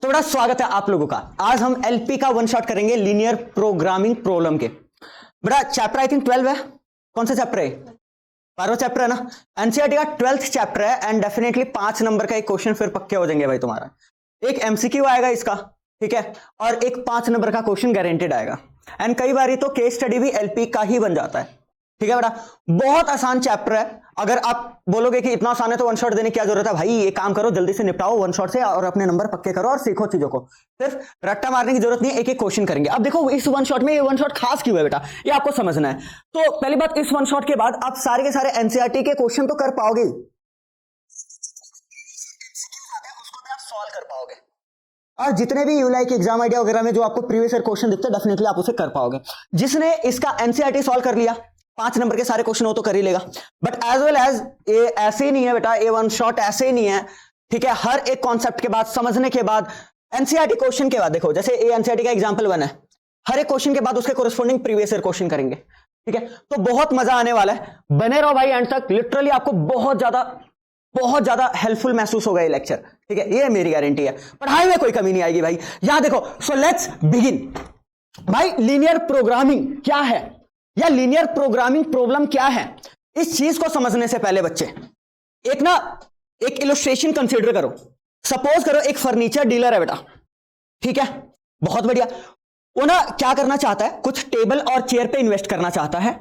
तो बड़ा स्वागत है आप लोगों का। आज हम एलपी का वन शॉट करेंगे लीनियर प्रोग्रामिंग प्रॉब्लम के। बड़ा चैप्टर आई थिंक 12 है। कौन सा चैप्टर है? 12वां चैप्टर है ना। एनसीईआरटी का 12th चैप्टर है एंड डेफिनेटली 5 नंबर का एक क्वेश्चन फिर पक्के हो जाएंगे भाई तुम्हारा। एक एमसीक्यू आएगा इसका, ठीक है, और एक 5 नंबर का क्वेश्चन गारंटेड आएगा। एंड कई बार तो केस स्टडी भी एलपी का ही बन जाता है, ठीक है बेटा। बहुत आसान चैप्टर है। अगर आप बोलोगे कि इतना आसान है तो वन शॉट देने की क्या जरूरत है भाई, ये काम करो जल्दी से निपटाओ वन शॉट से और अपने नंबर पक्के करो और सीखो चीजों को। सिर्फ रट्टा मारने की जरूरत नहीं है, एक एक क्वेश्चन करेंगे। अब देखो इस वन शॉट में ये वन शॉट खास क्यों है बेटा, ये आपको समझना है। तो पहली बात, इस वन शॉट के बाद आप सारे के सारे एनसीईआरटी के क्वेश्चन तो कर पाओगे, उसको भी आप सॉल्व कर पाओगे। और जितने भी यूलाइक एग्जाम आइडिया वगैरह में जो आपको प्रीवियस ईयर क्वेश्चन दिखते हैं डेफिनेटली आप उसे कर पाओगे। जिसने इसका एनसीईआरटी सॉल्व कर लिया 5 नंबर के सारे क्वेश्चन हो तो कर ही लेगा। बट एज वेल एज ये ऐसे ही नहीं है बेटा, ये वन शॉट ऐसे ही नहीं है, ठीक है। हर एक कॉन्सेप्ट के बाद, समझने के बाद, एनसीईआरटी क्वेश्चन के बाद, देखो जैसे ये एनसीईआरटी का एग्जांपल बना है, हर एक क्वेश्चन के बाद उसके कोरिस्पोंडिंग प्रीवियस ईयर क्वेश्चन करेंगे, ठीक है। तो बहुत मजा आने वाला है, बने रहो भाई एंड तक। लिटरली आपको बहुत ज्यादा हेल्पफुल महसूस होगा ये लेक्चर, ठीक है, ये मेरी गारंटी है। पढ़ाई में कोई कमी नहीं आएगी भाई। यहां देखो, सो लेट्स बिगिन। भाई लीनियर प्रोग्रामिंग क्या है या लीनियर प्रोग्रामिंग प्रॉब्लम क्या है, इस चीज को समझने से पहले बच्चे एक इलस्ट्रेशन कंसीडर करो। सपोज करो एक फर्नीचर डीलर है बेटा, ठीक है, बहुत बढ़िया। वो ना क्या करना चाहता है, कुछ टेबल और चेयर पे इन्वेस्ट करना चाहता है,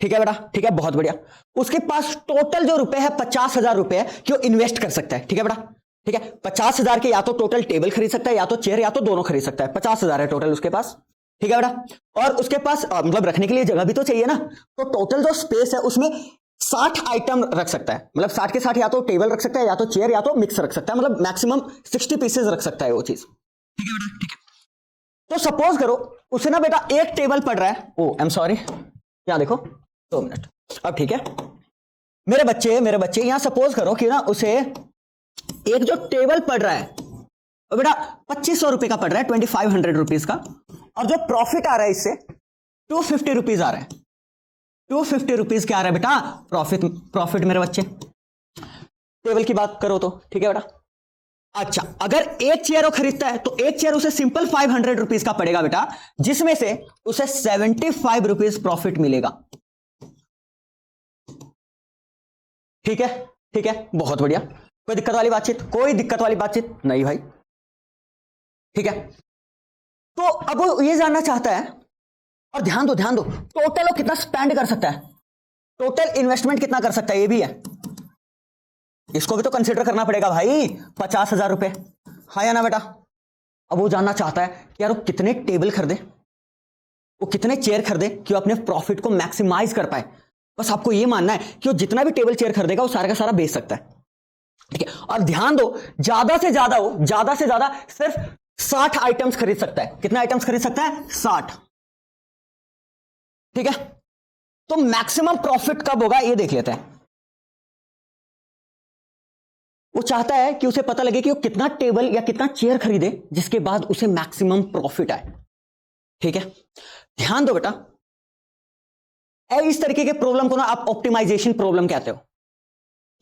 ठीक है बेटा, ठीक है, बहुत बढ़िया। उसके पास टोटल जो रुपए है 50,000 रुपए है कि वो इन्वेस्ट कर सकता है, ठीक है बेटा, ठीक है। 50,000 के या तो टोटल टेबल खरीद सकता है या तो चेयर या तो दोनों खरीद सकता है। 50,000 है टोटल उसके पास, ठीक है बेटा। और उसके पास मतलब रखने के लिए जगह भी तो चाहिए ना। तो टोटल जो स्पेस है उसमें 60 आइटम रख सकता है, मतलब 60 के 60 या तो टेबल रख सकता है या तो चेयर या तो मिक्स रख सकता है, मतलब मैक्सिमम 60 पीसेस रख सकता है वो चीज, ठीक है बेटा, ठीक है। तो सपोज करो उसे ना बेटा एक टेबल पड़ रहा है, ओ आई एम सॉरी, यहां देखो 2 मिनट, अब ठीक है। मेरे बच्चे यहां सपोज करो कि ना उसे एक जो टेबल पड़ रहा है बेटा 2500 रुपए का पड़ रहा है, 2500 रुपीज का, और जो प्रॉफिट आ रहा है इससे 250 रुपीज आ रहा है। 250 रुपीज क्या आ रहा है बेटा, प्रॉफिट मेरे बच्चे। टेबल की बात करो तो, ठीक है बेटा। अच्छा, अगर एक चेयर वो खरीदता है तो एक चेयर उसे सिंपल 500 रुपीज का पड़ेगा बेटा, जिसमें से उसे 75 रुपीज प्रॉफिट मिलेगा, ठीक है, ठीक है, बहुत बढ़िया। कोई दिक्कत वाली बातचीत नहीं भाई, ठीक है। तो अब वो ये जानना चाहता है, और ध्यान दो टोटल वो कितना स्पेंड कर सकता है, टोटल इन्वेस्टमेंट कितना कर सकता है, ये भी है, इसको भी तो कंसीडर करना पड़ेगा भाई। 50,000 रुपए, हाँ या ना बेटा। अब वो जानना चाहता है कि यार वो कितने टेबल खरीदे, वो कितने चेयर खरीदे कि वो अपने प्रॉफिट को मैक्सिमाइज कर पाए। बस आपको ये मानना है कि वो जितना भी टेबल चेयर खरीदेगा वो सारा का सारा बेच सकता है, ठीक है। और ध्यान दो, ज्यादा से ज्यादा सिर्फ 60 आइटम्स खरीद सकता है। कितने आइटम्स खरीद सकता है? 60, ठीक है। तो मैक्सिमम प्रॉफिट कब होगा ये देख लेते हैं। वो चाहता है कि उसे पता लगे कि वो कितना टेबल या कितना चेयर खरीदे जिसके बाद उसे मैक्सिमम प्रॉफिट आए, ठीक है। ध्यान दो बेटा, इस तरीके के प्रॉब्लम को ना आप ऑप्टिमाइजेशन प्रॉब्लम कहते हो।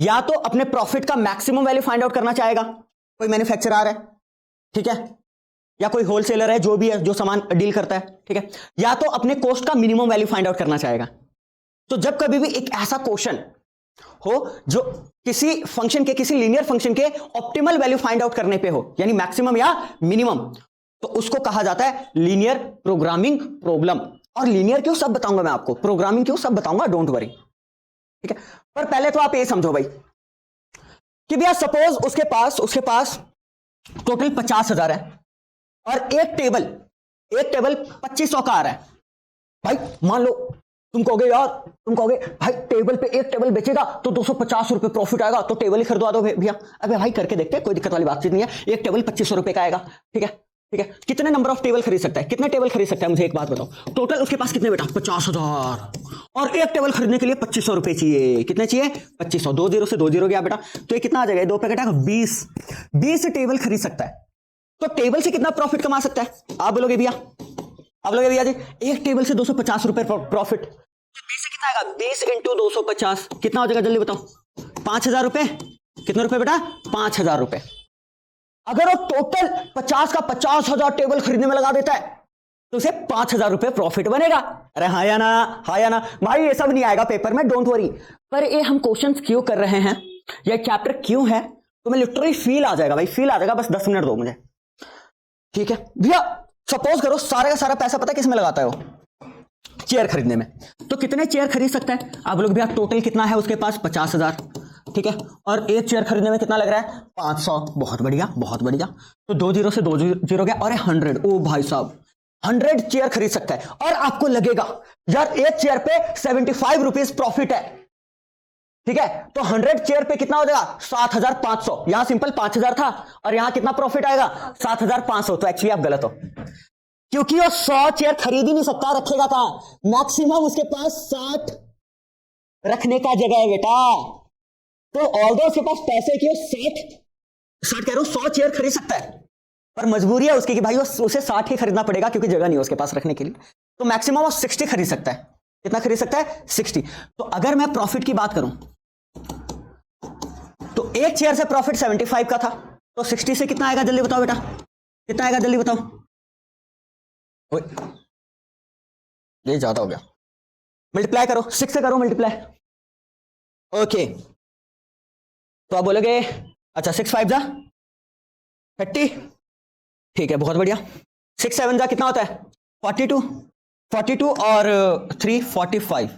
या तो अपने प्रॉफिट का मैक्सिमम वैल्यू फाइंड आउट करना चाहेगा कोई मैन्युफैक्चरर है, ठीक है, या कोई होलसेलर है जो भी है जो सामान डील करता है, ठीक है, या तो अपने कॉस्ट का मिनिमम वैल्यू फाइंड आउट करना चाहेगा। तो जब कभी भी एक ऐसा क्वेश्चन हो जो किसी फंक्शन के, किसी लीनियर फंक्शन के ऑप्टिमल वैल्यू फाइंड आउट करने पे हो, यानी मैक्सिमम या मिनिमम, तो उसको कहा जाता है लीनियर प्रोग्रामिंग प्रॉब्लम। और लीनियर क्यों सब बताऊंगा मैं आपको, प्रोग्रामिंग क्यों सब बताऊंगा, डोंट वरी, ठीक है। पर पहले तो आप ये समझो भाई कि भैया सपोज उसके पास टोटल 50,000 है और एक टेबल 2500 का आ रहा है। भाई मान लो तुम कहोगे भाई टेबल पे एक टेबल बेचेगा तो 250 रुपए प्रॉफिट आएगा, तो टेबल ही खरीदवा दो भैया। अबे भाई करके देखते हैं, कोई दिक्कत वाली बातचीत नहीं है। एक टेबल 2500 रुपए का आएगा, ठीक है, ठीक है। कितने नंबर ऑफ टेबल खरीद सकता है, कितने टेबल खरीद सकता है, मुझे एक बात बताओ। टोटल उसके पास कितने बेटा, 50,000, और एक टेबल खरीदने के लिए 2500 रुपए चाहिए। कितने चाहिए? 2500। 2 0 से 2 0 गया बेटा, तो ये कितना आ जाएगा, 2 पैकेट आएगा, 20 टेबल खरीद सकता है। तो टेबल से कितना प्रॉफिट कमा सकता है? आप बोलोगे भैया जी एक टेबल से 250 रुपए प्रॉफिट, तो 20 से कितना आएगा, 20 इंटू 250 कितना हो जाएगा, जल्दी बताओ। 5,000 रुपए। कितने रुपए बेटा? 5,000 रुपए। अगर वो टोटल 50 का 50,000 टेबल खरीदने में लगा देता है तो उसे 5,000 रुपए प्रॉफिट बनेगा। अरे हाँ या ना, हाँ या ना भाई, ये सब नहीं आएगा पेपर में, डोंट वरी। पर ये हम क्वेश्चंस क्यों कर रहे हैं, ये चैप्टर क्यों है, तो मैं लिटरली फील आ जाएगा भाई, फील आ जाएगा। बस 10 मिनट दो मुझे, ठीक है भैया। सपोज करो सारा का सारा पैसा पता है किस में लगाता है वो, चेयर खरीदने में। तो कितने चेयर खरीद सकता है आप लोग भैया, टोटल कितना है उसके पास 50,000, ठीक है। और एक चेयर खरीदने में कितना लग रहा है 500, बहुत बढ़िया बहुत बढ़िया। तो 2 जीरो से 2 जीरो गया, और 100, ओ भाई साहब 100 चेयर खरीद सकता है। और आपको लगेगा यार एक चेयर पे 75 रुपीज प्रॉफिट है, ठीक है। तो 100 चेयर पे कितना हो जाएगा 7,500। यहां सिंपल 5,000 था और यहां कितना प्रॉफिट आएगा 7,500। तो एक्चुअली आप गलत हो, क्योंकि वो 100 चेयर खरीद ही नहीं सकता, रखेगा कहां, मैक्सिमम उसके पास 60 रखने का जगह है बेटा। तो ऑल्दो उसके पास पैसे की 60 कह रहा हूं 100 चेयर खरीद सकता है, पर मजबूरी है उसकी कि भाई उसे 60 ही खरीदना पड़ेगा क्योंकि जगह नहीं है उसके पास रखने के लिए। तो मैक्सिमम वो 60 खरीद सकता है। कितना खरीद सकता है 60। तो अगर मैं प्रॉफिट की बात करूं तो एक चेयर से प्रॉफिट 75 का था, तो 60 से कितना आएगा जल्दी बताओ बेटा, कितना आएगा जल्दी बताओ। ये ज्यादा हो गया, मल्टीप्लाई करो 6 से करो मल्टीप्लाई, ओके। तो आप बोलोगे अच्छा 6 5 जा 30, ठीक है बहुत बढ़िया। 6 7 जा कितना होता है 42, 42 और 3 45,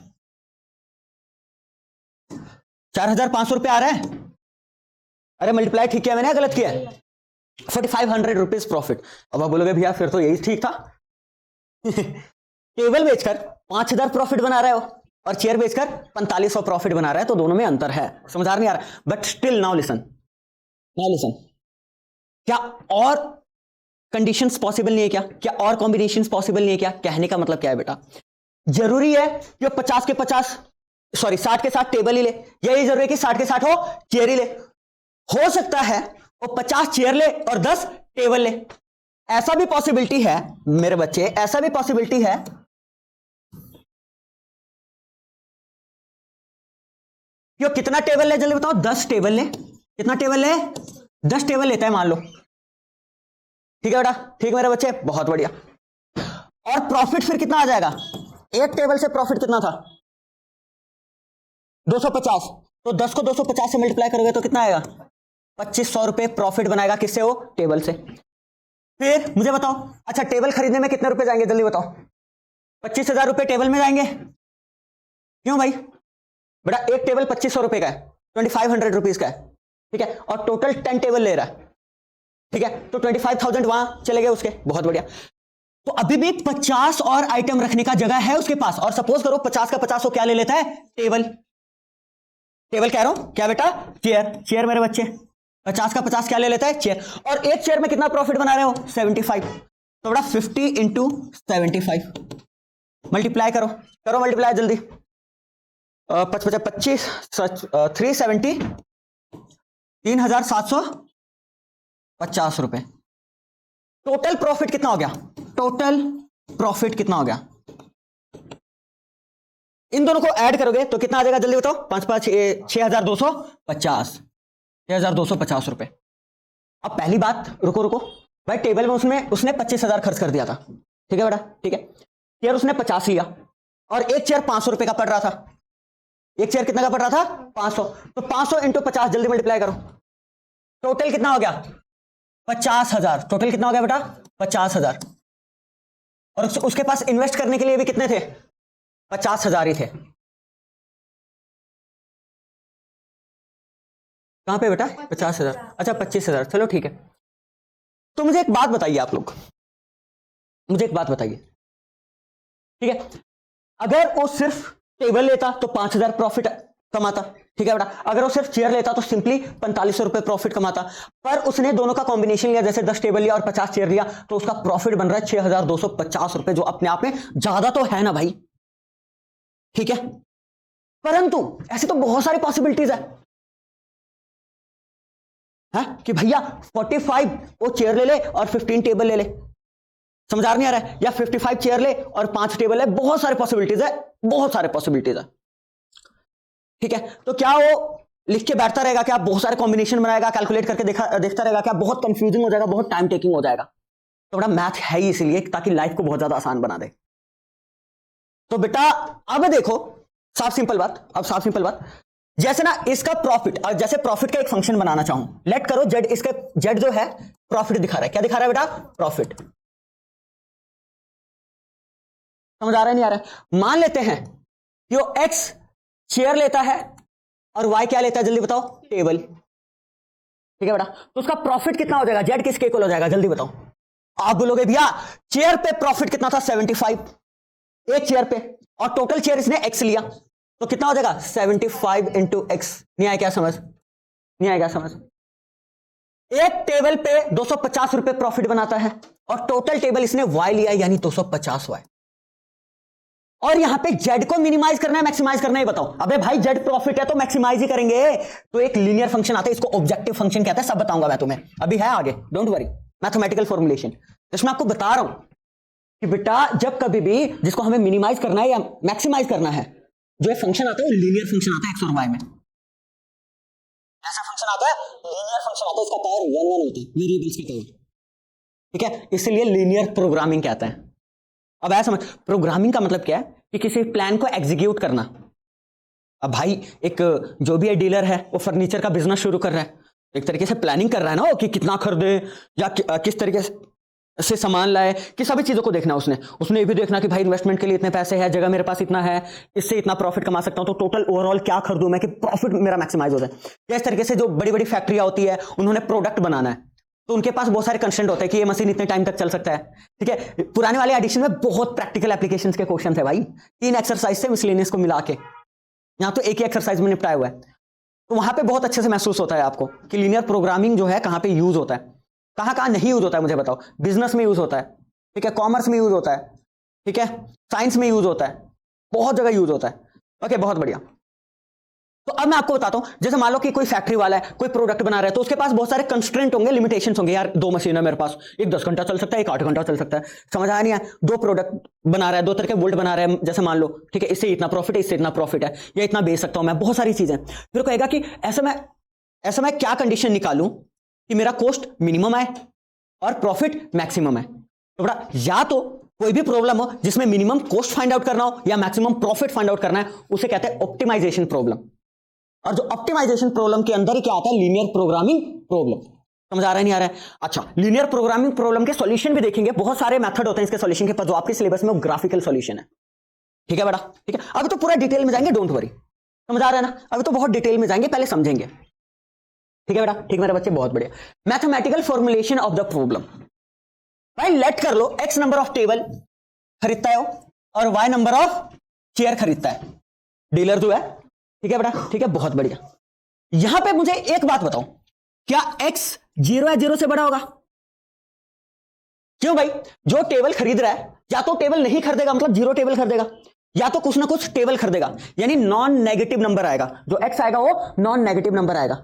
4,500 रुपये आ रहा है। अरे मल्टीप्लाई ठीक किया मैंने, गलत किया है। 4,500 रुपीज प्रॉफिट। अब आप बोलोगे भैया फिर तो यही ठीक था टेबल बेचकर 5,000 प्रॉफिट बना रहे हो और चेयर बेचकर 4,500 प्रॉफिट बना रहा है, तो दोनों में अंतर है, समझ आ नहीं आ रहा। बट स्टिल नाउ लिसन, क्या और कंडीशंस पॉसिबल नहीं है, क्या और कॉम्बिनेशंस पॉसिबल नहीं है क्या? कहने का मतलब क्या है बेटा, जरूरी है कि 50 के 50 सॉरी 60 के 60 टेबल ही ले, या ये जरूरी है कि 60 के 60 हो चेयर ही ले? हो सकता है वो 50 चेयर ले और 10 टेबल ले, ऐसा भी पॉसिबिलिटी है मेरे बच्चे, ऐसा भी पॉसिबिलिटी है। क्यों कितना टेबल ले जल्दी बताओ, 10 टेबल ले। कितना टेबल ले 10 टेबल लेता है मान लो, ठीक है बेटा, ठीक मेरे बच्चे बहुत बढ़िया। और प्रॉफिट फिर कितना आ जाएगा, एक टेबल से प्रॉफिट कितना था 250, तो 10 को 250 से मल्टीप्लाई करोगे तो कितना आएगा 2,500 रुपए प्रॉफिट बनाएगा, किससे हो टेबल से। फिर मुझे बताओ अच्छा टेबल खरीदने में कितने रुपए जाएंगे जल्दी बताओ, 25,000 रुपए टेबल में जाएंगे। क्यों भाई बेटा, एक टेबल 2,500 रुपए का है, 2,500 रुपीज का है, ठीक है, और टोटल 10 टेबल ले रहा है, ठीक है, तो 25,000 वहां चले गए उसके, बहुत बढ़िया। तो अभी भी 50 और आइटम रखने का जगह है उसके पास। और सपोज करो 50 का 50 वो क्या ले लेता है टेबल, टेबल कह रहा हूं क्या बेटा, चेयर, चेयर मेरे बच्चे 50 का 50 क्या ले लेता है चेयर। और एक चेयर में कितना प्रॉफिट बना रहे हो 75, तो बेटा 50 इंटू 75 मल्टीप्लाई करो, करो मल्टीप्लाई जल्दी, 25 370 3,750 रुपए। टोटल प्रॉफिट कितना हो गया, टोटल प्रॉफिट कितना हो गया, इन दोनों को ऐड करोगे तो कितना आ जाएगा जल्दी बताओ, 5 5 6,250, 6,250 रुपए। अब पहली बात रुको रुको भाई, टेबल में उसने 25,000 खर्च कर दिया था, ठीक है बेटा, ठीक है, चेयर उसने 50 लिया और एक चेयर 500 रुपए का पड़ रहा था, एक चेयर कितना का पड़ रहा था 500, तो 500 इंटू 50 जल्दी मल्टीप्लाई करो, टोटल कितना हो गया 50,000, टोटल कितना हो गया बेटा 50,000। और उसके पास इन्वेस्ट करने के लिए भी कितने थे 50,000 ही थे। कहां पे बेटा 50,000, अच्छा 25,000, चलो ठीक है। तो मुझे एक बात बताइए आप लोग, मुझे एक बात बताइए, ठीक है, अगर वो सिर्फ टेबल लेता तो 5,000 प्रॉफिट कमाता, ठीक है बेटा, अगर वो सिर्फ चेयर लेता तो सिंपली 4,500 रुपए प्रॉफिट कमाता, पर उसने दोनों का कॉम्बिनेशन लिया, जैसे 10 टेबल लिया और 50 चेयर लिया, तो उसका प्रॉफिट बन रहा है 6,250 रुपए, जो अपने आप में ज्यादा तो है ना भाई, ठीक है। परंतु ऐसी तो बहुत सारी पॉसिबिलिटीज है कि भैया 45 वो चेयर ले ले और 15 टेबल ले ले, समझ आ नहीं आ रहा है, या 55 चेयर ले और 5 टेबल है, बहुत सारे पॉसिबिलिटीज है, बहुत सारे पॉसिबिलिटीज है, ठीक है। तो क्या वो लिख के बैठता रहेगा क्या, बहुत सारे कॉम्बिनेशन बनाएगा, कैलकुलेट करके देखता रहेगा क्या, बहुत कंफ्यूजिंग हो जाएगा, बहुत टाइम टेकिंग हो जाएगा। तो बड़ा मैथ है ही इसलिए ताकि लाइफ को बहुत ज्यादा आसान बना दे। तो बेटा अब देखो, साफ सिंपल बात, अब साफ सिंपल बात, जैसे ना इसका प्रॉफिट, जैसे प्रॉफिट का एक फंक्शन बनाना चाहूं, लेट करो जेड, इसका जेड जो है प्रॉफिट दिखा रहा है, क्या दिखा रहा है बेटा, प्रॉफिट। समझ आ रहा है नहीं आ रहा है? मान लेते हैं कि वो एक्स शेयर लेता है और वाई क्या लेता है, जल्दी बताओ, टेबल। ठीक है बेटा, तो उसका प्रॉफिट कितना हो जाएगा, जेड किसके इक्वल हो जाएगा, जल्दी बताओ। आप बोलोगे भैया चेयर पे प्रॉफिट कितना था, 75 एक चेयर पे, और टोटल चेयर इसने एक्स लिया, तो कितना हो जाएगा 75 इंटू एक्स। नहीं आया क्या समझ, नहीं आएगा समझ। एक टेबल पे 250 रुपए प्रॉफिट बनाता है और टोटल टेबल इसने वाई लिया यानी 250 वाई, और यहां पे जेड को मिनिमाइज करना है मैक्सिमाइज करना है, बताओ। अबे भाई जेड प्रॉफिट है तो मैक्सिमाइज ही करेंगे। तो एक लीनियर फंक्शन आता है, इसको ऑब्जेक्टिव फंक्शन कहते हैं, सब बताऊंगा मैं तुम्हें, अभी है आगे, डोंट वरी, मैथमेटिकल फॉर्मुलेशन। इसमें आपको बता रहा हूं कि बेटा जब कभी भी जिसको हमें मिनिमाइज करना है या मैक्सिमाइज करना है, जो एक फंक्शन आता है वो लीनियर फंक्शन आता है एक्स और वाई में। ऐसा फंक्शन आता है, लीनियर फंक्शन आता है, इसका पावर 1 1 होता है, वेरिएबल्स की पावर। ठीक है, इसलिए लीनियर प्रोग्रामिंग कहते हैं। अब ऐसा समझ, प्रोग्रामिंग का मतलब क्या है कि किसी प्लान को एग्जीक्यूट करना। अब भाई एक जो भी है डीलर है, वो फर्नीचर का बिजनेस शुरू कर रहा है, एक तरीके से प्लानिंग कर रहा है ना, कि कितना खरीदे या किस तरीके से सामान लाए, कि सभी चीजों को देखना उसने ये भी देखना कि भाई इन्वेस्टमेंट के लिए इतने पैसे हैं, जगह मेरे पास इतना है, इससे इतना प्रॉफिट कमा सकता हूं, तो टोटल ओवरऑल क्या खरीदूं मैं कि प्रॉफिट मेरा मैक्सिमाइज हो जाए। इस तरीके से जो बड़ी बड़ी फैक्ट्रियां होती है, उन्होंने प्रोडक्ट बनाना है, तो उनके पास बहुत सारे कंस्ट्रेंट होते हैं कि ये मशीन इतने टाइम तक चल सकता है। ठीक है, पुराने वाले एडिशन में बहुत प्रैक्टिकल एप्लीकेशंस के क्वेश्चन है भाई, 3 एक्सरसाइज से मिसलेनियस को मिला के, यहां तो एक ही एक्सरसाइज में निपटाया हुआ है। तो वहां पे बहुत अच्छे से महसूस होता है आपको कि लीनियर प्रोग्रामिंग जो है कहां पे यूज होता है, कहां कहां नहीं यूज होता है, मुझे बताओ। बिजनेस में यूज होता है, ठीक है, कॉमर्स में यूज होता है, ठीक है, साइंस में यूज होता है, बहुत जगह यूज होता है। ओके, बहुत बढ़िया। तो अब मैं आपको बताता हूं, जैसे मान लो कि कोई फैक्ट्री वाला है, कोई प्रोडक्ट बना रहा है, तो उसके पास बहुत सारे कंस्ट्रेंट होंगे, लिमिटेशंस होंगे। यार 2 मशीन है मेरे पास, एक 10 घंटा चल सकता है, एक 8 घंटा चल सकता है, समझ आया नहीं है? 2 प्रोडक्ट बना रहा है, 2 तरह के बोल्ट बना रहा है, जैसे मान लो, ठीक है, इससे इतना प्रॉफिट है, इससे इतना प्रॉफिट है, या इतना बेच सकता हूं मैं, बहुत सारी चीजें। फिर कहेगा कि ऐसा मैं क्या कंडीशन निकालूं कि मेरा कॉस्ट मिनिमम आए और प्रॉफिट मैक्सिमम है। तो बड़ा, या तो कोई भी प्रॉब्लम हो जिसमें मिनिमम कॉस्ट फाइंड आउट करना हो या मैक्सिमम प्रॉफिट फाइंड आउट करना है, उसे कहते हैं ऑप्टिमाइजेशन प्रॉब्लम। और जो ऑप्टिमाइजेशन प्रॉब्लम के अंदर ही क्या आता है, लीनियर प्रोग्रामिंग प्रॉब्लम। समझ आ रहा है नहीं आ रहा है? अच्छा, लीनियर प्रोग्रामिंग प्रॉब्लम के सॉल्यूशन भी देखेंगे, बहुत सारे मेथड होते हैं इसके सॉल्यूशन के, पर जो आपके सिलेबस में वो ग्राफिकल सॉल्यूशन है। ठीक है बेटा, ठीक है, अभी तो पूरा डिटेल में जाएंगे, डोंट वरी। समझ आ रहा है ना? अभी तो बहुत डिटेल में जाएंगे, पहले समझेंगे। ठीक है बेटा, ठीक मेरे बच्चे, बहुत बढ़िया। Mathematical formulation of the problem. भाई लेट कर लो, एक्स नंबर ऑफ टेबल खरीदता है और वाई नंबर ऑफ चेयर खरीदता है, डीलर जो है। ठीक है बेटा, ठीक है, बहुत बढ़िया। यहां पे मुझे एक बात बताओ, क्या x 0 या 0 से बड़ा होगा? क्यों भाई? जो टेबल खरीद रहा है, या तो टेबल नहीं खरीदेगा, मतलब 0 टेबल खरीदेगा, या तो कुछ ना कुछ टेबल खरीदेगा, यानी नॉन नेगेटिव नंबर आएगा। जो x आएगा वो नॉन नेगेटिव नंबर आएगा।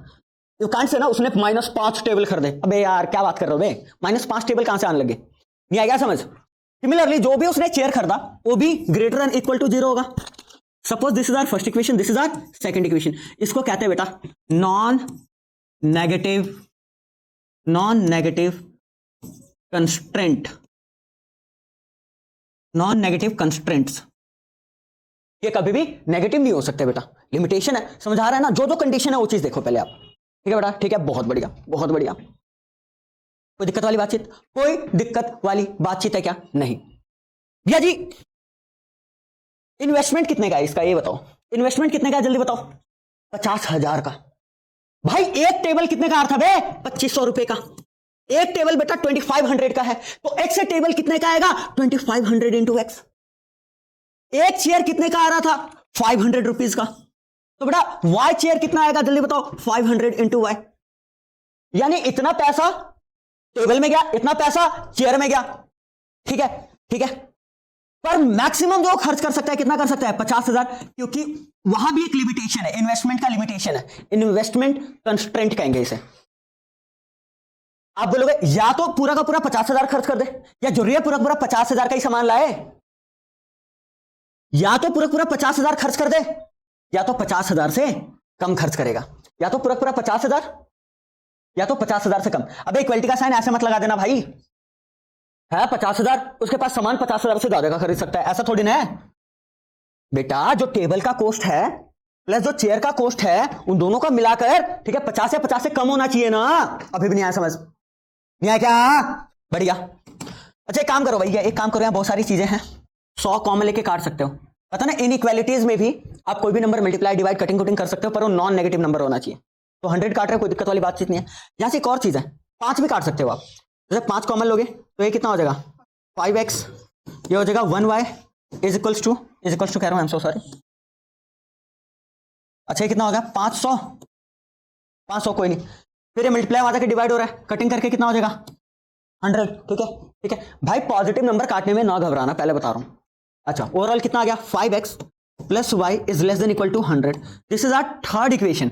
यू कांट से ना उसने -5 टेबल खरीदे। अबे यार क्या बात कर रहे हो बे, -5 टेबल कहां से आने लगे? नहीं आएगा समझ? सिमिलरली जो भी उसने चेयर खरीदा वो भी ग्रेटर देन इक्वल टू 0 होगा। Suppose this is our first equation, this is our second equation. इसको कहते हैं बेटा non negative constraint, non negative constraints. ये कभी भी नेगेटिव नहीं हो सकते बेटा, लिमिटेशन है। समझ आ रहा है ना? जो जो कंडीशन है वो चीज देखो पहले आप। ठीक है बेटा, ठीक है, बहुत बढ़िया, बहुत बढ़िया। कोई दिक्कत वाली बातचीत? कोई दिक्कत वाली बातचीत है क्या? नहीं भैया जी। इन्वेस्टमेंट कितने का है इसका, ये बताओ। इन्वेस्टमेंट कितने का है, जल्दी बताओ। 50,000 का। भाई एक टेबल कितने का आ रहा था बे? 2500 रुपए का। एक टेबल बेटा 2500 का है, तो एक्स टेबल कितने का आएगा? 2500 इंटू एक्स। एक चेयर कितने का आ रहा था? 500 रुपीज का। तो बेटा वाई चेयर कितना आएगा, जल्दी बताओ। 500 इंटू वाई, यानी इतना पैसा टेबल में गया, इतना पैसा चेयर में गया। ठीक है, ठीक है, पर मैक्सिमम जो खर्च कर सकता है कितना कर सकता है? 50,000, क्योंकि वहां भी एक लिमिटेशन है, इन्वेस्टमेंट का लिमिटेशन है, इन्वेस्टमेंट कंस्ट्रेंट कहेंगे इसे। आप बोलोगे या तो पूरा का पूरा 50,000 खर्च कर दे, या जरूरी है पूरा पूरा 50,000 का ही सामान लाए? या तो पूरा पूरा 50,000 खर्च कर दे, या तो 50,000 से कम खर्च करेगा। या तो पूरा पूरा 50,000 या तो 50,000 से कम। अबे इक्वलिटी का साइन ऐसे मत लगा देना भाई, है 50,000 उसके पास सामान 50,000 से ज्यादा का खरीद सकता है, ऐसा थोड़ी ना है बेटा। जो टेबल का कॉस्ट है प्लस जो चेयर का कॉस्ट है उन दोनों का मिलाकर, ठीक है, 50 या 50 से कम होना चाहिए ना। अभी भी नहीं आया समझ, नहीं आया क्या? बढ़िया। अच्छा एक काम करो भैया, एक काम करो, यहाँ बहुत सारी चीजें हैं, 100 कॉमन लेके काट सकते हो। पता ना इनइक्वालिटीज में भी आप कोई भी नंबर मल्टीप्लाई डिवाइड कटिंग कुटिंग कर सकते हो, पर वो नॉन नेगेटिव नंबर होना चाहिए। तो 100 काट रहे, कोई दिक्कत वाली बातचीत नहीं है। यहां से एक और चीज है, 5 भी काट सकते हो आप। जैसे 5 कॉमन लोगे तो ये कितना हो जाएगा 5x, ये हो जाएगा 1y इज इक्वल्स टू कह रहा हूं, आई एम सो सॉरी। अच्छा ये कितना होगा 500 कोई नहीं, फिर ये मल्टीप्लाई वहां जाके डिवाइड हो रहा है, कटिंग करके कितना हो जाएगा 100। ठीक है ठीक है भाई, पॉजिटिव नंबर काटने में ना घबराना, पहले बता रहा हूं। अच्छा ओवरऑल कितना आ गया 5x plus Y is less than equal to 100। This is our third equation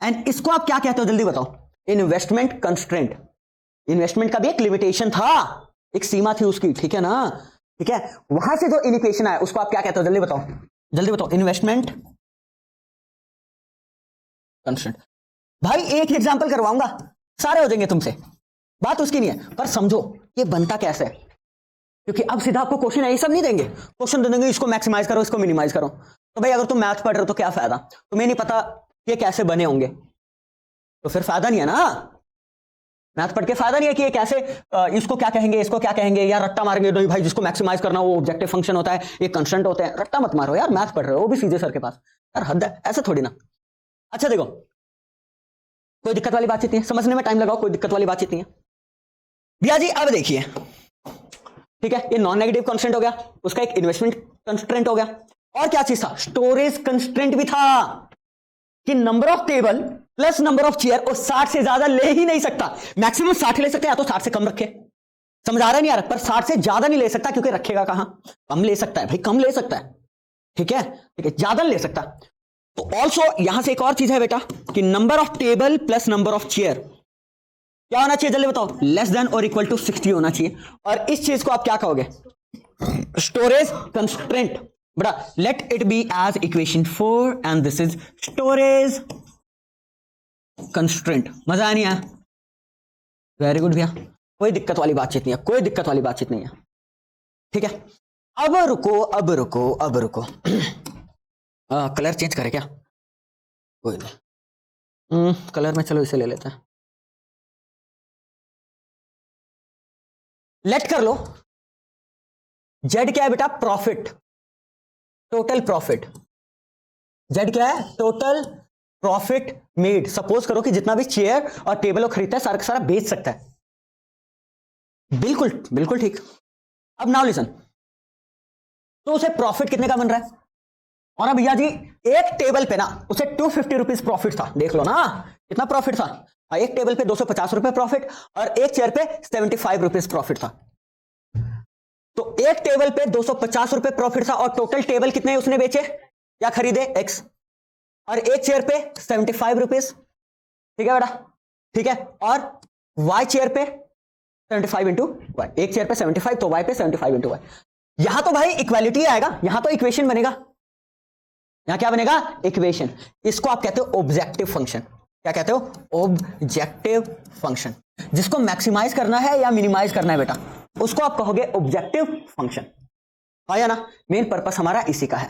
and इसको आप क्या कहते हो जल्दी बताओ? Investment constraint. इन्वेस्टमेंट का भी एक लिमिटेशन था, एक सीमा थी उसकी, ठीक है ना? ठीक है, वहां से जो इनिक्वेशन आया उसको आप क्या कहते हो जल्दी बताओ, जल्दी बताओ। Investment constraint. भाई एक एग्जांपल करवाऊंगा, सारे हो जाएंगे तुमसे, बात उसकी नहीं है, पर समझो ये बनता कैसे है। क्योंकि अब सीधा आपको क्वेश्चन ये सब नहीं देंगे, क्वेश्चन दे देंगे इसको मैक्सिमाइज करो, इसको मिनिमाइज करो। तो भाई अगर तुम मैथ पढ़ रहे हो तो क्या फायदा, तुम्हें नहीं पता ये कैसे बने होंगे, तो फिर फायदा नहीं है ना। मैथ पढ़ के फायदा नहीं है कि ये कैसे, इसको क्या कहेंगे, इसको क्या कहेंगे, या रट्टा मारेंगे। नहीं भाई, जिसको मैक्सिमाइज करना वो ऑब्जेक्टिव फंक्शन होता है, ये कंस्टेंट होते हैं। रट्टा मत मारो यार, मैथ पढ़ रहे हो वो भी सीधे सर के पास, यार हद है, ऐसे थोड़ी ना। अच्छा देखो, कोई दिक्कत वाली बातचीत नहीं है, समझने में टाइम लगाओ, कोई दिक्कत वाली बातचीत नहीं है भैया जी। अब देखिए, ठीक है, ये नॉन नेगेटिव कंस्ट्रेंट हो गया, उसका एक इन्वेस्टमेंट कंस्ट्रेंट हो गया, और क्या चीज था, स्टोरेज कंस्ट्रेंट भी था कि number of table plus number of chair, और 60 से ज्यादा ले ही नहीं सकता। मैक्सिमम 60 ले सकते हैं, या तो 60 से कम रखे, समझ आ रहा नहीं आ रहा, पर 60 से ज्यादा नहीं ले सकता, क्योंकि रखेगा कहां, कम ले सकता है भाई, कम ले सकता है, ठीक है ठीक है, ज्यादा ले सकता। तो ऑल्सो यहां से एक और चीज है बेटा कि number of table plus number of chair क्या होना चाहिए जल्दी बताओ, लेस देन और इक्वल टू 60 होना चाहिए। और इस चीज को आप क्या कहोगे, स्टोरेज कंस्ट्रेंट। बड़ा let it be as equation 4 and this is storage constraint. मजा नहीं आया? वेरी गुड भैया, कोई दिक्कत वाली बातचीत नहीं है, कोई दिक्कत वाली बातचीत नहीं है, ठीक है। अब रुको अब रुको अब रुको कलर चेंज करें क्या? कोई नहीं, कलर में चलो इसे ले लेते हैं, लेट कर लो। जेड क्या है बेटा, प्रॉफिट, टोटल प्रॉफिट। जेड क्या है, टोटल प्रॉफिट मेड। सपोज करो कि जितना भी चेयर और टेबल वो खरीदता है सारा का सारा बेच सकता है, बिल्कुल बिल्कुल ठीक। अब नाउ लिसन, तो उसे प्रॉफिट कितने का बन रहा है? और अब भैया जी एक टेबल पे ना उसे 250 रुपीज प्रॉफिट था, देख लो ना कितना प्रॉफिट था। एक टेबल पे 250 रुपए प्रॉफिट और एक चेयर पे 75 रुपीज प्रॉफिट था। तो एक टेबल पे 250 रुपए प्रॉफिट था, और टोटल टेबल कितने उसने बेचे या खरीदे, एक्स, और एक चेयर पे 75 रुपीज, ठीक है बेटा, ठीक है। और वाई चेयर पे 75 इंटू वाई, एक चेयर पे 75 तो वाई पे 75 इंटू वाई। यहां तो भाई इक्वालिटी आएगा, यहां तो इक्वेशन बनेगा, यहां क्या बनेगा, इक्वेशन। इसको आप कहते हो ऑब्जेक्टिव फंक्शन। क्या कहते हो, ऑब्जेक्टिव फंक्शन। जिसको मैक्सिमाइज करना है या मिनिमाइज करना है बेटा, उसको आप कहोगे ऑब्जेक्टिव फंक्शन। आया ना, मेन पर्पस हमारा इसी का है,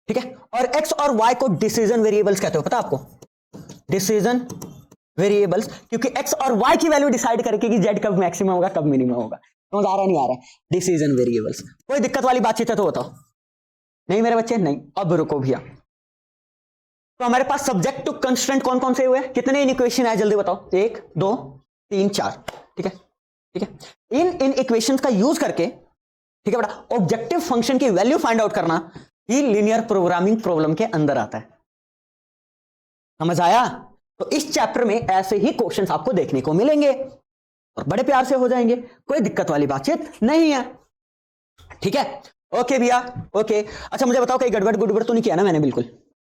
ठीक है। और एक्स और वाई को डिसीजन वेरिएबल्स कहते हो, पता आपको, डिसीजन वेरिएबल्स, क्योंकि एक्स और वाई की वैल्यू डिसाइड करेगी कि जेड कब मैक्सिमम होगा कब मिनिमम होगा। समझ आ रहा नहीं आ रहा, डिसीजन वेरिएबल्स। कोई दिक्कत वाली बातचीत है तो बताओ, नहीं मेरे बच्चे नहीं। अब रुको भैया, तो हमारे पास सब्जेक्ट टू कंस्ट्रेंट कौन कौन से हुए, कितने इक्वेशन है जल्दी बताओ, 1 2 3 4, ठीक है ठीक है। इन इक्वेशंस का यूज करके, ठीक है बेटा, ऑब्जेक्टिव फंक्शन की वैल्यू फाइंड आउट करना ही लीनियर प्रोग्रामिंग प्रॉब्लम के अंदर आता है। समझ आया? तो इस चैप्टर में ऐसे ही क्वेश्चंस आपको देखने को मिलेंगे और बड़े प्यार से हो जाएंगे, कोई दिक्कत वाली बातचीत नहीं है, ठीक है। ओके भैया ओके। अच्छा मुझे बताओ कहीं गड़बड़ गुड़बड़ तो नहीं किया ना मैंने? बिल्कुल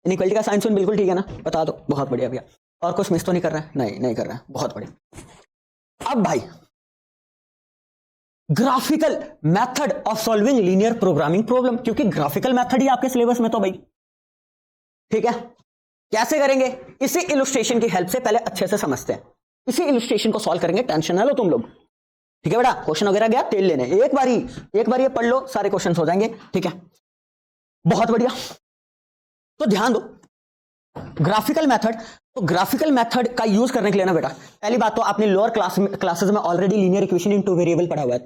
इनइक्वालिटी का साइन बिल्कुल ठीक है ना? बता दो, बहुत बढ़िया भैया। और कुछ मिस तो नहीं कर रहा है? नहीं नहीं कर रहा है, बहुत बढ़िया। अब भाई graphical method of solving linear programming problem, क्योंकि ग्राफिकल मेथड ही आपके सिलेबस में तो भाई, ठीक है। कैसे करेंगे? इसी इलस्ट्रेशन की हेल्प से पहले अच्छे से समझते हैं। इसी इलस्ट्रेशन को सॉल्व करेंगे, टेंशन ना लो तुम लोग, ठीक है बेटा। क्वेश्चन वगैरह गया तेल लेने, एक बार ये पढ़ लो, सारे क्वेश्चन हो जाएंगे, ठीक है। बहुत बढ़िया। तो ध्यान दो, ग्राफिकल मेथड, तो ग्राफिकल मेथड का यूज करने के लिए ना बेटा, पहली बात तो आपने लोअर क्लासेस में already linear equation in two variable पढ़ा हुआ है,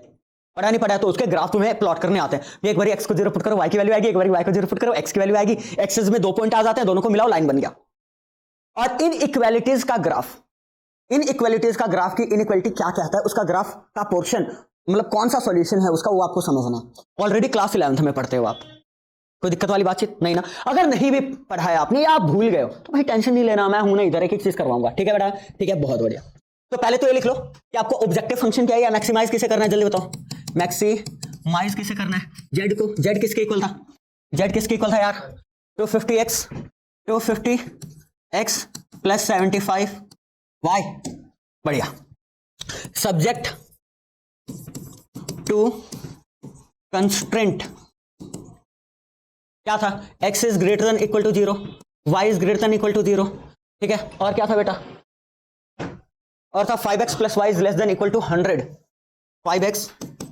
पढ़ा नहीं पढ़ा? तो उसके ग्राफ तुम्हें प्लॉट करने आते हैं। एक बार एक्स को 0 पुट करो, वाई की वैल्यू आएगी, एक बार वाई को 0 पुट करो, एक्स की वैल्यू आएगी, एक्सेस में 2 पॉइंट आ जाते हैं, दोनों को मिलाओ, लाइन बन गया। और इन इक्वेलिटीज का ग्राफ, इन इक्वेलिटीज का ग्राफ की इनइक्वालिटी क्या कहता है, उसका ग्राफ का पोर्शन, मतलब कौन सा सॉल्यूशन है उसका, वो आपको समझना है। ऑलरेडी क्लास 11th में पढ़ते हो आप, कोई दिक्कत वाली बातचीत नहीं ना? अगर नहीं भी पढ़ा है आपने या आप भूल गए हो तो भाई टेंशन नहीं लेना, मैं हूं ना इधर, एक एक चीज करवाऊंगा, ठीक है बेटा, ठीक है, बहुत बढ़िया। तो पहले तो ये लिख लो कि आपको ऑब्जेक्टिव फंक्शन क्या है या मैक्सिमाइज किसे करना है, जल्दी बताओ। मैक्सिमाइज किसे करना है? जेड को। जेड किसके इक्वल था? जेड किसके इक्वल था यार? 250x plus 75 Y. बढ़िया। सब्जेक्ट टू कंस्ट्रेंट क्या था? x is greater than equal to 0, y is greater than equal to 0, ठीक है। और क्या था बेटा? और था 5x plus Y is less than equal to 100, 5x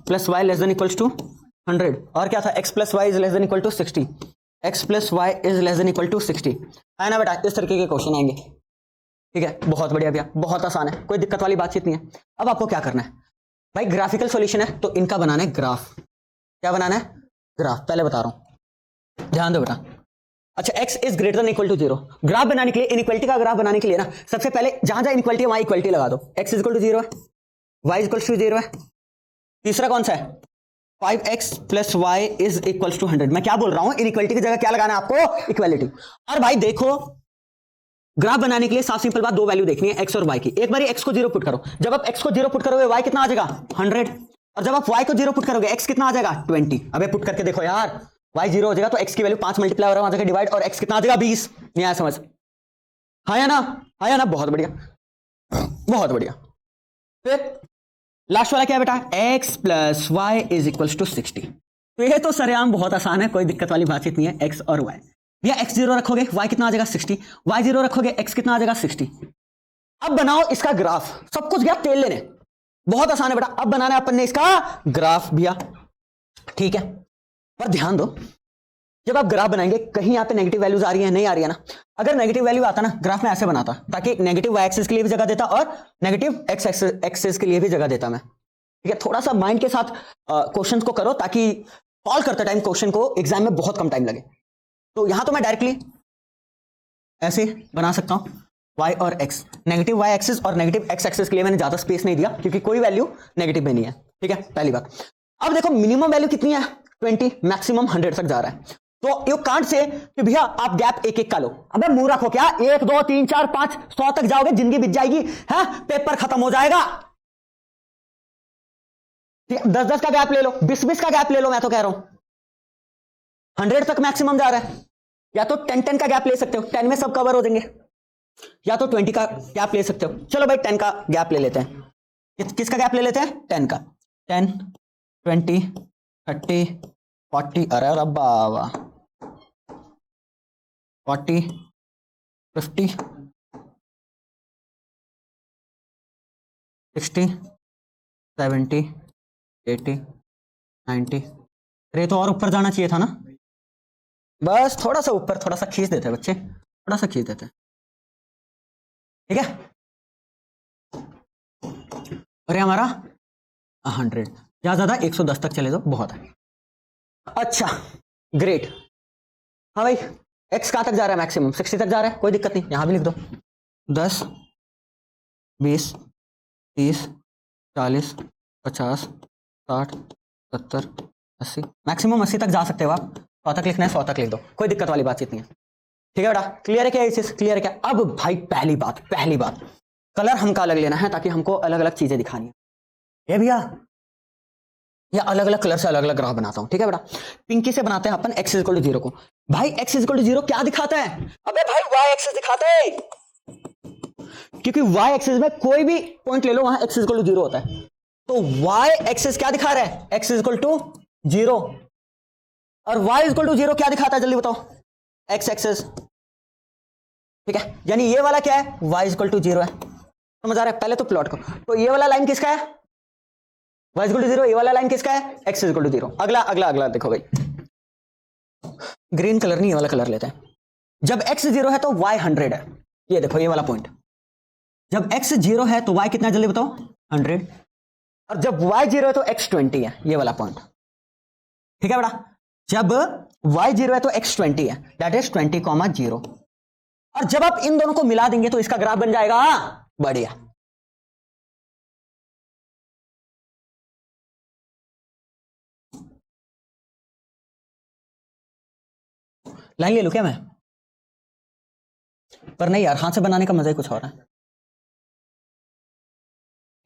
plus Y less than equal to 100। और क्या था? x plus Y is less than equal to 60, x plus Y is less than equal to 60, है ना बेटा? इस तरीके के question आएंगे, ठीक है। बहुत बढ़िया भैया, बहुत आसान है, कोई दिक्कत वाली बातचीत नहीं है। अब आपको क्या करना है भाई, ग्राफिकल सॉल्यूशन है तो इनका बनाना है ग्राफ। क्या बनाना है? ग्राफ। पहले बता रहा हूं, ध्यान दो बेटा। अच्छा, x is greater than equal to 0, graph बनाने के लिए, इनइक्वालिटी का ग्राफ बनाने के लिए ना, सबसे पहले जहां जहां इनइक्वालिटी है वहां इक्वालिटी लगा दो। x इज इक्वल टू 0 है, y इज इक्वल टू 0 है, तीसरा कौन सा है? 5x plus Y is equal to 100। मैं क्या बोल रहा हूं, इनइक्वालिटी की जगह क्या लगाना है आपको? इक्वालिटी। और भाई देखो, ग्राफ बनाने के लिए साफ सिंपल बात, दो वैल्यू देखनी है x और y की। एक बार x को 0 पुट करो, जब आप x को 0 पुट करोगे y कितना आ जाएगा? 100। और जब आप y को 0 पुट करोगे x कितना आ जाएगा? 20। अबे पुट करके देखो यार, y 0 हो जाएगा तो x की वैल्यू 5 मल्टीप्लाई हो रहा है, वहां जाकर डिवाइड, और x कितना आ जाएगा? 20। नहीं आया समझ? हाँ या ना? हाँ या ना? बहुत बढ़िया, बहुत बढ़िया। फिर लास्ट वाला क्या है बेटा? x plus Y is equal to 60। तो ये तो सरेआम बहुत आसान है, कोई दिक्कत वाली बातचीत नहीं है। x और y, भैया x 0 रखोगे y कितना आ जाएगा? 60, y 0 रखोगे x कितना आ जाएगा? 60। अब बनाओ इसका ग्राफ, सब कुछ गया तेल लेने, बहुत आसान है बेटा। अब बनाना है अपन ने इसका ग्राफ भैया, ठीक है। पर ध्यान दो, जब आप ग्राफ बनाएंगे कहीं यहाँ पे नेगेटिव वैल्यूज आ रही है, नहीं आ रही है ना? अगर नेगेटिव वैल्यू आता ना, ग्राफ में ऐसे बनाता ताकि नेगेटिव y एक्सिस के लिए भी जगह देता और नेगेटिव x एक्सिस के लिए भी जगह देता मैं, ठीक है। थोड़ा सा माइंड के साथ क्वेश्चंस को करो ताकि सॉल्व करते टाइम क्वेश्चन को एग्जाम में बहुत कम टाइम लगे। तो यहां तो मैं डायरेक्टली ऐसे बना सकता हूं, y और x, नेगेटिव y एक्सिस और नेगेटिव x एक्सिस के लिए मैंने ज्यादा स्पेस नहीं दिया क्योंकि कोई वैल्यू नेगेटिव में नहीं है, ठीक है, पहली बात। अब देखो मिनिमम वैल्यू कितनी है? 20, मैक्सिमम 100 तक जा रहा है। तो यू कांट से कि भैया आप गैप एक एक का लो। अबे मुंह रखो क्या, 1 2 3 4 5 100 तक जाओगे जिंदगी बीत जाएगी, है पेपर खत्म हो जाएगा। 10-10 का गैप ले लो, 20-20 का गैप ले लो, मैं तो कह रहा हूं 100 तक मैक्सिमम जा रहा है। या तो 10-10 का गैप ले सकते हो, 10 में सब कवर हो जाएंगे, या तो 20 का गैप ले सकते हो। चलो भाई 10 का गैप ले लेते हैं। किसका गैप ले लेते हैं? 10 का। 10 20 30 40, अरे रब्बा 40 50 60 70 80 90। अरे तो और ऊपर जाना चाहिए था ना, बस थोड़ा सा ऊपर, थोड़ा सा खींच देते हैं बच्चे, थोड़ा सा खींच देते हैं, ठीक है। अरे हमारा 100, ज्यादा ज्यादा 110 तक चले तो बहुत है। अच्छा ग्रेट। हाँ भाई x कहां तक जा रहा है? मैक्सिमम 60 तक जा रहा है, कोई दिक्कत नहीं, यहां भी लिख दो 10 20 30 40 50 60 70 80, मैक्सिमम 80 तक जा सकते हो आप। 100 तक लिखना है 100 तक लिख दो, कोई दिक्कत वाली बातचीत नहीं है, ठीक है बेटा। क्लियर है क्या ये चीज? क्लियर है क्या? अब भाई पहली बात कलर हमका अलग लेना है ताकि हमको अलग अलग चीजें दिखानी है। ये भैया या अलग अलग कलर से अलग अलग ग्राफ बनाता हूं, ठीक है बेटा। पिंकी से बनाते हैं अपन x इज इक्वल टू 0 को। भाई x इज इक्वल टू 0 क्या दिखाता है? अबे भाई y एक्सिस दिखाता है, क्योंकि y एक्सिस में कोई भी पॉइंट ले लो वहां x इज इक्वल टू 0 होता है। तो y एक्सिस क्या दिखा रहा है? x is equal to 0। और y इज इक्वल टू 0 क्या दिखाता है? जल्दी बताओ। x एक्सिस, ठीक है, यानी ये वाला क्या है, y इक्वल टू 0 है, समझ आ रहा है। पहले तो प्लॉट करो, तो ये वाला लाइन किसका है, y इक्वल टू 0, ये वाला लाइन किसका है, x इक्वल टू 0। अगला अगला अगला देखो भाई, ग्रीन कलर नहीं, ये वाला कलर लेते हैं। जब x 0 है तो y 100 है, ये देखो ये वाला पॉइंट। जब x 0 है तो y कितना, जल्दी बताओ, 100। और जब y 0 है तो x 20 है, ये वाला पॉइंट। ठीक है बेटा, जब y 0 है तो x 20 है, दैट इज 20,0। और जब आप इन दोनों को मिला देंगे तो इसका ग्राफ बन जाएगा बढ़िया। लाइन ले लूं क्या मैं, पर नहीं यार, हाथ से बनाने का मजा ही कुछ और है।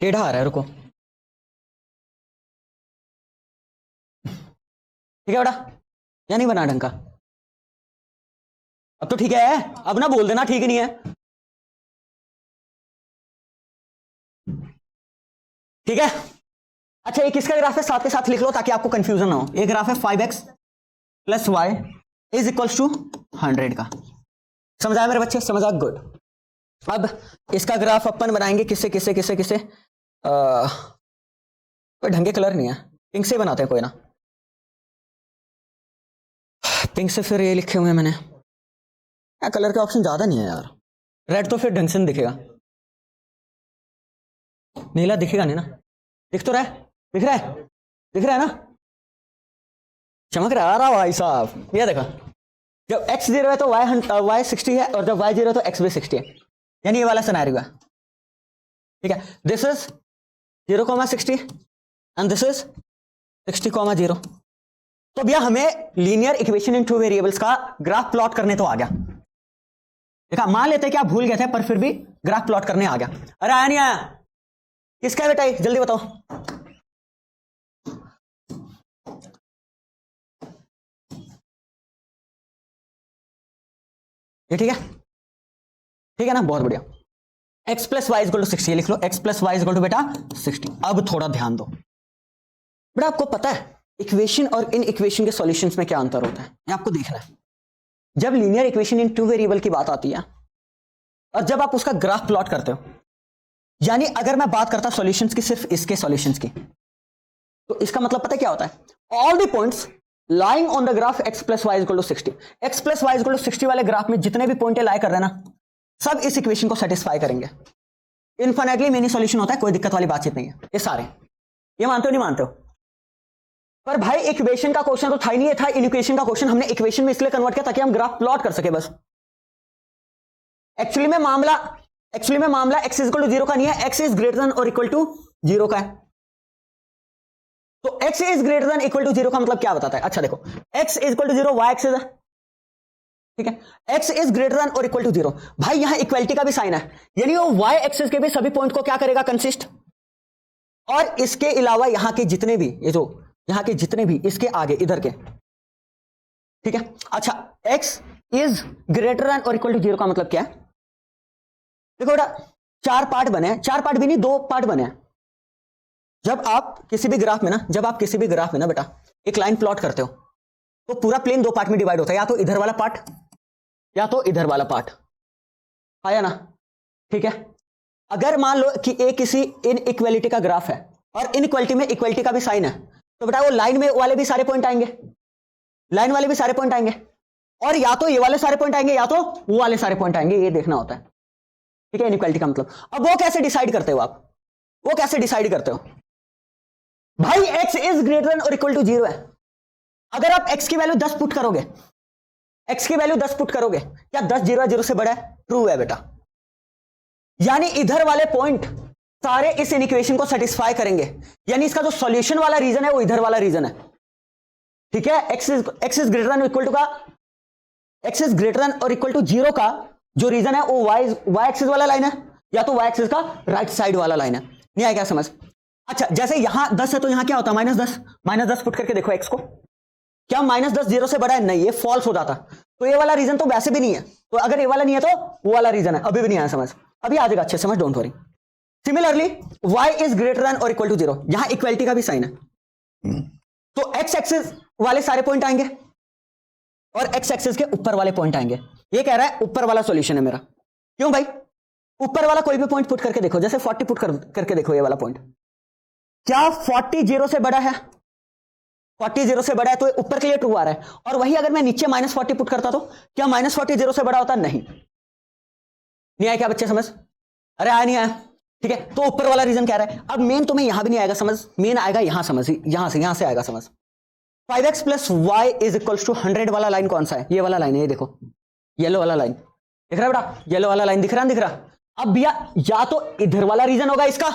टेढ़ा आ रहा है, रुको। ठीक है बेटा, या नहीं बना ढंग का, अब तो ठीक है, अब ना बोल देना ठीक नहीं है। ठीक है, अच्छा एक इसका ग्राफ है, साथ के साथ लिख लो ताकि आपको कंफ्यूजन ना हो। एक ग्राफ है 5x plus Y is equals to 100 का। समझ आया मेरे बच्चे, समझ आया, गुड। अब इसका ग्राफ अपन बनाएंगे किससे किससे किससे किससे, कोई ढंगे कलर नहीं है, पिंक से बनाते हैं कोई ना, पिंक से। फिर ये लिखे हुए हैं मैंने, क्या कलर के ऑप्शन ज्यादा नहीं है यार। रेड तो फिर ढंग से नहीं दिखेगा, नीला दिखेगा नहीं ना, दिख तो रहा है, दिख रहा है, दिख रहा है ना, चमक रहा भाई साहब। ये देखो, जब x 0 है तो y 60 है, और जब y 0 है तो x भी 60 है, यानी ये वाला सिनेरियो है। ठीक है, this is 0,60 and this is 60,0। तो भैया हमें linear equation in two variables का ग्राफ प्लॉट करने तो आ गया। देखा, मान लेते कि आप भूल गए थे, पर फिर भी ग्राफ प्लॉट करने आ गया। अरे आया नहीं आया, किसका है बेटा, जल्दी बताओ। ये ठीक है, ठीक है ना, बहुत बढ़िया। x plus Y equal to 60 लिख लो, x plus Y equal to बेटा 60। अब थोड़ा ध्यान दो बेटा, आपको पता है इक्वेशन और इन इक्वेशन के सॉल्यूशंस में क्या अंतर होता है, ये आपको देखना है। जब linear equation in two variable की बात आती है और जब आप उसका ग्राफ प्लॉट करते हो, यानी अगर मैं बात करता सॉल्यूशंस की, सिर्फ इसके सॉल्यूशंस की, तो इसका मतलब पता है क्या होता है, all the points lying on the graph x plus Y equal to 60, x plus Y equal to 60 वाले ग्राफ में जितने भी पॉइंट लाई कर रहे हैं ना, सब इस इक्वेशन को सेटिस्फाई करेंगे। इनफाइनाइटली मेनी सॉल्यूशन होता है, कोई दिक्कत वाली बातचीत नहीं है, ये सारे। ये मानते हो नहीं मानते हो, पर भाई इक्वेशन का क्वेश्चन तो था ही नहीं, ये था इक्वेशन का क्वेश्चन। हमने इक्वेशन में इसलिए कन्वर्ट किया ताकि हम ग्राफ प्लॉट कर सके बस। एक्चुअली में मामला x इज इक्वल टू 0 का नहीं है, x इज ग्रेटर देन और इक्वल टू 0 का है। तो x is greater than equal to 0 का मतलब क्या बताता है, अच्छा देखो, x is equal to 0 y axis है, ठीक है, x इज ग्रेटर देन और इक्वल टू 0। भाई यहां इक्वलिटी का भी साइन है, यानी वो y एक्सिस के भी सभी पॉइंट को क्या करेगा, कंसिस्ट। और इसके अलावा यहां के जितने भी, ये जो यहां के जितने भी इसके आगे इधर के, ठीक है। अच्छा, x इज ग्रेटर देन और इक्वल टू 0 का मतलब क्या है, देखो बेटा, 4 पार्ट बने हैं, 4 पार्ट भी नहीं, 2 पार्ट बने हैं। जब आप किसी भी ग्राफ में ना बेटा एक लाइन प्लॉट करते हो तो पूरा प्लेन 2 पार्ट में डिवाइड होता है, या तो इधर वाला पार्ट या तो इधर वाला पार्ट, आया ना, ठीक है। अगर मान लो कि एक किसी इनइक्वालिटी का ग्राफ है और इनइक्वालिटी में इक्वालिटी का भी साइन है, तो बेटा वो लाइन में वाले भी सारे पॉइंट आएंगे, लाइन वाले भी सारे पॉइंट आएंगे, और या तो ये वाले सारे पॉइंट आएंगे या तो वो वाले सारे पॉइंट आएंगे, ये देखना होता है, ठीक है, इनइक्वालिटी का मतलब। अब वो कैसे डिसाइड करते हो आप, वो कैसे डिसाइड करते हो, भाई x इज ग्रेटर देन और इक्वल टू 0 है। अगर आप x की वैल्यू 10 पुट करोगे, x की वैल्यू 10 पुट करोगे, क्या 10 0 से बड़ा है, ट्रू है बेटा। यानी इधर वाले पॉइंट सारे इस इक्वेशन को सेटिस्फाई करेंगे, यानी इसका जो सॉल्यूशन वाला रीजन है वो इधर वाला रीजन है, ठीक है। x is greater than equal to का, x इज ग्रेटर देन और इक्वल टू 0 का जो रीजन है वो y एक्सिस वाला लाइन है, या तो y एक्सिस का राइट साइड वाला लाइन है। नहीं आया क्या समझ। अच्छा, जैसे यहां 10 है तो यहां क्या होता है, -10 पुट करके देखो x को, क्या -10 0 से बड़ा है, नहीं, ये फॉल्स हो जाता। तो ये वाला रीजन तो वैसे भी नहीं है, तो अगर ये वाला नहीं है तो वो वाला रीजन है। अभी भी नहीं आया समझ, अभी आ जाएगा अच्छे समझ, don't worry. Similarly y is greater than और इक्वल टू 0, यहां इक्वालिटी का भी साइन है, तो x एक्सिस वाले सारे पॉइंट आएंगे और x एक्सिस के ऊपर वाले पॉइंट आएंगे। ये कह रहा है ऊपर वाला सॉल्यूशन है मेरा, क्यों भाई? ऊपर वाला कोई भी पॉइंट पुट करके देखो, जैसे 40 पुट करके देखो, ये वाला पॉइंट क्या 40 जीरो से बड़ा है? 40 जीरो से बड़ा है तो ऊपर के लिए ट्रू आ रहा है। और वही अगर मैं नीचे -40 पुट करता तो क्या -40 जीरो से बड़ा होता? नहीं आया क्या बच्चे समझ? अरे आया नहीं आया? ठीक है, तो ऊपर वाला रीजन कह रहा है। अब मेन तुम्हें यहां भी नहीं आएगा समझ, मेन आएगा यहां समझ, यहां से आएगा समझ। 5x plus Y is equals to 100 वाला लाइन कौन सा है? ये वाला लाइन है, ये देखो येलो वाला लाइन दिख रहा है बेटा, येलो वाला लाइन दिख रहा? अब भैया या तो इधर वाला रीजन होगा इसका,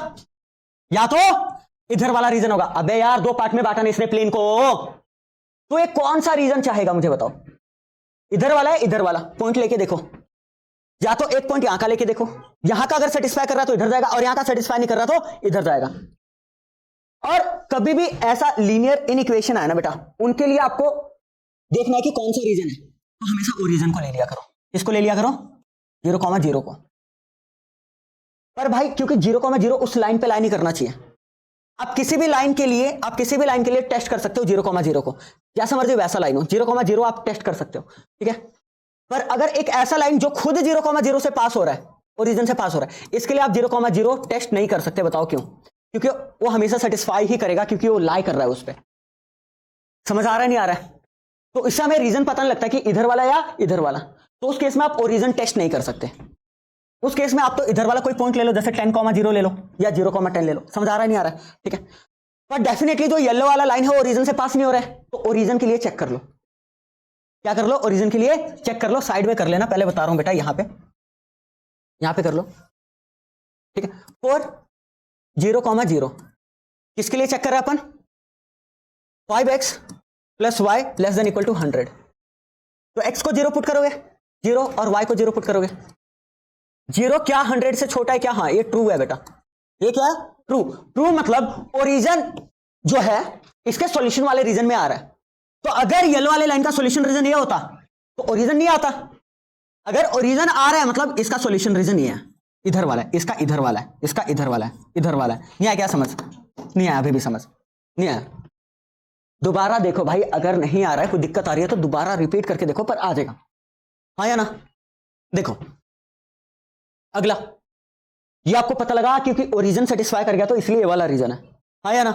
या तो इधर वाला रीजन होगा। अबे यार दो पार्ट में बांटा ना इसने प्लेन को, तो ये कौन सा रीजन चाहेगा मुझे बताओ? इधर वाला है इधर वाला? पॉइंट लेके देखो, या तो एक पॉइंट यहां का लेके देखो, यहां का अगर सेटिस्फाई कर रहा तो इधर जाएगा, और यहां का सेटिस्फाई नहीं कर रहा तो इधर जाएगा। और कभी भी ऐसा लीनियर इन इक्वेशन आया ना बेटा, उनके लिए आपको देखना है कि कौन सा रीजन है, तो हमेशा ओरिजिन को ले लिया करो। किसको ले लिया करो? 0,0 को। पर भाई क्योंकि 0,0 उस लाइन पे लाइन ही करना चाहिए। आप किसी भी लाइन के लिए टेस्ट कर सकते हो 0,0 को, जैसा मर्जी वैसा लाइन हो, 0,0 आप टेस्ट कर सकते हो, ठीक है। पर अगर एक ऐसा लाइन जो खुद 0,0 से पास हो रहा है, ओरिजिन से पास हो रहा है, इसके लिए आप 0,0 टेस्ट नहीं कर सकते। बताओ क्यों? क्योंकि वो हमेशा सेटिस्फाई ही करेगा, क्योंकि वो लाई कर रहा है उस पर। समझ आ रहा है नहीं आ रहा है? तो इससे हमें रीजन पता नहीं लगता कि इधर वाला या इधर वाला, तो उस केस में आप ओरिजिन टेस्ट नहीं कर सकते। उस केस में आप तो इधर वाला कोई पॉइंट ले लो, जैसे 10,0 ले लो या 0,10 ले लो। समझ आ रहा है नहीं आ रहा है? ठीक है, पर डेफिनेटली जो येलो वाला लाइन है वो ओरिजिन से पास नहीं हो रहा है, तो ओरिजिन के लिए चेक कर लो। क्या कर लो? ओरिजिन के लिए चेक कर लो। साइड में कर लेना, पहले बता रहा हूं बेटा, यहां पे कर लो, ठीक है। और 0,0 किसके लिए चेक कर रहे हैं अपन? 5x plus Y less than equal to 100। तो x को 0 पुट करोगे 0, और y को 0 पुट करोगे 0। क्या 100 से छोटा है क्या? हाँ, ये ट्रू है बेटा। ये क्या है? ट्रू मतलब ओरिजिन जो है इसके सॉल्यूशन वाले रीजन में आ रहा है। तो अगर येलो वाले लाइन का सॉल्यूशन रीजन ये होता तो ओरिजिन नहीं आता। अगर ओरिजिन आ रहा है मतलब इसका सॉल्यूशन रीजन ये है, इधर वाला है, इसका इधर वाला है, इसका इधर वाला है, इधर वाला है। नहीं आया क्या समझ? नहीं आया, अभी भी समझ नहीं आया? दोबारा देखो भाई, अगर नहीं आ रहा है, कोई दिक्कत आ रही है तो दोबारा रिपीट करके देखो, पर आ जाएगा। हाँ या ना? देखो अगला, ये आपको पता लगा क्योंकि ओरिजिन सेटिस्फाई कर गया तो इसलिए ये वाला रीजन है। हाँ या ना?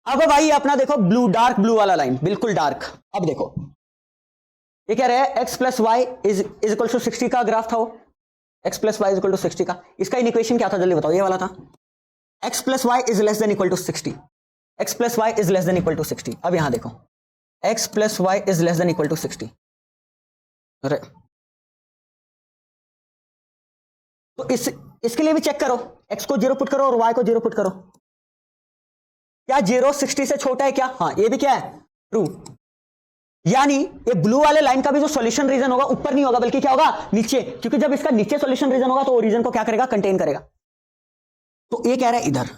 अब भाई अपना देखो ब्लू, डार्क ब्लू वाला लाइन, बिल्कुल डार्क। अब देखो ये कह रहा है x plus Y is equal to 60 का ग्राफ था वो, x plus Y is equal to 60 का। इसका इक्वेशन क्या था जल्दी बताओ? ये वाला था, x plus Y is less than equal to 60, x plus Y is less than equal to 60। अब यहां देखो x plus Y is less than equal to 60। अरे तो इसके लिए भी चेक करो, x को 0 पुट करो और y को 0 पुट करो। क्या 0 60 से छोटा है क्या? हाँ, ये भी क्या है? ट्रू। यानी ये ब्लू वाले लाइन का भी जो सॉल्यूशन रीजन होगा ऊपर नहीं होगा, बल्कि क्या होगा? नीचे, क्योंकि जब इसका नीचे सॉल्यूशन रीजन होगा तो ओरिजिन को क्या करेगा? कंटेन करेगा। तो ये कह रहा है इधर।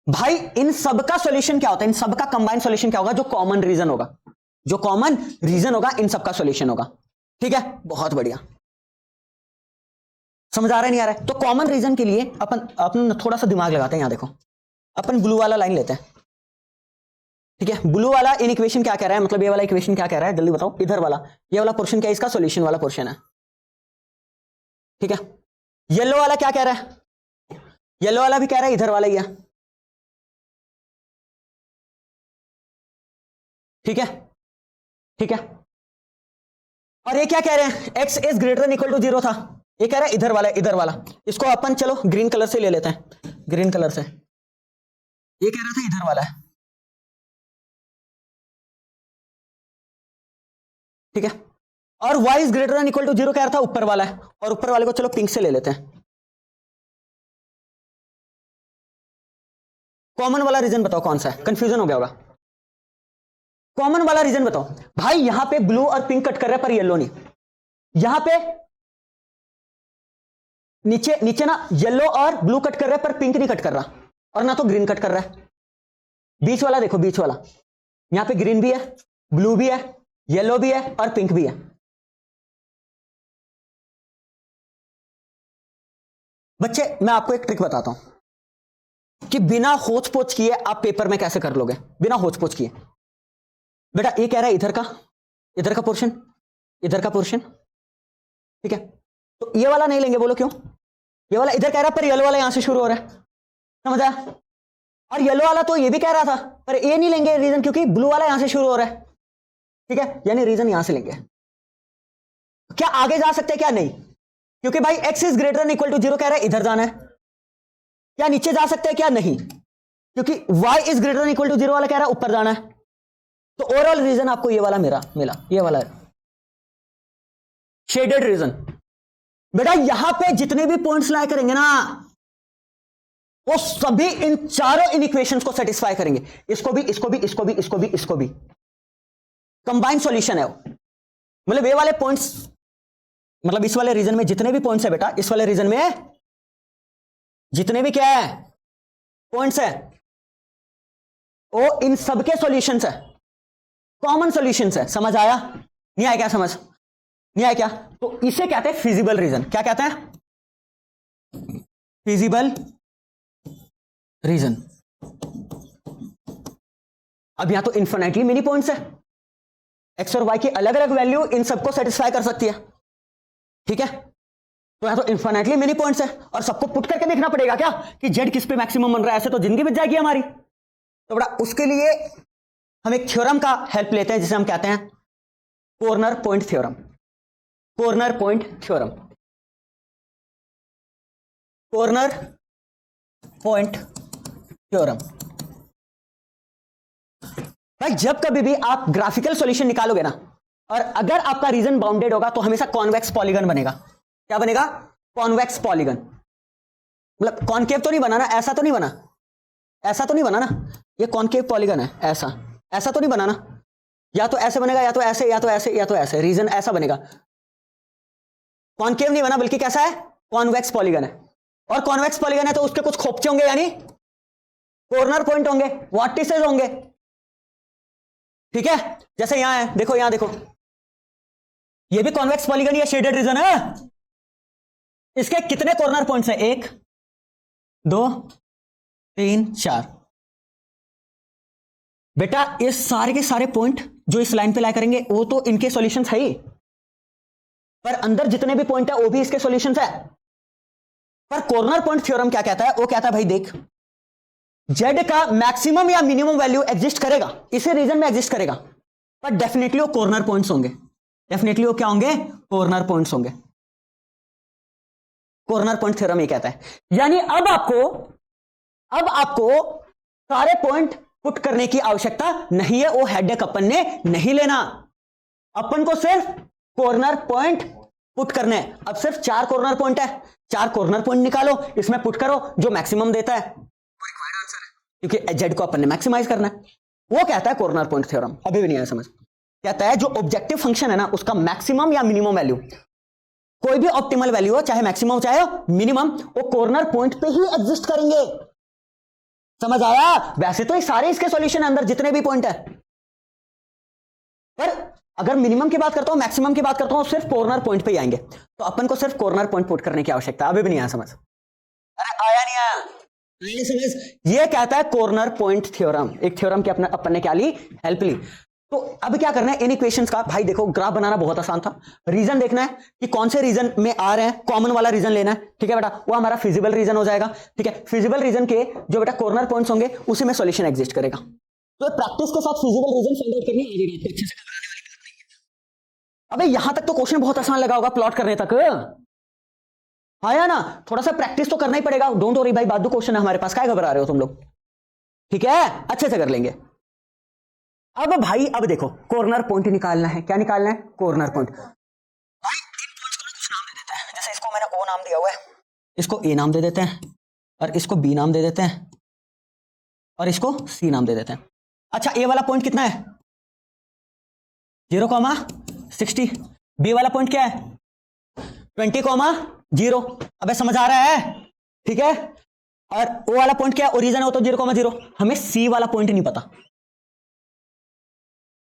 भाई इन सब का सॉल्यूशन क्या होता है? इन सब का कंबाइंड सॉल्यूशन क्या होगा? जो कॉमन रीजन होगा, जो कॉमन रीजन होगा इन सब का सॉल्यूशन होगा। ठीक है, बहुत बढ़िया। समझ आ रहा है नहीं आ रहा है? तो कॉमन रीजन के लिए अपन थोड़ा सा दिमाग लगाते हैं। यहां देखो, अपन ब्लू वाला लाइन लेते हैं, ठीक है। ब्लू वाला इन इक्वेशन क्या कह रहा है, मतलब ये वाला इक्वेशन क्या कह रहा है जल्दी बताओ? इधर वाला, ये वाला पोर्शन क्या है? इसका सॉल्यूशन वाला पोर्शन है, ठीक है। येलो वाला क्या कह रहा है? येलो वाला भी कह रहा है इधर वाला ही है, ठीक है, ठीक है। और ये क्या कह रहे हैं? x is greater than equal to 0 था। ये कह रहा है इधर वाला, इधर वाला। इसको अपन चलो ग्रीन कलर से ले लेते हैं, ग्रीन कलर से। ये कह रहा था इधर वाला है, ठीक है। और y is greater than equal to 0 कह रहा था ऊपर वाला है, और ऊपर वाले को चलो पिंक से ले लेते हैं। कॉमन वाला रीजन बताओ कौन सा है? कंफ्यूजन हो गया होगा। कॉमन वाला रीजन बताओ भाई। यहां पे ब्लू और पिंक कट कर रहे हैं पर येलो नहीं। यहां पे नीचे नीचे ना येलो और ब्लू कट कर रहा है पर पिंक नहीं कट कर रहा, और ना तो ग्रीन कट कर रहा है। बीच वाला देखो, बीच वाला, यहां पे ग्रीन भी है, ब्लू भी है, येलो भी है और पिंक भी है। बच्चे मैं आपको एक ट्रिक बताता हूं कि बिना होच पोच किए आप पेपर में कैसे कर लोगे, बिना होच पोच किए। बेटा ये कह रहा है इधर का पोर्शन, इधर का पोर्शन, ठीक है, तो ये वाला नहीं लेंगे, बोलो क्यों? ये वाला इधर कह रहा है पर येलो वाला यहां से शुरू हो रहा है, समझ आया? और येलो वाला तो ये भी कह रहा था, पर ये नहीं लेंगे, रीजन क्योंकि ब्लू वाला यहां से शुरू हो रहा है, ठीक है, यानी रीजन यहां से लेंगे। क्या आगे जा सकते हैं क्या? नहीं, क्योंकि भाई x is greater than equal to 0 कह रहा है, इधर जाना है। क्या नीचे जा सकते हैं क्या? नहीं, क्योंकि y is greater than equal to 0 वाला कह रहा है ऊपर जाना है। तो ओवरऑल रीजन आपको ये वाला मेरा मिला, ये वाला शेडेड रीजन। बेटा यहां पे जितने भी पॉइंट्स लाए करेंगे ना, वो सभी इन चारों इन इक्वेशंस को सेटिस्फाई करेंगे, इसको भी, इसको भी, इसको भी, इसको भी, इसको भी। कंबाइंड सॉल्यूशन है वो, मतलब ये वाले पॉइंट्स, मतलब इस वाले रीजन में जितने भी पॉइंट्स है बेटा, इस वाले रीजन में जितने भी क्या है पॉइंट्स है, वो इन सबके सॉल्यूशंस है, कॉमन सॉल्यूशंस है। समझ आया? नहीं आया क्या? समझ नहीं आया क्या? तो इसे कहते हैं फिजिबल रीजन। क्या कहते हैं? Feasible region. अब यहां तो इन्फिनिटली मेनी पॉइंट्स है, एक्स और वाई की अलग अलग वैल्यू इन सबको सेटिस्फाई कर सकती है, ठीक है? तो यहां तो इन्फिनिटली मेनी पॉइंट्स है और सबको पुट करके देखना पड़ेगा क्या कि जेड किस पे मैक्सिमम बन रहा है, ऐसे तो जिंदगी बच जाएगी हमारी। तो बड़ा उसके लिए हम एक थ्योरम का हेल्प लेते हैं जिसे हम कहते हैं corner point theorem. Corner point theorem, corner point theorem. भाई जब कभी भी आप ग्राफिकल सॉल्यूशन निकालोगे ना, और अगर आपका रीजन बाउंडेड होगा तो हमेशा कॉन्वेक्स पॉलीगन बनेगा। क्या बनेगा? Convex polygon. मतलब कॉनकेव तो नहीं बना ना, ऐसा तो नहीं बना, ऐसा तो नहीं बना ना, ये कॉनकेव पॉलीगन है, ऐसा ऐसा तो नहीं बना ना, या तो ऐसे बनेगा, या तो ऐसे, या तो ऐसे, या तो ऐसे, रीजन ऐसा बनेगा। कॉनकेव नहीं बना, बल्कि कैसा है? कॉन्वेक्स पॉलीगन है। और कॉन्वेक्स पॉलीगन है तो उसके कुछ खोपचे होंगे, यानी कॉर्नर पॉइंट होंगे, वर्टिसेस होंगे, ठीक है? जैसे यहां है, देखो यहां देखो, ये भी कॉन्वेक्स पॉलीगन या शेडेड रीजन है। इसके कितने कॉर्नर पॉइंट्स हैं? 1 2 3 4। बेटा ये सारे के सारे पॉइंट जो इस लाइन पे ला करेंगे वो तो इनके सॉल्यूशंस है ही, पर अंदर जितने भी पॉइंट है वो भी इसके सॉल्यूशंस है। पर कॉर्नर पॉइंट थ्योरम क्या कहता है? वो कहता है भाई देख, जेड का मैक्सिमम या मिनिमम वैल्यू एग्जिस्ट करेगा, इसी रीजन में एग्जिस्ट करेगा, पर डेफिनेटली वो कॉर्नर पॉइंट्स होंगे। डेफिनेटली वो क्या होंगे? कॉर्नर पॉइंट्स होंगे। कॉर्नर पॉइंट थ्योरम ये कहता है, यानी अब आपको सारे पॉइंट पुट करने की आवश्यकता नहीं है, वो हेडेक अपन ने नहीं लेना, अपन को सिर्फ कॉर्नर पॉइंट पुट करने हैं। अब सिर्फ 4 कॉर्नर पॉइंट है, 4 कॉर्नर पॉइंट निकालो, इसमें पुट करो, जो मैक्सिमम देता है, क्योंकि जेड को अपन ने मैक्सिमाइज करना है। वो कहता है कॉर्नर पॉइंट थ्योरम। अभी भी नहीं आया समझ? कहता है जो ऑब्जेक्टिव फंक्शन है ना, उसका मैक्सिमम या मिनिमम वैल्यू, कोई भी ऑप्टिमल वैल्यू हो, चाहे मैक्सिमम चाहे मिनिमम, वो कॉर्नर पॉइंट पे ही एग्जिस्ट करेंगे। समझ आया? वैसे तो ये सारे इसके सॉल्यूशन है अंदर जितने भी पॉइंट है, पर अगर मिनिमम की बात करता हूं, मैक्सिमम की बात करता हूं, सिर्फ कॉर्नर पॉइंट पे ही आएंगे। तो अपन को सिर्फ कॉर्नर पॉइंट पुट करने की आवश्यकता। अभी भी नहीं आया समझ? अरे आया नहीं आया? नहीं समझ? ये कहता है कॉर्नर पॉइंट थ्योरम। एक थ्योरम की अपन ने क्या ली? हेल्प ली। तो अब क्या करना है इन इक्वेशंस का? भाई देखो ग्राफ बनाना बहुत आसान था, रीजन देखना है कि कौन से रीजन में आ रहे हैं, कॉमन वाला रीजन लेना है, ठीक है बेटा, वो हमारा फिजिबल रीजन हो जाएगा, ठीक है? फिजिबल रीजन के जो बेटा कॉर्नर पॉइंट्स होंगे उसी में सॉल्यूशन एग्जिस्ट करेगा। तो प्रैक्टिस के साथ फिजिबल रीजन फाइंड आउट करनी आ जाएगी आपको, अच्छे से घबराने वाली बात नहीं है। अबे यहां तक तो क्वेश्चन बहुत आसान लगा होगा प्लॉट करने तक, आया ना? थोड़ा सा प्रैक्टिस तो करना ही पड़ेगा। डोंट वरी भाई, बादू क्वेश्चन है हमारे पास, क्या घबरा रहे हो तुम लोग, ठीक है? अच्छे से कर लेंगे। अब भाई अब देखो, कॉर्नर पॉइंट निकालना है। क्या निकालना है? Corner point. भाई इन पॉइंट्स को कुछ नाम दे देते हैं, जैसे इसको मैंने ओ नाम दिया हुआ है, इसको ए नाम दे देते हैं, और इसको बी नाम दे देते हैं, और इसको सी नाम दे देते हैं। अच्छा, ए वाला पॉइंट कितना है? 0,60। बी वाला पॉइंट क्या है? 20,0। अबे समझ आ रहा है? ठीक है। और ओ वाला पॉइंट क्या है? ओरिजिन है वो तो 0,0। हमें सी वाला पॉइंट नहीं पता।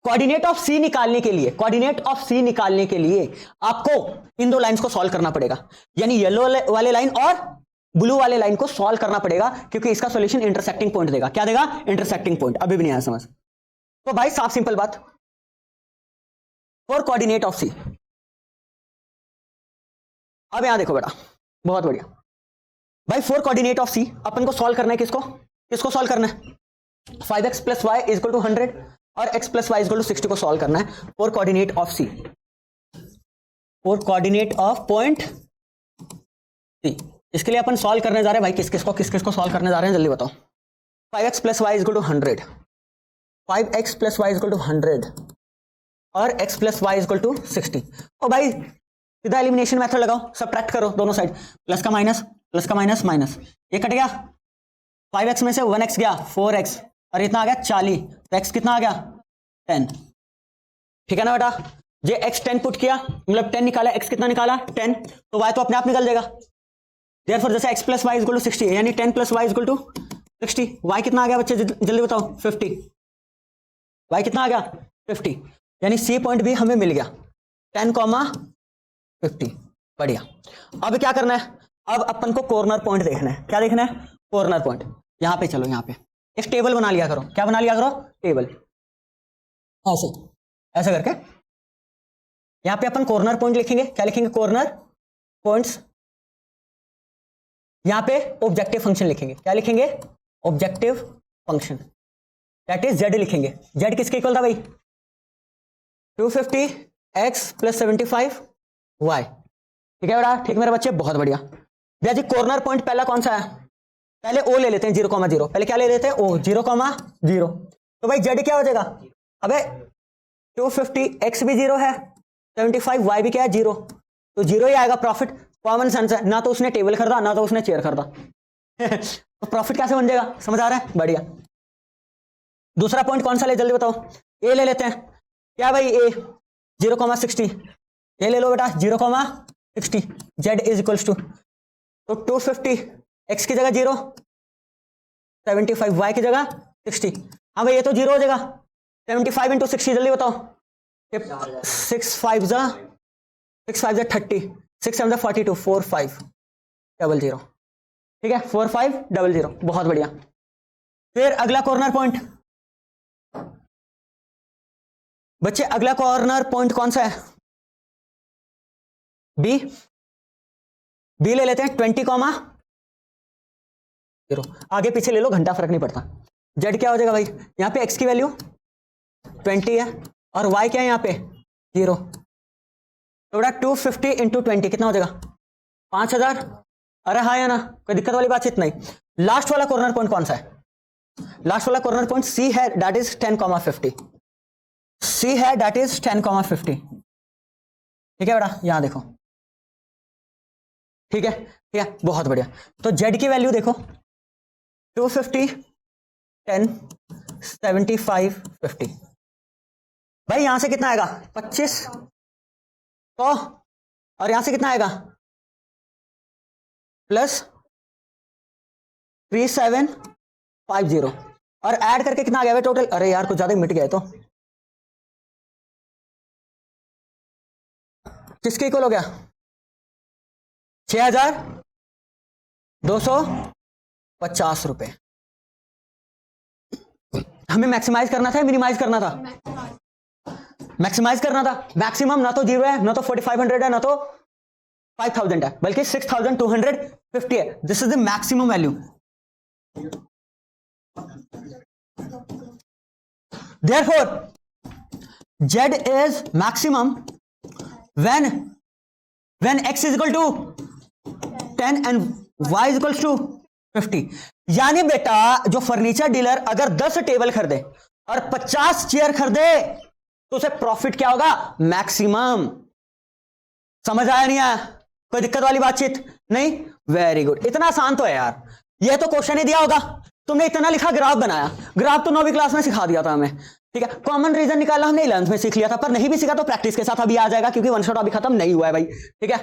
कोऑर्डिनेट ऑफ सी निकालने के लिए, कोऑर्डिनेट ऑफ सी निकालने के लिए आपको इन दो लाइंस को सॉल्व करना पड़ेगा, यानी येलो वाले लाइन और ब्लू वाले लाइन को सॉल्व करना पड़ेगा, क्योंकि इसका सॉल्यूशन इंटरसेक्टिंग पॉइंट देगा। क्या देगा? Intersecting point. अभी भी नहीं आया समझ? तो भाई साफ सिंपल बात, फॉर कोऑर्डिनेट ऑफ सी, अब यहां देखो बेटा, बहुत बढ़िया भाई, 4 कोऑर्डिनेट ऑफ सी अपन को सॉल्व करना है, किसको किसको सॉल्व करना है, 5x plus Y is equal to 100 और x plus Y is equal to 60 को सॉल्व करना है, 4 coordinate of C, 4 coordinate of point C. इसके लिए अपन सॉल्व करने जा रहे हैं भाई, किस किस को सॉल्व करने जा रहे हैं, जल्दी बताओ। 5x plus Y is equal to 100, 5x plus Y is equal to 100 और x plus Y is equal to 60। और भाई सीधा एलिमिनेशन मेथड लगाओ, सबट्रैक्ट करो दोनों साइड, प्लस का माइनस माइनस, ये कट गया, 5x में से 1x गया 4x और इतना आ गया 40, तो x कितना आ गया 10, ठीक है ना बेटा। ये x 10 पुट किया, मतलब 10 निकाला, x कितना निकाला 10, तो y तो अपने आप निकल जाएगा। देयरफॉर जैसे x plus Y is equal to 60 यानी 10 plus Y is equal to 60, y कितना आ गया बच्चे जल्दी बताओ 50, y कितना आ गया 50, यानी सी पॉइंट भी हमें मिल गया 10,50। बढ़िया। अब क्या करना है, अब अपन को कॉर्नर पॉइंट देखना है, क्या देखना है, कॉर्नर पॉइंट। यहां पे चलो, यहां पे एक टेबल बना लिया करो, क्या बना लिया करो, टेबल, ऐसे ऐसे करके यहां पे अपन कॉर्नर पॉइंट लिखेंगे, क्या लिखेंगे, कॉर्नर पॉइंट्स। यहां पे ऑब्जेक्टिव फंक्शन लिखेंगे, क्या लिखेंगे, objective function, that is Z लिखेंगे। जेड किसके इक्वल था भाई, 250x प्लस 75y, ठीक है बेटा, ठीक मेरे बच्चे, बहुत बढ़िया। भैया जी कॉर्नर पॉइंट पहला कौन सा है, पहले ओ ले लेते हैं 0,0, पहले क्या ले लेते हैं ओ 0,0, तो भाई जेड क्या हो जाएगा, अबे 250x भी 0 है, 75y भी क्या है 0, तो 0 ही आएगा, प्रॉफिट, कॉमन सेंस है, ना तो उसने टेबल खरीदा ना तो उसने चेयर खरीदा तो प्रॉफिट कैसे बन जाएगा, समझ आ रहा है, बढ़िया। दूसरा पॉइंट कौन सा ले जल्दी बताओ, ए ले लेते हैं, क्या भाई ए 0,60, ये ले लो बेटा 0,60, जेड इज इक्वल्स टू, तो 250x की जगह 0, 75y की जगह 60, हाँ भाई ये तो 0 हो जाएगा, 75 इंटू 60 जल्दी बताओ, 6 5 जा 30, 6 7 जा 42, 4500, ठीक है 4500, बहुत बढ़िया। फिर अगला कॉर्नर पॉइंट बच्चे, अगला कॉर्नर पॉइंट कौन सा है, बी, बी ले लेते हैं 20,0, आगे पीछे ले लो घंटा फर्क नहीं पड़ता। जेड क्या हो जाएगा भाई, यहां पे एक्स की वैल्यू 20 है और वाई क्या है यहां पे 0, तो बेटा 250 इंटू 20 कितना हो जाएगा 5000, अरे हाँ या ना, कोई दिक्कत वाली बात इतना ही। लास्ट वाला कॉर्नर पॉइंट कौन सा है, लास्ट वाला कॉर्नर पॉइंट सी है, दैट इज 10,50, सी है दैट इज 10,50, ठीक है बेटा, यहां देखो, ठीक है ठीक है, बहुत बढ़िया। तो जेड की वैल्यू देखो 250, 10, 75, 50, भाई यहां से कितना आएगा 25, तो और यहां से कितना आएगा प्लस 3750 और ऐड करके कितना आ गया टोटल, अरे यार कुछ ज्यादा मिट गया, तो किसके इक्वल हो गया 6,250 रुपए। हमें मैक्सिमाइज करना था, मिनिमाइज करना था, मैक्सिमाइज करना था। मैक्सिमम ना तो 0 है, ना तो 4500 है, ना तो 5000 है, बल्कि 6250 है। This is the maximum value. Therefore, Z is maximum when x is equal to 10 and y is equal to 50। यानी बेटा जो फर्नीचर डीलर अगर 10 टेबल खरीदे और 50 चेयर खरीदे तो उसे प्रॉफिट क्या होगा, मैक्सिमम। समझ आया नहीं आया, कोई दिक्कत वाली बातचीत नहीं, वेरी गुड। इतना आसान तो है यार, ये तो क्वेश्चन ही दिया होगा, तुमने इतना लिखा, ग्राफ बनाया, ग्राफ तो 9वीं क्लास में सिखा दिया था हमें, ठीक है। कॉमन रीजन निकालना हमने 11th में सीख लिया था, पर नहीं भी सीखा तो प्रैक्टिस के साथ अभी आ जाएगा, क्योंकि वन शॉट अभी खत्म नहीं हुआ है भाई, ठीक है।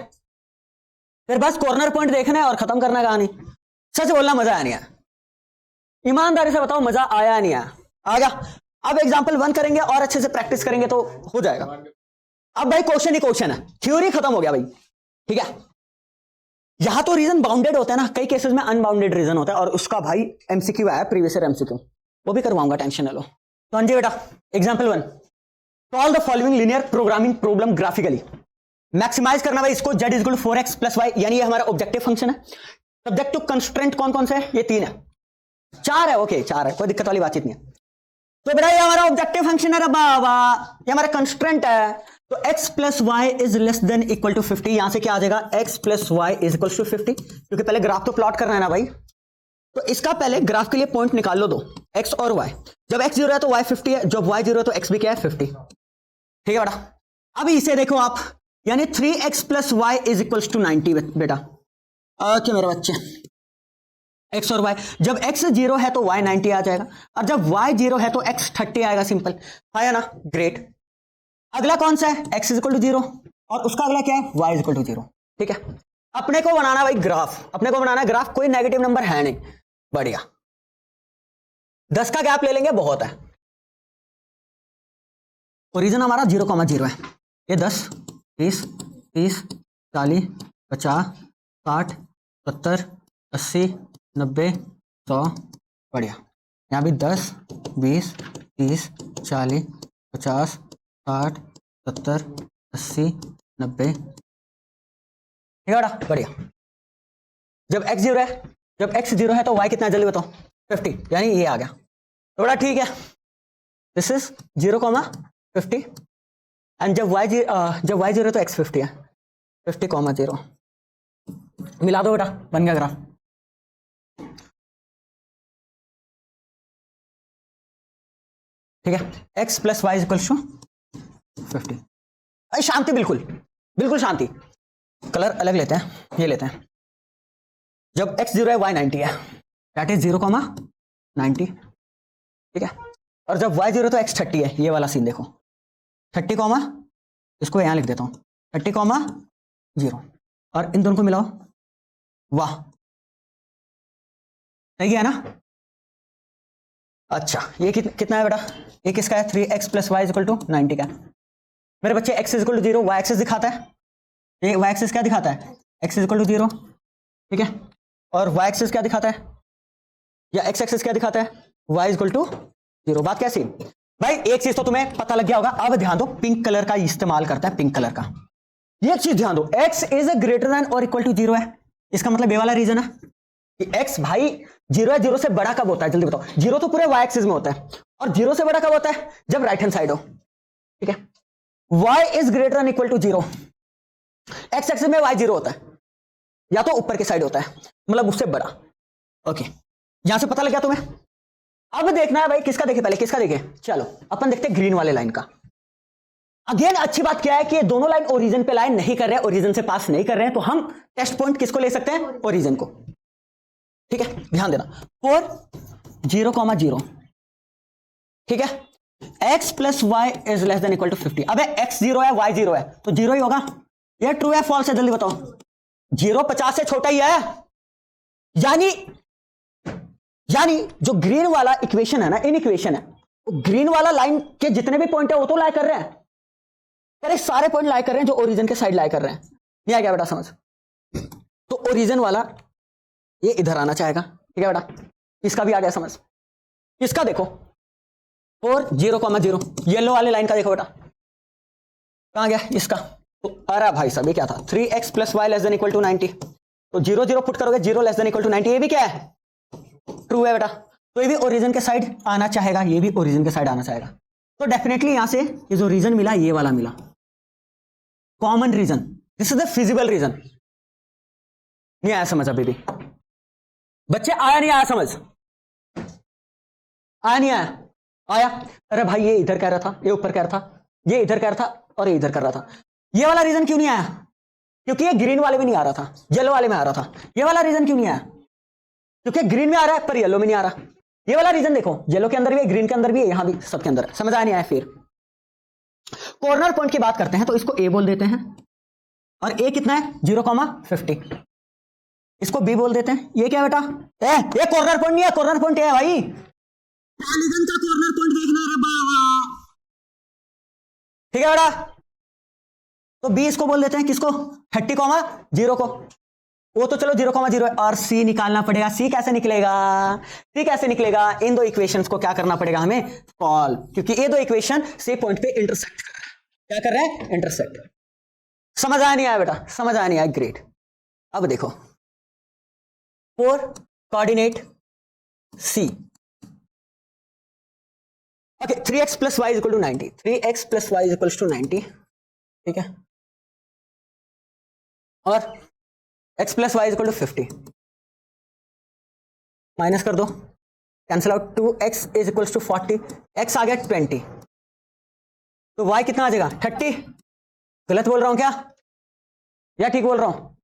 फिर बस कॉर्नर पॉइंट देखना है और खत्म करना है कहानी। सच बोलना मजा आया नहीं आया, ईमानदारी से बताओ मजा आया नहीं आया, आ गया। अब एग्जाम्पल 1 करेंगे और अच्छे से प्रैक्टिस करेंगे तो हो जाएगा। अब भाई क्वेश्चन ही क्वेश्चन है, थ्योरी खत्म हो गया भाई, ठीक है। यहां तो रीजन बाउंडेड होता है ना, कई केसेस में अनबाउंडेड रीजन होता है, और उसका भाई एमसीक्यू है, प्रीवियस ईयर एमसीक्यू, वो भी करवाऊंगा, टेंशन न लो। तो हाँ जी बेटा, example 1, solve the following linear programming problem graphically. Maximise करना भाई इसको, z is 4x plus Y, यानी ये हमारा ऑब्जेक्टिव फंक्शन है। सब्जेक्ट टू कंस्ट्रेंट कौन कौन से है? ये 3 है, 4 है, ओके 4 है, कोई दिक्कत वाली बातचीत नहीं है। तो बेटा ये हमारा ऑब्जेक्टिव फंक्शन है बाबा, ये हमारा कंस्ट्रेंट है। तो x plus Y is less than equal to 50, यहां से क्या आ जाएगा? x plus Y is equal to 50, क्योंकि पहले ग्राफ तो प्लॉट करना है ना भाई। तो इसका पहले ग्राफ के लिए पॉइंट निकाल लो दो, x और y। जब x 0 है तो y 50 है, जब y 0 है तो x भी क्या है? 50। ठीक है बेटा, अब इसे देखो आप, यानी 3x plus Y is equal to 90 बेटा। ओके मेरे बच्चे, x और y, जब x 0 है तो y 90 आ जाएगा, और जब y 0 है तो x 30 आएगा। सिंपल आया ना? ग्रेट। अगला कौन सा है? x इज इक्वल टू 0, और उसका अगला क्या है? y is equal to 0। ठीक है, अपने को बनाना भाई ग्राफ, अपने को बनाना ग्राफ, कोई नेगेटिव नंबर है नहीं। बढ़िया, 10 का गैप ले लेंगे, बहुत है। ओरिजिन हमारा 0,0 है, ये 10 20 30 40 50 60 70 80 90 100। बढ़िया, यहाँ भी 10 20 30 40 50 60 70 80 90। ठीक है बेटा, बढ़िया। जब x 0 है, जब x 0 है तो y कितना है जल्दी बताओ? 50, यानी ये आ गया। तो बड़ा ठीक है, दिस इज 0,50, एंड जब y 0 है तो x 50 है, 50,0 मिला दो बेटा, बन गया ग्राफ। ठीक है, x plus Y equal to 50। अरे शांति, बिल्कुल बिल्कुल शांति। कलर अलग लेते हैं, ये लेते हैं। जब x 0 है y 90 है, दैट इज 0,90। ठीक है, और जब y 0 तो x 30 है, ये वाला सीन देखो, 30, इसको यहां लिख देता हूं, 30,0, और इन दोनों को मिलाओ। वाह, सही है ना? अच्छा, ये कितना है बेटा? ये किसका है? 3x plus Y equal to 90 का। मेरे बच्चे x equal to 0 y axis दिखाता है, ये y एक्सिस क्या दिखाता है? x equal to 0। ठीक है, और y एक्सिस क्या दिखाता है, या x एक्सिस क्या दिखाता है? y equal to 0। बात कैसी भाई? एक चीज तो तुम्हें पता लग गया होगा, अब ध्यान दो, पिंक कलर का इस्तेमाल करता है, पिंक कलर का। ये चीज ध्यान दो, x इज ग्रेटर देन और इक्वल टू 0 है, इसका मतलब ये वाला रीजन है कि x भाई 0 है, 0 से बड़ा कब होता है जल्दी बताओ? 0 तो पूरे y एक्सिस में होता है, और 0 से बड़ा कब होता है? जब राइट हैंड साइड हो। ठीक है, y is greater than equal to 0, x axis में y 0 होता है, या तो ऊपर की साइड होता है, मतलब उससे बड़ा। ओके, यहां से पता लग गया तुम्हें? अब देखना है भाई, किसका देखे पहले, किसका देखे? चलो अपन देखते हैं ग्रीन वाले लाइन का। अगेन अच्छी बात क्या है कि ये दोनों लाइन ओरिजिन पे लाइन नहीं कर रहे हैं, ओरिजिन से पास नहीं कर रहे हैं, तो हम टेस्ट पॉइंट किसको ले सकते हैं? ओरिजिन को। ठीक है, ध्यान देना, 4 0,0। ठीक है, x plus Y is less than equal to 50। अबे x 0 है y 0 है, तो 0 ही होगा। यह ट्रू है फॉल्स है जल्दी बताओ? 0 50 से छोटा ही है, यानी जो ग्रीन वाला इक्वेशन है ना, इन इक्वेशन है, तो ग्रीन वाला लाइन के जितने भी पॉइंट है वो तो लाई कर रहे हैं, अरे सारे पॉइंट लाई कर रहे हैं जो ओरिजिन के साइड लाई कर रहे हैं। नहीं आ गया बेटा समझ? तो ओरिजिन वाला ये इधर आना चाहेगा। ठीक है बेटा, इसका भी आ गया समझ? इसका देखो 4 0,0, येलो वाले लाइन का देखो बेटा, कहां गया इसका? तो अरे भाई साहब ये क्या था? 3x plus Y less than equal to 90, तो 0 0 पुट करोगे, 0 लेस देन इक्वल टू 90, ये भी क्या है? ट्रू है बेटा, तो ये भी ओरिजिन के साइड आना चाहेगा, ये भी ओरिजिन के साइड आना चाहेगा। तो डेफिनेटली यहां से ये जो रीजन मिला, ये वाला मिला, common region, this is the feasible region. नहीं आया समझ अभी भी? बच्चे आया नहीं आया समझ? आया नहीं आया? आया? अरे भाई ये इधर कह रहा था, ये ऊपर कह रहा था, ये इधर कह रहा था, और ये इधर कर रहा था। ये वाला रीजन क्यों नहीं आया? क्योंकि ये ग्रीन वाले में नहीं आ रहा था, येलो वाले में आ रहा था। ये वाला रीजन क्यों नहीं आया? क्योंकि ग्रीन में आ रहा है पर येलो में नहीं आ रहा। ये वाला रीजन देखो, येलो के अंदर भी है, ग्रीन के अंदर भी है, यहां भी सबके अंदर है। समझ आया नहीं आया? फिर कॉर्नर पॉइंट की बात करते हैं, तो इसको ए बोल देते हैं, और ए कितना है? 0,50, इसको बी बोल देते हैं। ये क्या बेटा? ये कॉर्नर पॉइंट नहीं है, कॉर्नर पॉइंट है भाई, पॉलीगन का कॉर्नर पॉइंट देखना है बाबा। ठीक है बेटा, तो बी इसको बोल देते हैं, किसको? 30,0 को। वो तो चलो 0,0 है, और सी निकालना पड़ेगा। सी कैसे निकलेगा? सी कैसे निकलेगा? इन दो इक्वेशंस को क्या करना पड़ेगा हमें? सॉल्व, क्योंकि ये दो इक्वेशन सी पॉइंट पे इंटरसेक्ट कर रहा है। क्या कर रहा है? इंटरसेक्ट। समझ आया नहीं आया बेटा? समझ आया नहीं आया? ग्रेट। अब देखो 4 coordinate C, okay 3x plus Y equal to 90, 3x plus Y equal to 90, ठीक है, और x plus Y equal to 50, minus कर दो, cancel out, 2x is equal to 40, x आ गया 20, तो y कितना आ जाएगा 30। गलत बोल रहा हूं क्या या ठीक बोल रहा हूं?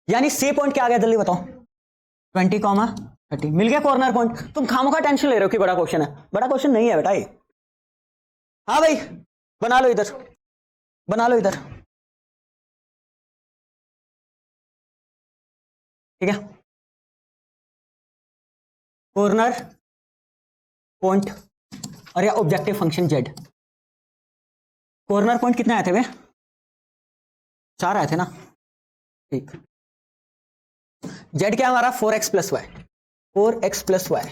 यानी सी पॉइंट क्या आ गया जल्दी बताओ? 20, 30 मिल गया कॉर्नर पॉइंट। तुम खामोखा टेंशन ले रहे हो कि बड़ा क्वेश्चन है, बड़ा क्वेश्चन नहीं है बेटा ये। हाँ भाई बना लो इधर, बना लो इधर, ठीक है। कॉर्नर पॉइंट और या objective function Z. Corner point कितने आए थे वे? 4 आए थे ना, ठीक। जेड क्या हमारा 4x plus y, 4x plus y.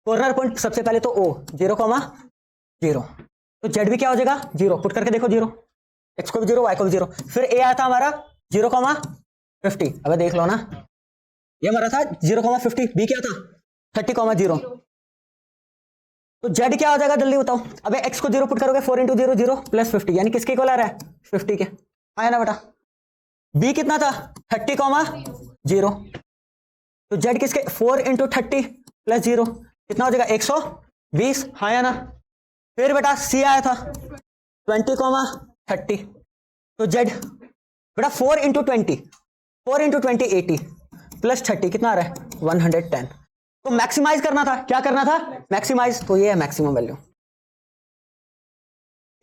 Corner point सबसे पहले तो O 0,0, तो जेड भी क्या हो जाएगा 0, पुट करके देखो 0, x को भी 0 y को भी 0। फिर A आया था हमारा 0,50, अब देख लो ना, ये हमारा था 0,50, B क्या था 30,0, तो जेड क्या हो जाएगा जल्दी बताओ? अबे x को 0 पुट करोगे, 4 इंटू 0 0 प्लस 50, यानी किसके इक्वल आ रहा है 50 के, आया ना बेटा। B कितना था 30,0, तो जेड किसके 4 इंटू 30 प्लस 0 कितना हो जाएगा 120, हाँ या ना। फिर बेटा C आया था 20,30, तो जेड बेटा 4 इंटू 20, 4 इंटू 20 80 प्लस 30 कितना आ रहा है 110। तो मैक्सिमाइज करना था, क्या करना था मैक्सिमाइज, तो ये है maximum value.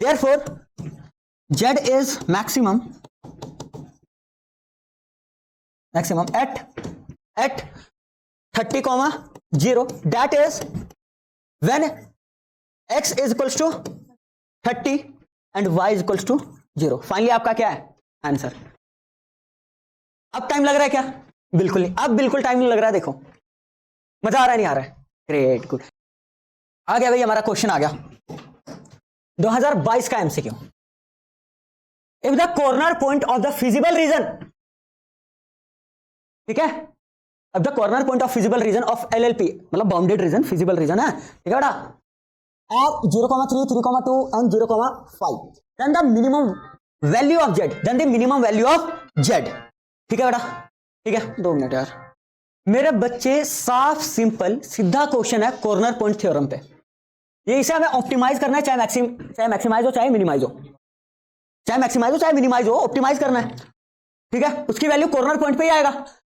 Therefore Z is maximum at 30,0, that is when x is equals to 30 and y is equals to 0। Finally आपका क्या है आंसर? अब टाइम लग रहा है क्या? बिल्कुल नहीं, अब बिल्कुल टाइम नहीं लग रहा है। देखो मजा आ रहा है नहीं आ रहा है? Great good. आ गया भाई हमारा क्वेश्चन आ गया 2022 का MCQ. If the corner point of the feasible reason, ठीक है, अब the corner point of feasible region of LLP, मतलब बाउंडेड रीजन, फिजिबल रीजन है, ठीक है बेटा, at 0,3, 3,2 and 0,5, then the minimum value of z, then the minimum value of z, ठीक है बेटा, ठीक है। 2 मिनट यार मेरे बच्चे, साफ सिंपल सीधा क्वेश्चन है कॉर्नर पॉइंट थ्योरम पे। ये इसे हमें ऑप्टिमाइज करना है, चाहे मैक्सिमाइज हो चाहे मिनिमाइज हो, चाहे मैक्सिमाइज हो चाहे मिनिमाइज हो, ऑप्टिमाइज करना है, ठीक है। उसकी वैल्यू कॉर्नर पॉइंट पे ही आएगा,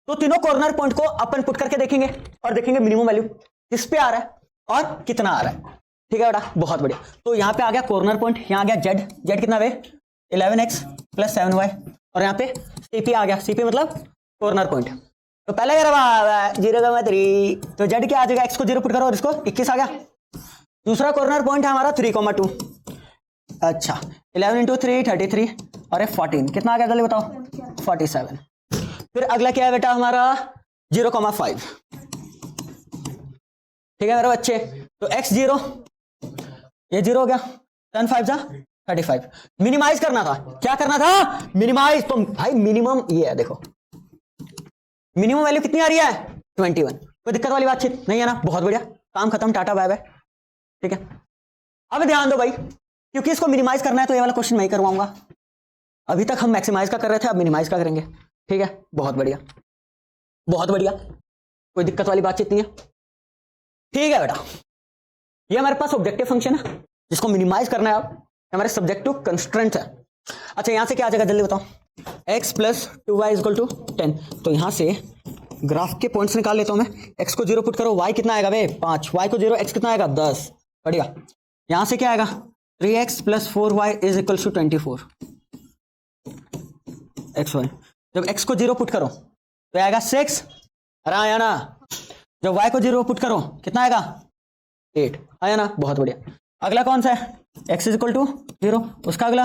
तो तीनों कॉर्नर पॉइंट को अपन पुट करके देखेंगे और देखेंगे मिनिमम वैल्यू किस पे आ रहा है और कितना आ रहा है, ठीक है बेटा, बहुत बढ़िया। तो यहाँ पे आ गया कॉर्नर पॉइंट, यहाँ आ गया जेड, जेड कितना वे 11x प्लस 7y, और यहाँ पे सीपी आ गया, सीपी मतलब कॉर्नर पॉइंट। तो पहले 0,3, तो जेड क्या आ जाएगा, x को 0 पुट करो और इसको 21 आ गया। दूसरा कॉर्नर पॉइंट है हमारा 3,2, अच्छा 11 इंटू 3 33 और 14 कितना आ गया जल्दी बताओ 47। फिर अगला क्या है बेटा हमारा 0,5, ठीक है मेरे बच्चे, तो x 0, ये 0 हो गया, 10 5 जा 35। मिनिमाइज करना था, क्या करना था मिनिमाइज, तो भाई मिनिमम ये है, देखो मिनिमम वैल्यू कितनी आ रही है 21, कोई दिक्कत वाली बातचीत नहीं है ना, बहुत बढ़िया, काम खत्म, टाटा बाय बाय, ठीक है। अब ध्यान दो भाई, क्योंकि इसको मिनिमाइज करना है तो ये वाला क्वेश्चन मैं ही करवाऊंगा। अभी तक हम मैक्सिमाइज का कर रहे थे, अब मिनिमाइज का करेंगे, ठीक है, बहुत बढ़िया बहुत बढ़िया, कोई दिक्कत वाली बातचीत नहीं है, ठीक है बेटा। ये हमारे पास ऑब्जेक्टिव फंक्शन है जिसको मिनिमाइज करना है, अब हमारे सब्जेक्टिव कंस्ट्रेंट है। अच्छा यहां से क्या आ जाएगा जल्दी बताओ, x plus 2y equal to 10, तो यहां से ग्राफ के पॉइंट्स निकाल लेता हूं मैं, x को 0 पुट करो, y कितना आएगा भाई 5, y को 0, x कितना आएगा 10, बढ़िया। यहां से क्या आएगा 3x plus 4y is equal to 24, xy, जब x को 0 पुट करो तो आएगा 6, अरे आया ना, जब y को 0 पुट करो कितना आएगा 8, आया ना, बहुत बढ़िया। अगला कौन सा है x इज इक्वल टू 0, उसका अगला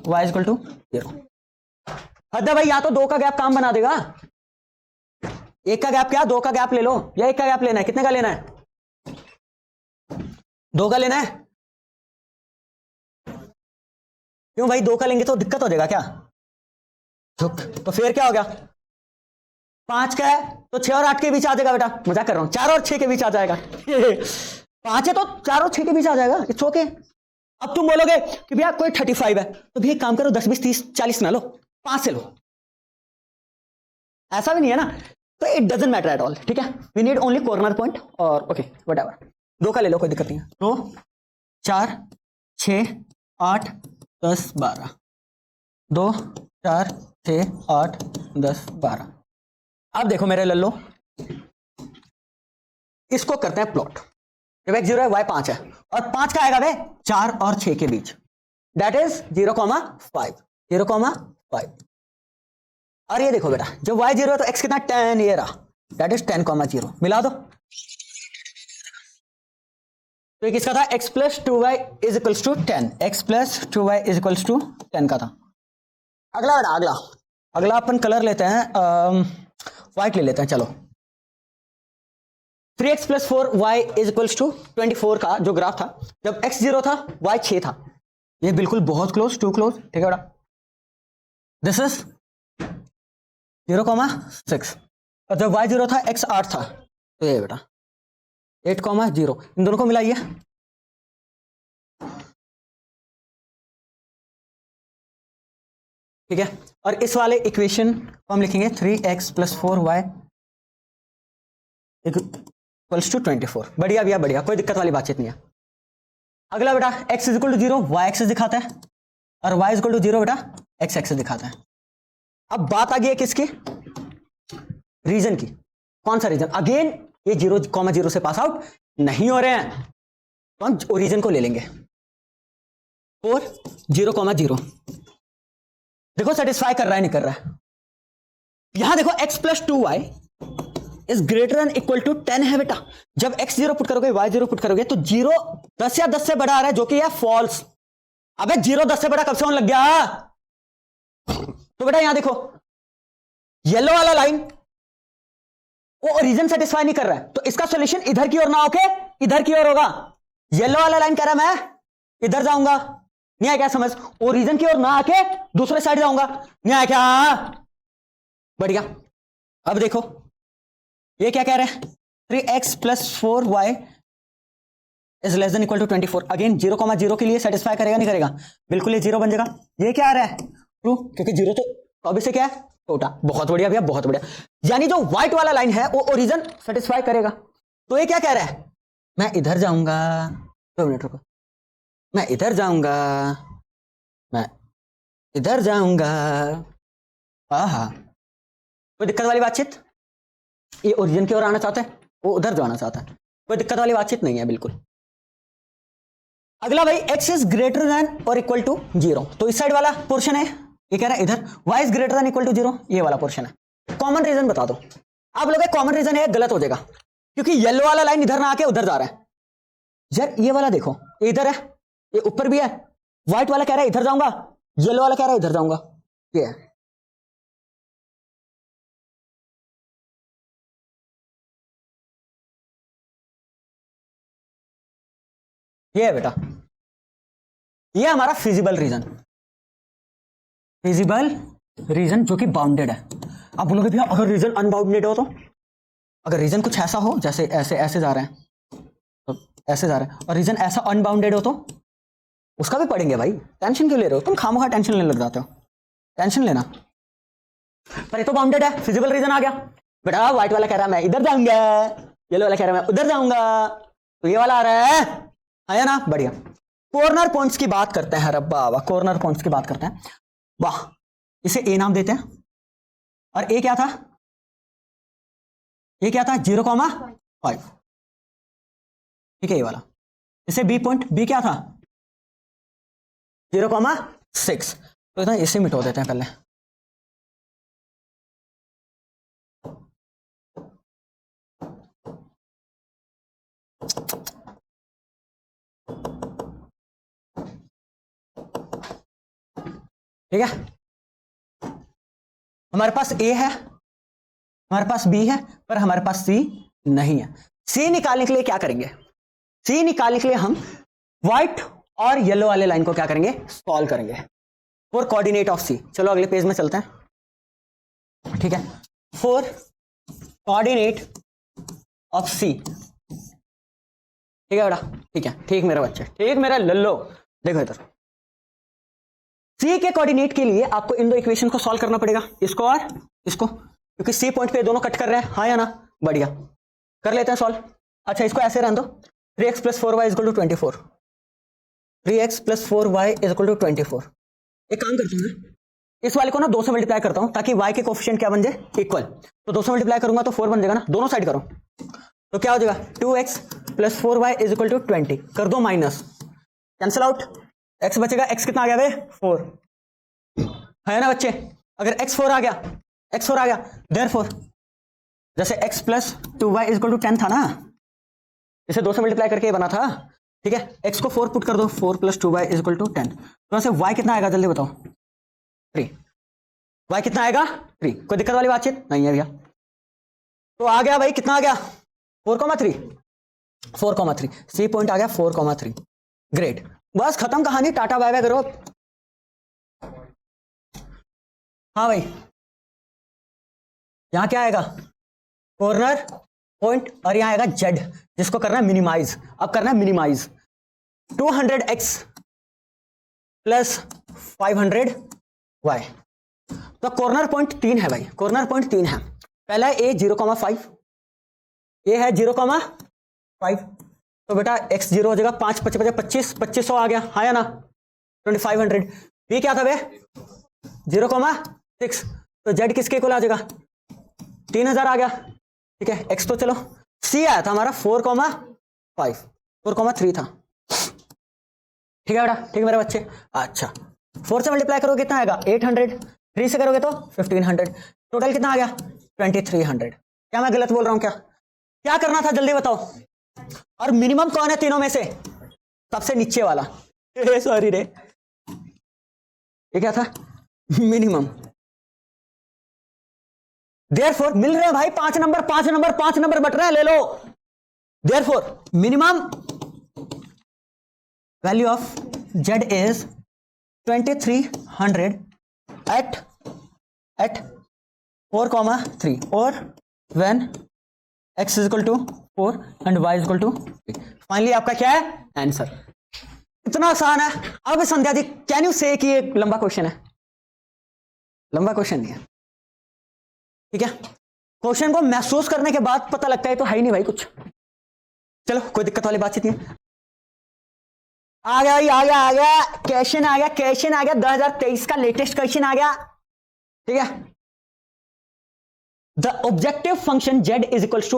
y इज इक्वल टू 0। हद भाई, या तो 2 का गैप काम बना देगा, 1 का गैप क्या 2 का गैप ले लो, या 1 का गैप लेना है, कितने का लेना है 2 का लेना है, क्यों भाई 2 का लेंगे तो दिक्कत हो जाएगा क्या, तो फिर क्या हो गया, 5 का है तो 6 और 8 के बीच आ जाएगा बेटा, मजाक कर रहा हूं, 4 और 6 के बीच आ जाएगा 5 है तो 4 और 6 के बीच आ जाएगा, इट्स ओके। अब तुम बोलोगे कि भैया कोई 35 है, तो भैया काम करो 10 20 30 40 ना लो, 5 से लो, ऐसा भी नहीं है ना, तो it doesn't matter at all, ठीक है। We need only corner point और ओके व्हाटएवर, 2 का ले लो कोई दिक्कत नहीं है। 2 4 6 8 10 12, 2 4 6 8 10 12। अब देखो मेरे लल्लो, इसको करते हैं प्लॉट। जब x 0 है y 5 है और 5 का आएगा वे 4 और 6 के बीच, दैट इज 0,5 0,5। और ये देखो बेटा जब y 0 है तो x कितना 10, ये रहा, दैट इज 10,0। मिला दो, तो ये किसका था, x plus 2y is equals to 10, x plus 2y is equals to 10 का था। अगला बेटा अगला अपन कलर लेते हैं, व्हाइट ले लेते हैं, चलो। 3x plus 4y is equals to 24 का जो ग्राफ था, जब x 0 था y 6 था, ये बिल्कुल बहुत क्लोज, टू क्लोज, ठीक है बेटा। दिस इज 0,6 और जब y 0 था x 8 था, तो ये बेटा 8,0, इन दोनों को मिलाइए, ठीक है। और इस वाले इक्वेशन को हम लिखेंगे 3x plus 4y equals to 24। बढ़िया भैया बढ़िया, कोई दिक्कत वाली बातचीत नहीं है। अगला बेटा x is equal to 0 y axis दिखाता है और y इज इक्वल टू 0 बेटा x एक्सिस दिखाता है। अब बात आ गई है किसकी, रीजन की। कौन सा रीजन, अगेन ये 0,0 से पास आउट नहीं हो रहे हैं, तो हम ओरिजिन को ले लेंगे 4 0,0। देखो सेटिस्फाई कर रहा है नहीं कर रहा है, यहां देखो x plus 2y is greater than equal to 10 है बेटा। जब x 0 पुट करोगे y 0 पुट करोगे तो 0 10 या 10 से बड़ा आ रहा है, जो कि है फॉल्स। अबे 0 10 से बड़ा कब से होने लग गया, तो बेटा यहां देखो येलो वाला लाइन वो ओरिजिन सेटिस्फाई नहीं कर रहा है, तो इसका सॉल्यूशन इधर की ओर ना होके इधर की ओर होगा। येलो वाला लाइन कह रहा है मैं इधर जाऊंगा, नहीं आया क्या समझ, ओरिजिन की ओर ना आके दूसरे साइड जाऊंगा, नहीं आया क्या, बढ़िया। अब देखो ये क्या कह रहे हैं, 3x plus 4y is less than equal to 24। Again 0,0 के लिए सेटिस्फाई करेगा नहीं करेगा, बिल्कुल ये 0 बन जाएगा। ये क्या आ रहा है, ट्रू, क्योंकि 0 तो अभी से क्या है छोटा। बहुत बढ़िया भैया बहुत बढ़िया, यानी जो व्हाइट वाला लाइन है वो ओरिजिन सेटिस्फाई करेगा। तो ये क्या कह रहा है, मैं इधर जाऊंगा, 2 मिनट रुको, मैं इधर जाऊंगा, मैं इधर जाऊंगा, आहा, कोई दिक्कत वाली बातचीत। ये ओरिजिन की ओर आना चाहता है, वो उधर जाना चाहता है, कोई दिक्कत वाली बातचीत नहीं है बिल्कुल। अगला भाई x इज ग्रेटर देन और इक्वल टू 0, तो इस साइड वाला पोर्शन है, ये कह रहा है इधर y is greater than equal to 0, ये वाला पोर्शन है। कॉमन रीजन बता दो, आप लोग कॉमन रीजन है गलत हो जाएगा, क्योंकि येलो वाला लाइन इधर ना आके उधर जा रहा है। यार ये वाला देखो, ये इधर है, ये ऊपर भी है, व्हाइट वाला कह रहा है इधर जाऊंगा, येलो वाला कह रहा है इधर जाऊंगा, ये है। ये है बेटा, ये हमारा फिजिबल रीजन जो कि बाउंडेड है। आप बोलोगे भैया अगर रीजन अनबाउंडेड हो, तो अगर रीजन कुछ ऐसा हो जैसे ऐसे ऐसे जा रहे हैं, तो ऐसे जा रहे हैं, और रीजन ऐसा अनबाउंडेड हो तो उसका भी पढ़ेंगे भाई, टेंशन क्यों ले रहे हो तुम, खामोखा टेंशन लेने लग जाते हो, टेंशन लेना। पर ये तो बाउंडेड है, फिजिबल रीजन आ गया बेटा। व्हाइट वाला कह रहा है मैं इधर जाऊंगा, येलो वाला कह रहा है मैं उधर जाऊंगा, तो ये वाला आ रहा है, आया ना, बढ़िया। कॉर्नर पॉइंट्स की बात करते हैं, रब्बा वाह, कॉर्नर पॉइंट्स की बात करते हैं, वाह। इसे ए नाम देते हैं, और ए क्या था, ये क्या था 0,5, ठीक है ये वाला। इसे बी पॉइंट, बी क्या था 0,6, तो इतना इसे मिटो देते हैं पहले। ठीक है, हमारे पास ए है, हमारे पास बी है, पर हमारे पास सी नहीं है। सी निकालने के लिए क्या करेंगे, सी निकालने के लिए हम व्हाइट और येलो वाले लाइन को क्या करेंगे, सॉल्व करेंगे फॉर कोऑर्डिनेट ऑफ सी। चलो अगले पेज में चलते हैं। ठीक है, फोर कोऑर्डिनेट ऑफ सी, ठीक है बेटा, ठीक है, ठीक मेरा बच्चा, ठीक मेरा लल्लो। देखो इधर सी के कोऑर्डिनेट के लिए आपको इन दो इक्वेशन को सॉल्व करना पड़ेगा, इसको और इसको, क्योंकि सी पॉइंट पे दोनों कट कर रहे हैं, हाँ या ना, बढ़िया, कर लेते हैं सॉल्व। अच्छा इसको ऐसे रहने दो, 3x + 4y = 24, 3x + 4y = 24। एक काम करता हूँ मैं, इस वाले को ना 2 से मल्टीप्लाई करता हूं ताकि y के कोफिशिएंट क्या बन जाए, इक्वल। तो 2 से मल्टीप्लाई करूंगा तो 4 बन जाएगा ना, दोनों साइड करो तो क्या हो जाएगा, 2x + 4y = 20, कर दो माइनस, कैंसिल आउट, x बचेगा, x कितना आ गया बे, 4 है ना बच्चे। अगर x4 आ गया देयरफॉर जैसे x + 2y = 10 था ना, इसे 2 से मल्टीप्लाई करके ये बना था, ठीक है, x को 4 पुट कर दो, 4 + 2y = 10, तो ऐसे y कितना आएगा जल्दी बताओ, 3, y कितना आएगा 3, कोई दिक्कत वाली बातचीत नहीं है भैया। तो आ गया भाई, कितना आ गया 4,3, 4,3, सी पॉइंट आ गया 4,3, ग्रेट, बस खत्म कहानी, टाटा बाय बाय करो। हाँ भाई यहां क्या आएगा, कॉर्नर पॉइंट, और यहां आएगा जेड, जिसको करना है मिनिमाइज। अब करना है मिनिमाइज, 200x + 500y, तो कॉर्नर पॉइंट 3 है भाई, कॉर्नर पॉइंट 3 है, पहला ए 0,5, ये है 0,5, तो बेटा x 0 हो जाएगा, 5 × 5 = 25, 2500 आ गया, हाँ या ना, 2500। ये क्या था बे 0,6, तो z किसके इक्वल आ जाएगा, 3000 आ गया, ठीक है। x तो चलो, c आया था हमारा 4,5, 4,3 था, ठीक है बेटा, ठीक है मेरे बच्चे। अच्छा 4 से मल्टीप्लाई करोगे कितना आएगा 800, 3 से करोगे तो 1500, टोटल कितना आ गया 2300। क्या मैं गलत बोल रहा हूं क्या करना था जल्दी बताओ। और मिनिमम कौन है तीनों में से, सबसे नीचे वाला, सॉरी रे, ये क्या था मिनिमम। देयरफॉर मिल रहे हैं भाई 5 नंबर, 5 नंबर, 5 नंबर बट रहे हैं, ले लो। Therefore minimum value of z is 2300 at 4,3 और when x = 4 and y = 3। Finally आपका क्या है आंसर, इतना आसान है। अब संध्या जी कैन यू से कि ये लंबा क्वेश्चन है, लंबा क्वेश्चन नहीं है, ठीक है, क्वेश्चन को महसूस करने के बाद पता लगता है तो है ही नहीं भाई कुछ। चलो कोई दिक्कत वाली बातचीत नहीं है। आ गया भाई, आ गया क्वेश्चन, आ गया 2023 का लेटेस्ट क्वेश्चन आ गया, ठीक है। The objective function z =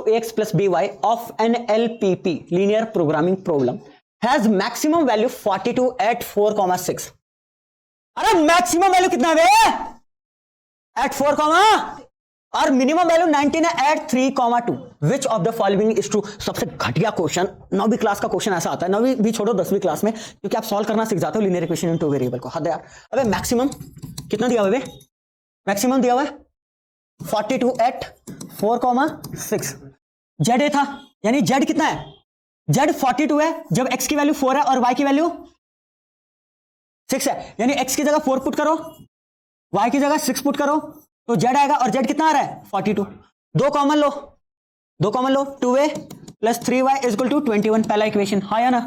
ax + by of an LPP linear programming problem has maximum value 42 at 4,6। अरे मैक्सिमम वैल्यू कितना है at 4, और मिनिमम वैल्यू 19 है at 3,2। Which of the following is true. सबसे घटिया क्वेश्चन 9वीं क्लास का क्वेश्चन ऐसा आता है, 9वीं भी छोड़ो 10वीं क्लास में, क्योंकि आप सॉल्व करना सीख जाते हो लीनियर इक्वेशन इन 2 वेरिएबल को। हद यार, अबे मैक्सिमम कितना दिया हुआ है, मैक्सिमम दिया हुआ है 42 at 4,6। जेड ए था, यानी जेड कितना है, जेड 42 है जब x की वैल्यू 4 है और y की वैल्यू 6 है, यानी x की जगह 4 पुट करो, y की जगह 6 पुट करो, तो z आएगा, और z कितना आ रहा है 42। दो कॉमन लो, 2a + 3y = 21, पहला इक्वेशन, हाँ या ना,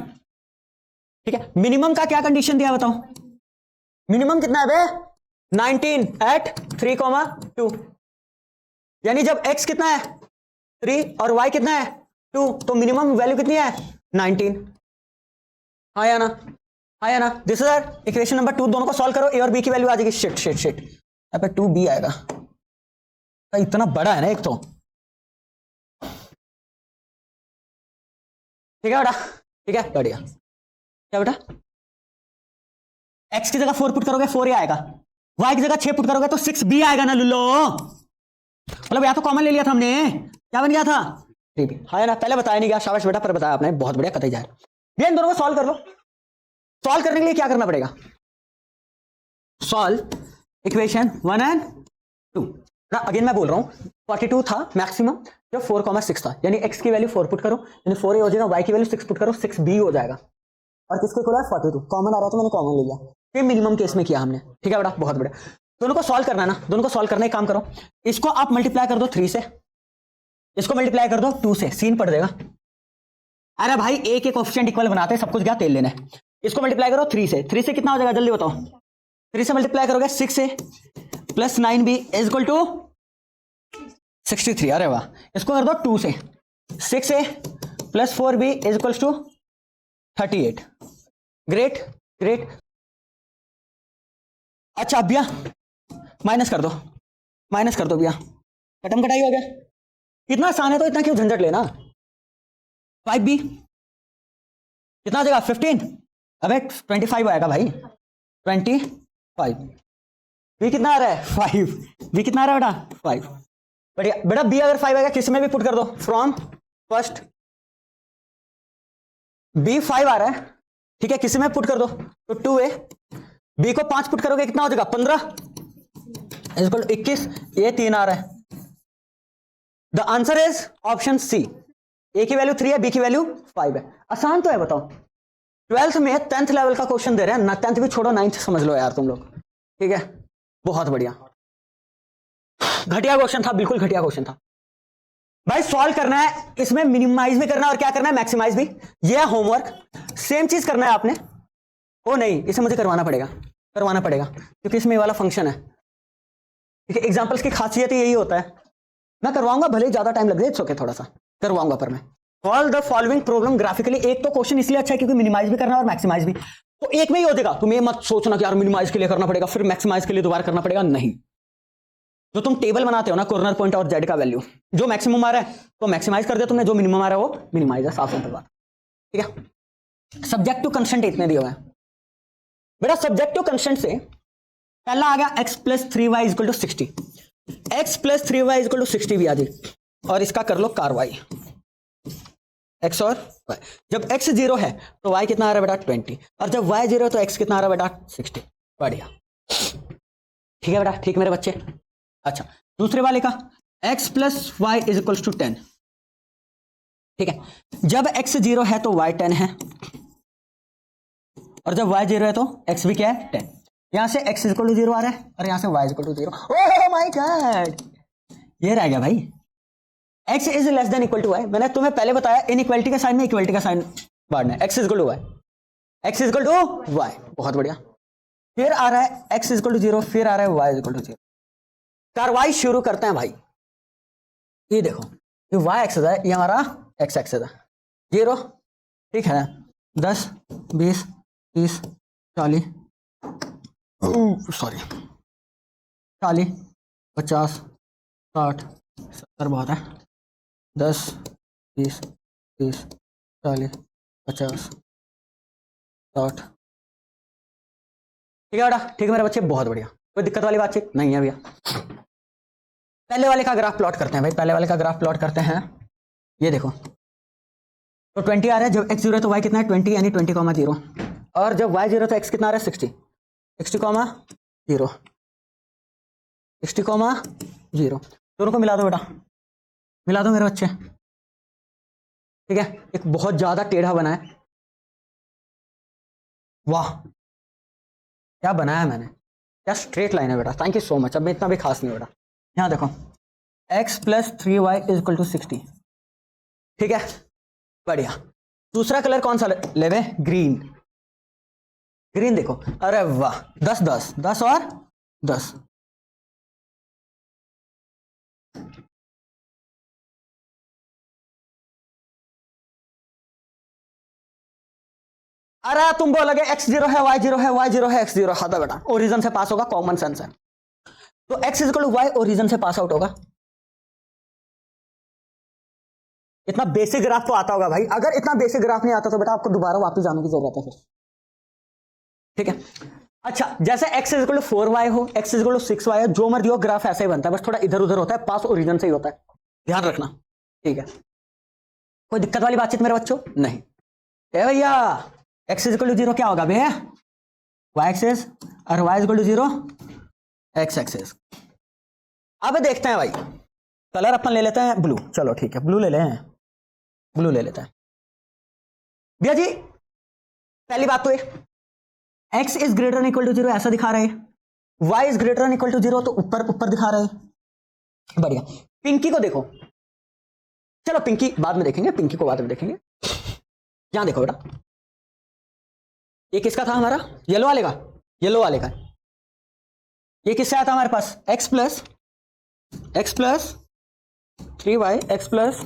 ठीक है। मिनिमम का क्या कंडीशन दिया बताओ, मिनिमम कितना है बे 19 at 3,2, यानी जब x कितना है 3 और y कितना है 2, तो मिनिमम वैल्यू कितनी है 19, हाँ या ना, हाँ या ना। This is our equation number 2। दोनों को सॉल्व करो, a और b की वैल्यू आ जाएगी, शिट यहाँ पे 2b आएगा, इतना बड़ा है ना एक तो, ठीक है बेटा, ठीक है बढ़िया। क्या बेटा x की जगह 4 पुट करोगे 4a आएगा, y की जगह 6 पुट करोगे तो 6b आएगा ना लुल्लो, मतलब या तो कॉमन ले लिया था हमने, क्या बन गया था 3b, हाँ ना, पहले बताया नहीं गया, शाबाश बेटा, पर बताया आपने, बहुत बढ़िया, कतई जाए। ये इन दोनों को सॉल्व कर लो। सॉल्व करने के लिए क्या करना पड़ेगा, सॉल्व इक्वेशन 1 और 2 ना। अगेन मैं बोल रहा हूं 42 था मैक्सिमम जब 4,6 था, यानी x की वैल्यू 4 पुट करो, यानी 4a हो जाएगा, y की वैल्यू 6 पुट करो, 6b हो जाएगा, और किसको इक्वल है 42, कॉमन आ रहा था मैंने कॉमन ले लिया, ये मिनिमम केस में किया हमने, ठीक है बेटा, बहुत बढ़िया। दोनों को सॉल्व करना है ना, दोनों को सॉल्व करना, एक काम करो, इसको आप मल्टीप्लाई कर दो 3 से, इसको मल्टीप्लाई कर दो 2 से, सीन पड़ जाएगा। अरे भाई एक एक कोएफिशिएंट इक्वल बनाते हैं, सब कुछ क्या तेल लेना है। इसको मल्टीप्लाई करो 3 से, 3 से कितना हो जाएगा जल्दी बताओ। 3 से मल्टीप्लाई करोगे 6a plus 9b is equal to 63। अरे वाह, इसको कर दो 2 से, 6a plus 4b is equal to 38। Great great. अच्छा भैया माइनस कर दो, माइनस कर दो भैया, कटम कटाई हो गया। इतना आसान है तो इतना क्यों झंझट लेना। 5b कितना आ जाएगा 15, अबे 25 आएगा भाई 25। बी कितना आ रहा है 5, बी कितना आ रहा है बेटा 5। बढ़िया बेटा, बी अगर 5 आएगा किस में भी पुट कर दो, फ्रॉम फर्स्ट बी 5 आ रहा है, ठीक है, किसी में पुट कर दो तो 2a, बी को 5 पुट करोगे कितना हो जाएगा 15 इक्वल 21, ये 3 आ रहा है। The answer is option C, A की वैल्यू 3 है, बी की वैल्यू 5 है। आसान तो है बताओ। 12th में 10th लेवल का क्वेश्चन दे रहे हैं ना, 10th भी छोड़ो 9th समझ लो यार तुम लोग, ठीक है, बहुत बढ़िया। घटिया क्वेश्चन था, बिल्कुल घटिया क्वेश्चन था भाई। सॉल्व करना है, इसमें मिनिमाइज भी करना है और क्या करना है मैक्सिमाइज भी, ये है होमवर्क। सेम चीज करना है आपने। ओ नहीं, इसे मुझे करवाना पड़ेगा, करवाना पड़ेगा क्योंकि इसमें वाला फंक्शन है, ठीक है। एग्जाम्पल्स की खासियत यही होता है। मैं करवाऊंगा, भले ज्यादा टाइम लग जाए, इट्स ओके, थोड़ा सा करवाऊंगा, पर मैं solve the following problem graphically. एक तो क्वेश्चन इसलिए अच्छा है क्योंकि मिनिमाइज भी करना है और मैक्सिमाइज भी, तो एक में ही हो जाएगा। तुम ये मत सोचना कि यार मिनिमाइज के लिए करना पड़ेगा फिर मैक्सिमाइज के लिए दोबारा करना पड़ेगा, नहीं। जो तुम टेबल बनाते हो ना, कॉर्नर पॉइंट और जेड का वैल्यू, जो मैक्सिमम आ रहा है तो मैक्सिमाइज कर दे तुमने, जो मिनिमम आ रहा है वो मिनिमाइज है, साफ सिंपल बात, ठीक है। सब्जेक्टिव कंस्टेंट इतने दिए हुए हैं बेटा। सब्जेक्टिव कंस्टेंट से पहला आ गया x plus 3y equal to 60, x plus 3y equal to 60 भी आ जाए, और इसका कर लो कार्रवाई, x और y। जब x 0 है तो y कितना आ रहा है बेटा 20, और जब y 0 है तो x कितना आ रहा है बेटा 60। बढ़िया, ठीक है बेटा, ठीक मेरे बच्चे। अच्छा दूसरे वाले का x plus Y is equal to 10, ठीक है। जब x 0 है तो y 10 है, और जब y 0 है तो x भी क्या है 10। यहां से x इक्वल टू 0 आ रहा है और यहां से y equal to 0। Oh my god, ये रह गया भाई। x is less than equal to y, मैंने तुम्हें पहले बताया इनइक्वालिटी के साइन में इक्वालिटी का साइन बांटना है। x equal to y, x equal to y, बहुत बढ़िया। फिर आ रहा है x इक्वल टू 0, फिर आ रहा है y इक्वल टू 0। कार्रवाई शुरू करते हैं भाई। ये देखो, ये y एक्सेस है, ये हमारा x एक्सेस है, 0, ठीक है। 10 20 30 40 सॉरी 40 50 60 70 बहुत है, 10 20 30 40 50 60, ठीक है बेटा, ठीक है मेरे बच्चे, बहुत बढ़िया। कोई दिक्कत वाली बातचीत नहीं है भैया। पहले वाले का ग्राफ प्लॉट करते हैं भाई, पहले वाले का ग्राफ प्लॉट करते हैं। ये देखो, तो 20 आ रहा है, जब x 0 है तो y कितना है 20, यानी 20,0, और जब y 0 तो x कितना आ रहा है 60, 60,0, 60,0। दोनों को मिला दो बेटा, मिला दो मेरे बच्चे, ठीक है। एक बहुत ज्यादा टेढ़ा बना है, वाह क्या बनाया मैंने, क्या स्ट्रेट लाइन है बेटा, थैंक यू सो मच। अब इतना भी खास नहीं बेटा। यहां देखो x plus 3y is equal to 60, ठीक है, बढ़िया। दूसरा कलर कौन सा लेवे, ग्रीन, ग्रीन देखो, अरे वाह 10 10 10 और 10, अरे तुम बोलोगे x 0 है y 0 है y 0 है x 0, हाँ तो बेटा ओरिजिन से पास होगा, कॉमन सेंस है। तो x is equal to y origin से पास आउट होगा। इतना बेसिक ग्राफ तो आता होगा भाई, अगर इतना बेसिक ग्राफ नहीं आता तो बेटा आपको दोबारा वापस जाने की जरूरत है फिर, ठीक है। अच्छा जैसे x is equal to 4y हो, x is equal to 6y हो, जो मर्जी हो ग्राफ ऐसे ही बनता है, बस थोड़ा इधर उधर होता है, पास ओरिजिन से ही होता है, ध्यान रखना, ठीक है। कोई दिक्कत वाली बातचीत मेरे बच्चों नहीं। भैया x इज इक्वल टू 0 क्या होगा भैया, y एक्सिस, और y is equal to 0 x axis. अब देखते हैं भाई, कलर अपन ले लेते हैं ब्लू, चलो ठीक है ब्लू ले लें, ब्लू ले लेते हैं भैया जी। पहली बात तो ये x is greater equal to 0 ऐसा दिखा रहे हैं, y is greater than equal to 0, तो ऊपर ऊपर दिखा रहे हैं। बढ़िया। पिंकी को देखो, चलो पिंकी बाद में देखेंगे, पिंकी को बाद में देखेंगे। यहां देखो बेटा, ये किसका था हमारा, येलो वाले का, येलो वाले का। ये किससे आता हमारे पास, x plus 3y, x plus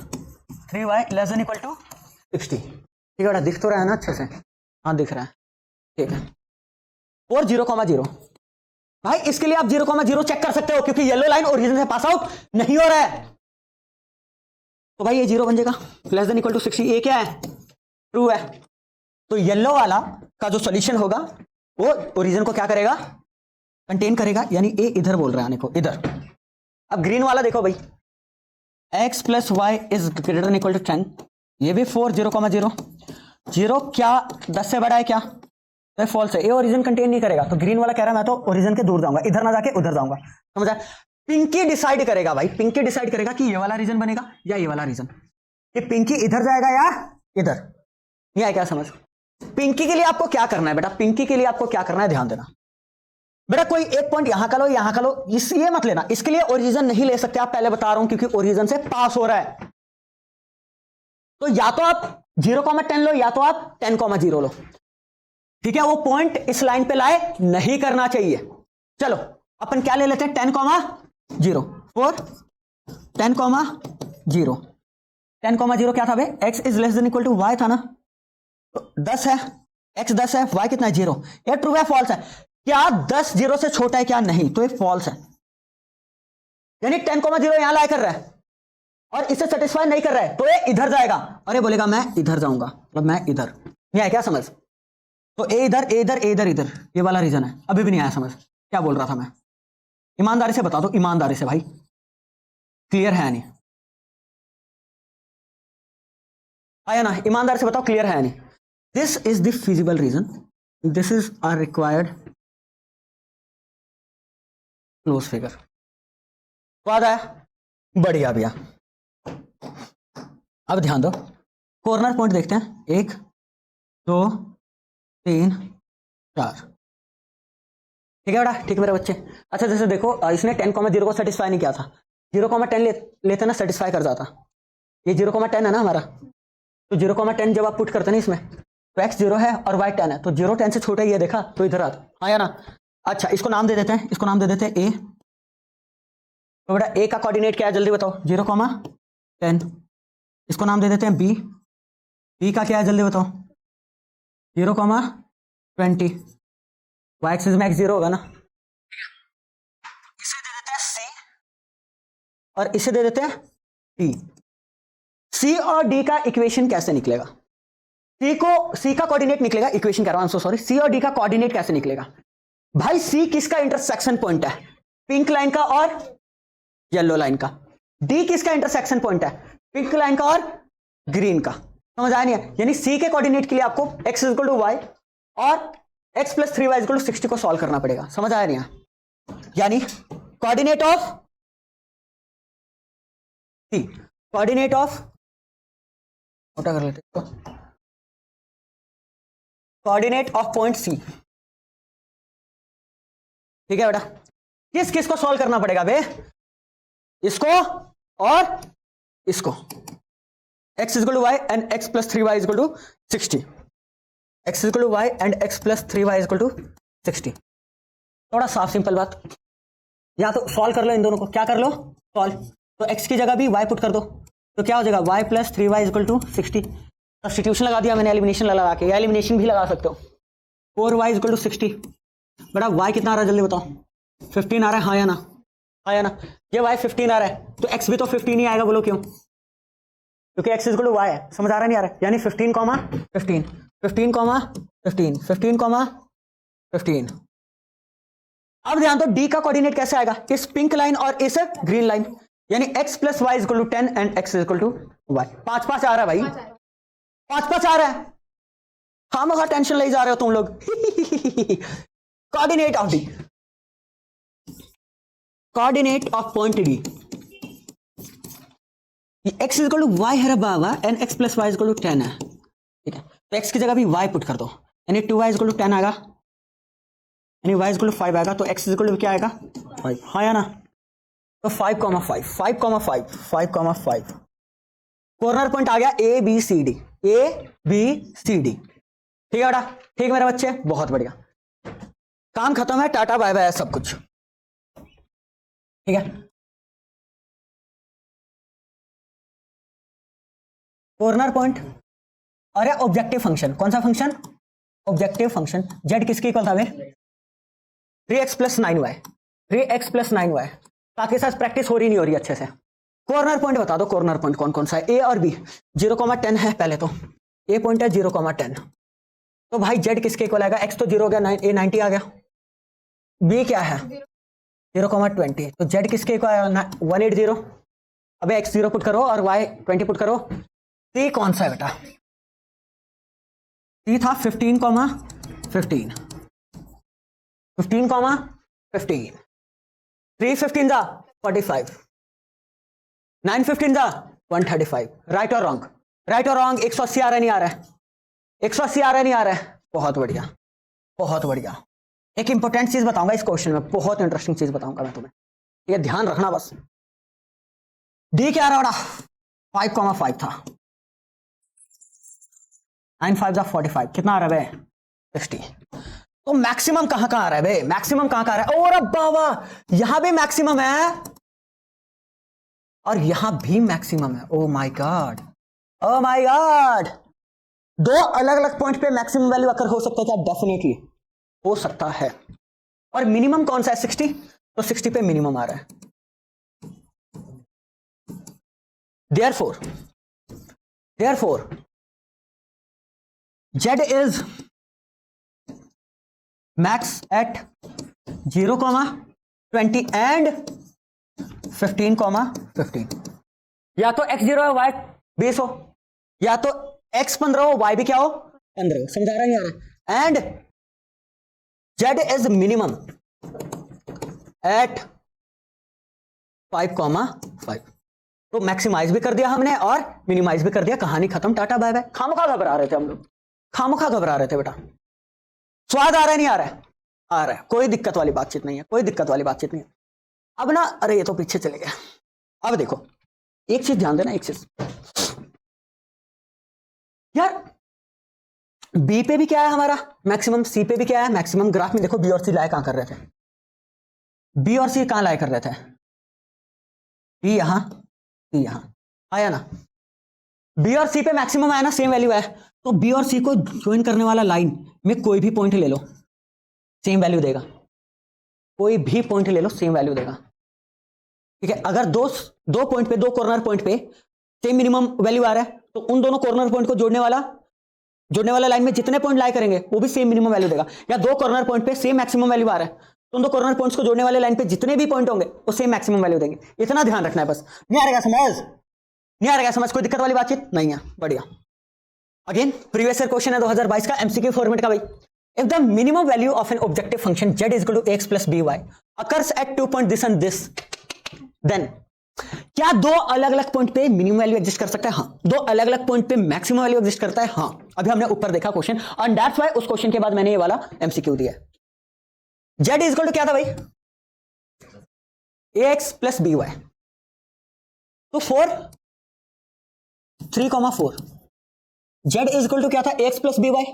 3y less than equal to 60। ठीक है बेटा, दिख तो रहा है ना अच्छे से, हाँ दिख रहा है, ठीक है। और 0,0 भाई, इसके लिए आप 0,0 चेक कर सकते हो, क्योंकि येलो लाइन ओरिजिन से पास आउट नहीं हो रहा है, तो भाई ये 0 बन जाएगा, लेस देन इक्वल टू 60। ये क्या है, ट्रू है। तो येलो वाला का जो सॉल्यूशन होगा वो ओरिजिन को क्या करेगा, कंटेन करेगा, यानी ए इधर बोल रहा है आने को, इधर। अब ग्रीन वाला देखो भाई, x plus Y is greater than equal to 10, ये भी 4, 0,0 0 क्या 10 से बड़ा है क्या, तो फॉल्स है, ये ओरिजिन कंटेन नहीं करेगा। तो ग्रीन वाला कह रहा है मैं तो ओरिजिन के दूर जाऊंगा, इधर ना जाके उधर जाऊंगा, समझा। पिंकी डिसाइड करेगा भाई, पिंकी डिसाइड करेगा कि ये वाला रीजन बनेगा या ये वाला रीजन, कि पिंकी इधर जाएगा या इधर, ये है क्या समझ। पिंकी के लिए आपको क्या करना है बेटा, पिंकी के लिए आपको क्या करना है, ध्यान देना बेटा। कोई एक पॉइंट यहां का लो, यहां का लो, ये मत लेना, इसके लिए ओरिजिन नहीं ले सकते आप, पहले बता रहा हूं, क्योंकि ओरिजिन से पास हो रहा है। तो या तो आप 0,10 लो, या तो आप 10,0 लो, ठीक है। वो पॉइंट इस लाइन पे लाए नहीं करना चाहिए। चलो अपन क्या ले लेते हैं, 10,0 4 10,0 10,0 क्या था बे, x is less than equal to y था ना, तो 10 है, x 10 है, y कितना है 0। ये ट्रू है फॉल्स है, क्या 10 0 से छोटा है क्या, नहीं, तो ये फॉल्स है, यानी 10,0 यहां लाया कर रहा है और इसे सेटिस्फाई नहीं कर रहा है, तो ये इधर जाएगा और ये बोलेगा मैं इधर जाऊंगा, मतलब मैं इधर, नहीं आया क्या समझ। तो ए इधर, ए इधर, ए इधर, इधर, ये वाला रीजन है। अभी भी नहीं आया समझ, क्या बोल रहा था मैं, ईमानदारी से बता दो, ईमानदारी से भाई, क्लियर है नहीं, आया ना, ईमानदारी से बताओ क्लियर है नहीं। This is the feasible region, this is our required close figure. स्वाद आया, बढ़िया भैया। अब ध्यान दो, कॉर्नर पॉइंट देखते हैं, 1 2 3 4, ठीक है बेटा, ठीक है मेरे बच्चे। अच्छा जैसे देखो, इसने 10,0 को सेटिस्फाई नहीं किया था, 0,10 लेते ना सेटिस्फाई कर जाता, ये 0,10 है ना हमारा, तो 0,10 जब आप पुट करते हैं इसमें, तो x 0 है और y 10 है, तो 0 10 से छोटा ही है, देखा, तो इधर आता, हाँ या ना। अच्छा इसको नाम दे देते हैं, इसको नाम दे देते हैं a, तो बेटा a का कोऑर्डिनेट क्या है जल्दी बताओ, 0,10। इसको नाम दे देते हैं b, b का क्या है जल्दी बताओ, 0,20, y एक्सिस में x 0 होगा ना, इसे दे देते हैं c और इसे दे देते हैं d। c और d का इक्वेशन कैसे निकलेगा, c का कोऑर्डिनेट निकलेगा, इक्वेशन कह रहा हूं सॉरी, c और d का कोऑर्डिनेट कैसे निकलेगा भाई, c किसका इंटरसेक्शन पॉइंट है, पिंक लाइन का और येलो लाइन का, d किसका इंटरसेक्शन पॉइंट है, पिंक लाइन का और ग्रीन का, समझ आया नहीं है। यानी c के कोऑर्डिनेट के लिए आपको x इक्वल टू y और x plus 3y equal to 60 को सॉल्व करना पड़ेगा, समझ आया नहीं है। यानी coordinate of c, coordinate of, छोटा कर लेते हैं, कोऑर्डिनेट ऑफ पॉइंट c, ठीक है बेटा। किस किस को सॉल्व करना पड़ेगा बे, इसको और इसको, x equal to y and x plus 3y equal to 60, x equal to y and x plus 3y equal to 60। थोड़ा साफ सिंपल बात, या तो सॉल्व कर लो इन दोनों को, क्या कर लो सॉल्व, तो x की जगह भी y पुट कर दो, तो क्या हो जाएगा y plus 3y equal to 60, substitution लगा दिया मैंने, एलिमिनेशन लगा के, या एलिमिनेशन भी लगा सकते हो, 4y इक्वल टू 60। बेटा y कितना आ रहा है जल्दी बताओ, 15 आ रहा है, हाँ या ना, हाँ या ना, ये y 15 आ रहा है, तो x भी तो 15 ही आएगा, बोलो क्यों, क्योंकि x इक्वल टू y है, समझ आ रहा नहीं आ रहा है, यानी 15, 15 15, 15 15, 15। अब ध्यान दो d का कोऑर्डिनेट कैसे आएगा, इस पिंक लाइन और इस ग्रीन लाइन, यानी x plus Y equal to 10 and x equal to y। 5 5 आ रहा है भाई, 5 5 आ रहा है, हाँ मगर टेंशन ले जा रहे हो तुम लोग। Coordinate of d, coordinate of point d, x equal to y है बाबा and x plus Y equal to 10 है, ठीक है, तो x की जगह भी y पुट कर दो, यानी 2y इक्वल टू 10 आएगा, यानी y इक्वल टू 5 आएगा, तो x इक्वल टू क्या आएगा 5, हाँ या ना। तो 5,5 5,5 5,5 कॉर्नर पॉइंट आ गया A B C D, A B C D. ठीक है बेटा, ठीक मेरे बच्चे, बहुत बढ़िया, काम खत्म है, टाटा बाय बाय सब कुछ। ठीक है, कॉर्नर पॉइंट, अरे ऑब्जेक्टिव फंक्शन, कौन सा फंक्शन, ऑब्जेक्टिव फंक्शन, जेड किसके इक्वल था 3x plus 9y, 3x plus 9y। बाकी साथ प्रैक्टिस हो रही नहीं हो रही अच्छे से। कॉर्नर पॉइंट बता दो, कॉर्नर पॉइंट कौन कौन सा है, ए और बी, 0,10 है पहले तो, ए पॉइंट है 0,10, तो भाई जेड किसके इक्वल आएगा, एक्स तो 0 हो गया, ए 90 आ गया, बी क्या है 0,20, तो जेड किसके इक्वल आएगा 180। अबे एक्स 0 पुट करो और वाई 20 पुट करो। सी कौन सा है बेटा, सी था 15,15 15,15, 3 15 जा 45, 9 15 जा 135, राइट और रॉन्ग, राइट और रॉन्ग, 180 आ रहा नहीं आ रहा है, 180 आ रहा नहीं आ रहा है, बहुत बढ़िया बहुत बढ़िया। एक इंपॉर्टेंट चीज बताऊंगा इस क्वेश्चन में, बहुत इंटरेस्टिंग चीज बताऊंगा मैं तुम्हें, ये ध्यान रखना बस। डी क्या आ रहा बेटा 5,5 था, 9 5 जा 45, कितना आ रहा है 60। तो मैक्सिमम कहां कहां आ रहा है बे, मैक्सिमम कहां कहां आ रहा है, और अब बाबा यहां भी मैक्सिमम है और यहां भी मैक्सिमम है, ओ my God, O my God, दो अलग अलग पॉइंट पे मैक्सिमम वैल्यू अकर हो सकता है क्या, डेफिनेटली हो सकता है। और मिनिमम कौन सा है 60, तो 60 पे मिनिमम आ रहा है। Therefore Z is max at 0,20 and 15,15, या तो x 0 है y 20 हो, या तो x 15 हो y भी क्या हो 15 हो, समझा रहा नहीं आ रहा। And Z is minimum at 5,5, तो मैक्सिमाइज भी कर दिया हमने और मिनिमाइज भी कर दिया, कहानी खत्म, टाटा बाय बाय। खामखा घबरा रहे थे हम लोग, खामखा घबरा रहे थे बेटा। स्वाद आ रहा है नहीं आ रहा है, आ रहा है, कोई दिक्कत वाली बातचीत नहीं है, कोई दिक्कत वाली बातचीत नहीं है। अब ना, अरे ये तो पीछे चले गया। अब देखो एक चीज ध्यान देना, एक चीज यार, बी पे भी क्या है हमारा मैक्सिमम, सी पे भी क्या है मैक्सिमम। ग्राफ में देखो बी और सी लाए कहां कर रहे थे, बी और सी कहां लाए कर रहे थे, बी यहां सी यहां, आया ना, बी और सी पे मैक्सिमम आया ना, सेम वैल्यू है, तो बी और सी को ज्वाइन करने वाला लाइन में कोई भी पॉइंट ले लो सेम वैल्यू देगा, कोई भी पॉइंट ले लो सेम वैल्यू देगा। ठीक है, अगर दो पॉइंट पे, दो कॉर्नर पॉइंट पे सेम मिनिमम वैल्यू आ रहा है, तो उन दोनों कॉर्नर पॉइंट को जोड़ने वाला लाइन में जितने पॉइंट लाई करेंगे वो भी सेम मिनिमम वैल्यू देगा। या दो कॉर्नर पॉइंट पे सेम मैक्सिमम वैल्यू आ रहा है, तो उन दो कॉर्नर पॉइंट्स को जोड़ने वाले लाइन पे जितने भी पॉइंट होंगे वो सेम मैक्सिमम वैल्यू देंगे। इतना ध्यान रखना है बस। नहीं आ रहेगा समझ, नहीं आ रहेगा समझ, कोई दिक्कत वाली बातचीत नहीं है, बढ़िया। अगेन प्रीवियस ईयर क्वेश्चन है 2022 का, एमसीक्यू फॉर्मेट का भाई। If the minimum value of an objective function z is equal to ax plus by occurs at 2 point this and this, then क्या दो अलग अलग पॉइंट पे मिनिमम वैल्यू एग्जिस्ट कर सकता है, हाँ। दो अलग अलग पॉइंट पे मैक्सिमम वैल्यू एग्जिस्ट करता है, हाँ। अभी हमने ऊपर देखा क्वेश्चन, एंड दैट्स व्हाई उस क्वेश्चन के बाद मैंने ये वाला एमसीक्यू दिया। z इज इक्वल टू क्या था भाई, ax प्लस by, तो 3,4, z इज इक्वल टू क्या था ax प्लस by,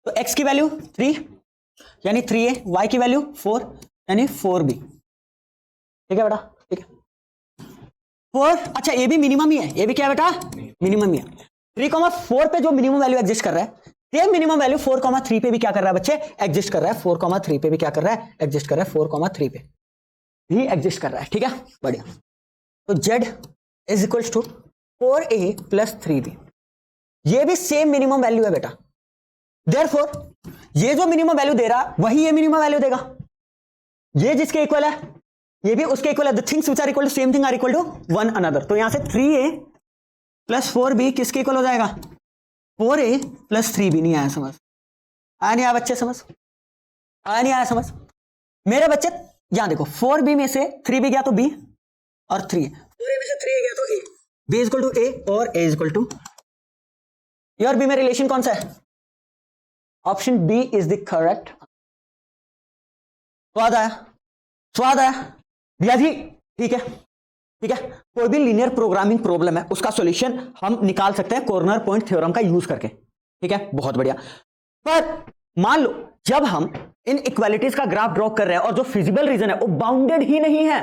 तो x की वैल्यू 3 यानी 3a, y की वैल्यू 4 यानी 4b। ठीक है बेटा, ठीक है 4, अच्छा ये भी मिनिमम ही है, ये भी क्या है बेटा मिनिमम ही है। 3,4 पे जो मिनिमम वैल्यू एग्जिस्ट कर रहा है, सेम मिनिमम वैल्यू 4,3 पे भी क्या कर रहा है बच्चे एग्जिस्ट कर रहा है, 4,3 पे भी क्या कर रहा है एग्जिस्ट कर रहा है, 4,3 पे भी एग्जिस्ट कर रहा है। ठीक है बढ़िया, तो z is equal to 4a plus 3b, ये भी सेम मिनिमम वैल्यू है बेटा। देयरफॉर ये जो मिनिमम वैल्यू दे रहा है वही ये मिनिमम वैल्यू देगा, ये जिसके इक्वल है ये भी उसके इक्वल है। The things which are equal to same thing are equal to one another. तो यहां से 3a प्लस 4b किसके इक्वल हो जाएगा, 4a प्लस 3b। नहीं आया समझ, आया नहीं आया बच्चे समझ, आया नहीं आया समझ मेरे बच्चे। यहां देखो 4b में से 3b गया तो b और 3a, 4a में से 3a गया तो a, b is equal to a और a is equal to, A और b में रिलेशन कौन सा है, option B is the correct. स्वाद आया, स्वाद आया भैया जी। ठीक है, ठीक है। कोई भी लीनियर प्रोग्रामिंग प्रॉब्लम है उसका सॉल्यूशन हम निकाल सकते हैं कॉर्नर पॉइंट थ्योरम का यूज करके। ठीक है, बहुत बढ़िया। पर मान लो जब हम इन इक्वालिटीज का ग्राफ ड्रॉ कर रहे हैं और जो फिजिबल रीजन है वो बाउंडेड ही नहीं है,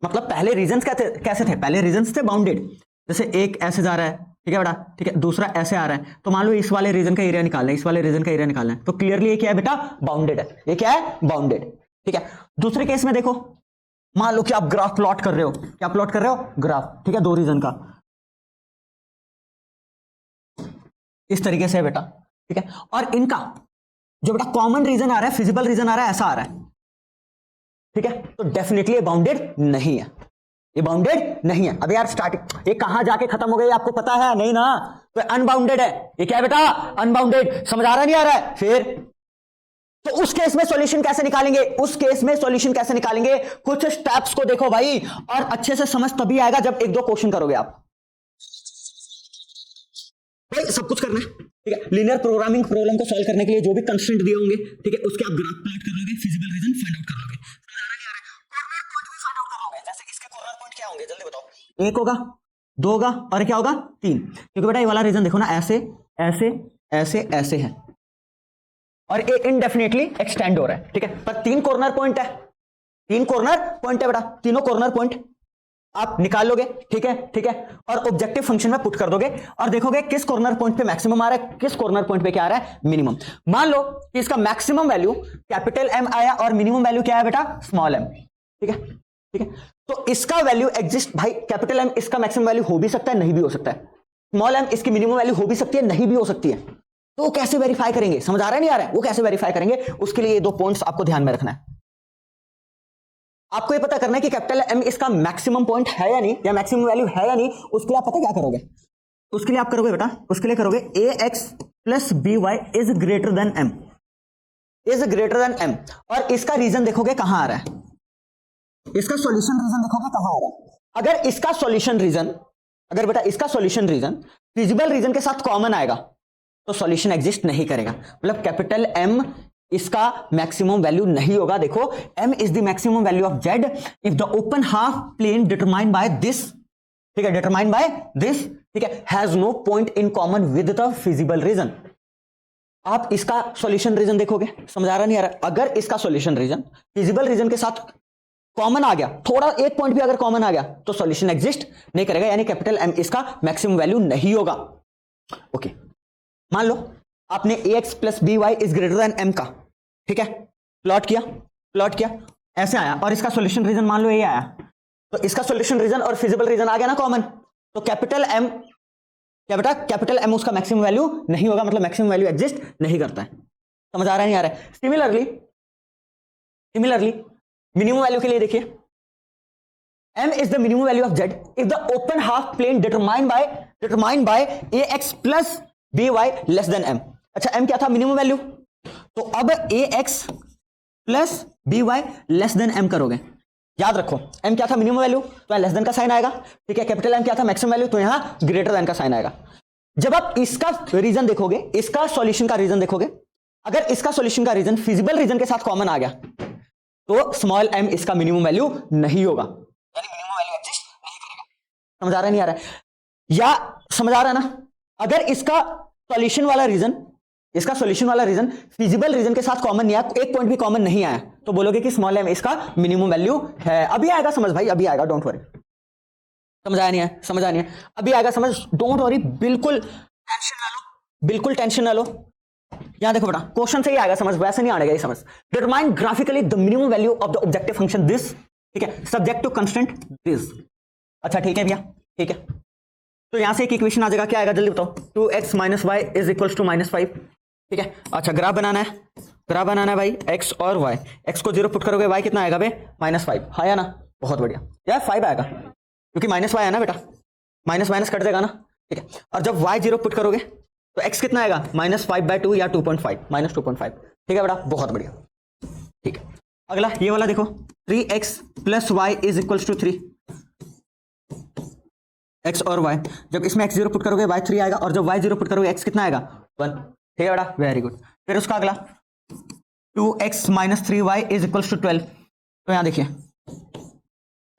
मतलब पहले रीजन्स कैसे थे, पहले रीजन्स थे बाउंडेड, जैसे एक ऐसे जा रहा है, ठीक है बेटा, ठीक है, दूसरा ऐसे आ रहा है, तो मान लो इस वाले रीजन का एरिया निकालना है, इस वाले रीजन का एरिया निकालना है, तो क्लियरली ये क्या है बेटा, बाउंडेड है, ये क्या है, बाउंडेड। ठीक है, दूसरे केस में देखो, मान लो कि आप ग्राफ प्लॉट कर रहे हो, क्या प्लॉट कर रहे हो, ग्राफ, ठीक है, दो रीजन का, इस तरीके से है बेटा। ठीक है, और इनका जो बेटा कॉमन रीजन आ रहा है, फिजिबल रीजन आ रहा है, ऐसा आ रहा है। ठीक है, तो डेफिनेटली ये बाउंडेड नहीं है, ये बाउंडेड नहीं है। अब यार स्टार्टिंग ये कहां जाके खत्म हो गई आपको पता है नहीं ना, तो अनबाउंडेड है, ये क्या है बेटा, अनबाउंडेड। समझ आ रहा नहीं आ रहा है, फिर तो उस केस में सॉल्यूशन कैसे निकालेंगे, उस केस में सॉल्यूशन कैसे निकालेंगे, कुछ स्टेप्स को देखो भाई, और अच्छे से समझ तभी आएगा जब एक दो क्वेश्चन करोगे आप। भाई सब कुछ करना है, ठीक है। लीनियर प्रोग्रामिंग प्रॉब्लम को सॉल्व करने के लिए जो भी कंस्ट्रेंट दिए होंगे, ठीक है, उसके आप ग्राफ प्लॉट कर लोगे, फिजिबल रीजन फाइंड आउट कर लोगे, कॉर्नर पॉइंट भी फाइंड आउट कर लोगे। जैसे इसके कॉर्नर पॉइंट क्या होंगे जल्दी बताओ, एक होगा, दो होगा, और क्या होगा, तीन, क्योंकि बेटा ये वाला रीजन देखो ना, ऐसे ऐसे ऐसे ऐसे है, और ये इनडेफिनेटली एक्सटेंड हो रहा है। ठीक है, पर तीन कॉर्नर पॉइंट है, तीन कॉर्नर पॉइंट है बेटा, तीनों कॉर्नर पॉइंट आप निकाल लोगे। ठीक है, ठीक है, और ऑब्जेक्टिव फंक्शन में पुट कर दोगे और देखोगे किस कॉर्नर पॉइंट पे मैक्सिमम आ रहा है, किस कॉर्नर पॉइंट पे क्या आ रहा है, मिनिमम। मान लो कि इसका मैक्सिमम वैल्यू कैपिटल एम आया और मिनिमम वैल्यू क्या है बेटा, स्मॉल एम। ठीक है, ठीक है, तो इसका वैल्यू एग्जिस्ट, भाई कैपिटल एम इसका मैक्सिमम वैल्यू हो भी सकता है, नहीं भी हो सकता है, स्मॉल एम इसकी मिनिमम वैल्यू हो भी सकती है, नहीं भी हो सकती है। तो कैसे वेरीफाई करेंगे, समझ आ रहा है नहीं आ रहा है, वो कैसे वेरीफाई करेंगे, उसके लिए ये दो पॉइंट्स आपको ध्यान में रखना है। आपको ये पता करना है कि कैपिटल एम इसका मैक्सिमम पॉइंट है या नहीं, या मैक्सिमम वैल्यू है या नहीं। उसके लिए आप पता क्या करोगे, उसके लिए आप करोगे बेटा, उसके लिए करोगे A X plus B Y is greater than M, is greater than M, और इसका रीजन देखोगे कहां आ रहा है, इसका सॉल्यूशन रीजन देखोगे कहां आ रहा है। अगर इसका सॉल्यूशन रीजन, अगर बेटा इसका सॉल्यूशन रीजन फिजिबल रीजन के साथ कॉमन आएगा तो सॉल्यूशन एग्जिस्ट नहीं करेगा, मतलब कैपिटल एम इसका मैक्सिमम वैल्यू नहीं होगा। देखो m is the maximum value of z if the open half plane determined by this, ठीक है, डिटरमाइंड बाय दिस, ठीक है, has no point in common with the feasible region. आप इसका सॉल्यूशन रीजन देखोगे, समझ आ रहा नहीं आ रहा, अगर इसका सॉल्यूशन रीजन फिजिबल रीजन के साथ कॉमन आ गया, थोड़ा एक पॉइंट भी अगर कॉमन आ गया तो सॉल्यूशन एग्जिस्ट नहीं करेगा, यानी कैपिटल M इसका मैक्सिमम वैल्यू नहीं होगा। ओके, मान लो आपने ax plus B Y is greater than m का, ठीक है, प्लॉट किया, प्लॉट किया, ऐसे आया, और इसका सॉल्यूशन रीजन मान लो ये आया, तो इसका सॉल्यूशन रीजन और फिजिबल रीजन आ गया ना कॉमन, तो कैपिटल M क्या बेटा, कैपिटल M उसका मैक्सिमम वैल्यू नहीं होगा, मतलब मैक्सिमम वैल्यू एग्जिस्ट नहीं करता है। समझ आ रहा है नहीं आ रहा है। सिमिलरली, सिमिलरली मिनिमम वैल्यू के लिए देखिए, m is the minimum value of z if the open half plane determined by ax plus by less than m। अच्छा, m क्या था, मिनिमम वैल्यू, तो अब ax plus by less than m करोगे, याद रखो m क्या था, मिनिमम वैल्यू, तो लेस देन का साइन आएगा, ठीक है, कैपिटल M क्या था, मैक्सिमम वैल्यू, तो यहां ग्रेटर देन का साइन आएगा। जब आप इसका रीजन देखोगे, इसका सॉल्यूशन का रीजन देखोगे, अगर इसका सॉल्यूशन का रीजन फिजिबल रीजन के साथ कॉमन आ गया तो स्मॉल m इसका मिनिमम वैल्यू नहीं होगा, यानी मिनिमम वैल्यू एग्जिस्ट नहीं करेगा। समझ आ रहा है नहीं आ रहा है, या समझ आ रहा है ना। अगर इसका सॉल्यूशन वाला रीजन, इसका सॉल्यूशन वाला रीजन फिजिबल रीजन के साथ कॉमन नहीं आया, एक पॉइंट भी कॉमन नहीं आया, तो बोलोगे कि स्मॉल m इसका मिनिमम वैल्यू है। अभी आएगा समझ भाई, अभी आएगा, डोंट वरी। समझ आया नहीं है, समझ आया नहीं है, अभी आएगा समझ, डोंट वरी, बिल्कुल टेंशन ना लो, बिल्कुल टेंशन ना लो। यहां देखो बेटा, क्वेश्चन से ही आएगा समझ, वैसे नहीं आएगा ये समझ। Determine graphically the minimum value of the objective function this, ठीक है, सब्जेक्ट टू कंस्टेंट दिस। अच्छा ठीक है भैया, ठीक है, तो यहां से एक इक्वेशन आ जाएगा, क्या आएगा जल्दी बताओ, 2x minus y is equals to -5, ठीक है। अच्छा ग्राफ बनाना है, ग्राफ बनाना है भाई, x और y, x को 0 पुट करोगे, y कितना आएगा बे, -5, हाँ या ना, बहुत बढ़िया यार, 5 आएगा क्योंकि माइनस वाई है ना बेटा, माइनस माइनस कट जाएगा ना, ठीक है। और जब y 0 पुट करोगे तो x कितना आएगा, -5/2 या 2.5, -2.5, ठीक है बेटा, बहुत बढ़िया, ठीक है। अगला ये वाला देखो, 3x plus Y is equals to 3, x और y, जब इसमें x 0 पुट करोगे y 3 आएगा, और जब y 0 पुट करोगे x कितना आएगा, 1, ठीक है बेटा, वेरी गुड। फिर उसका अगला 2x minus 3y is equal to 12। तो यहां देखिए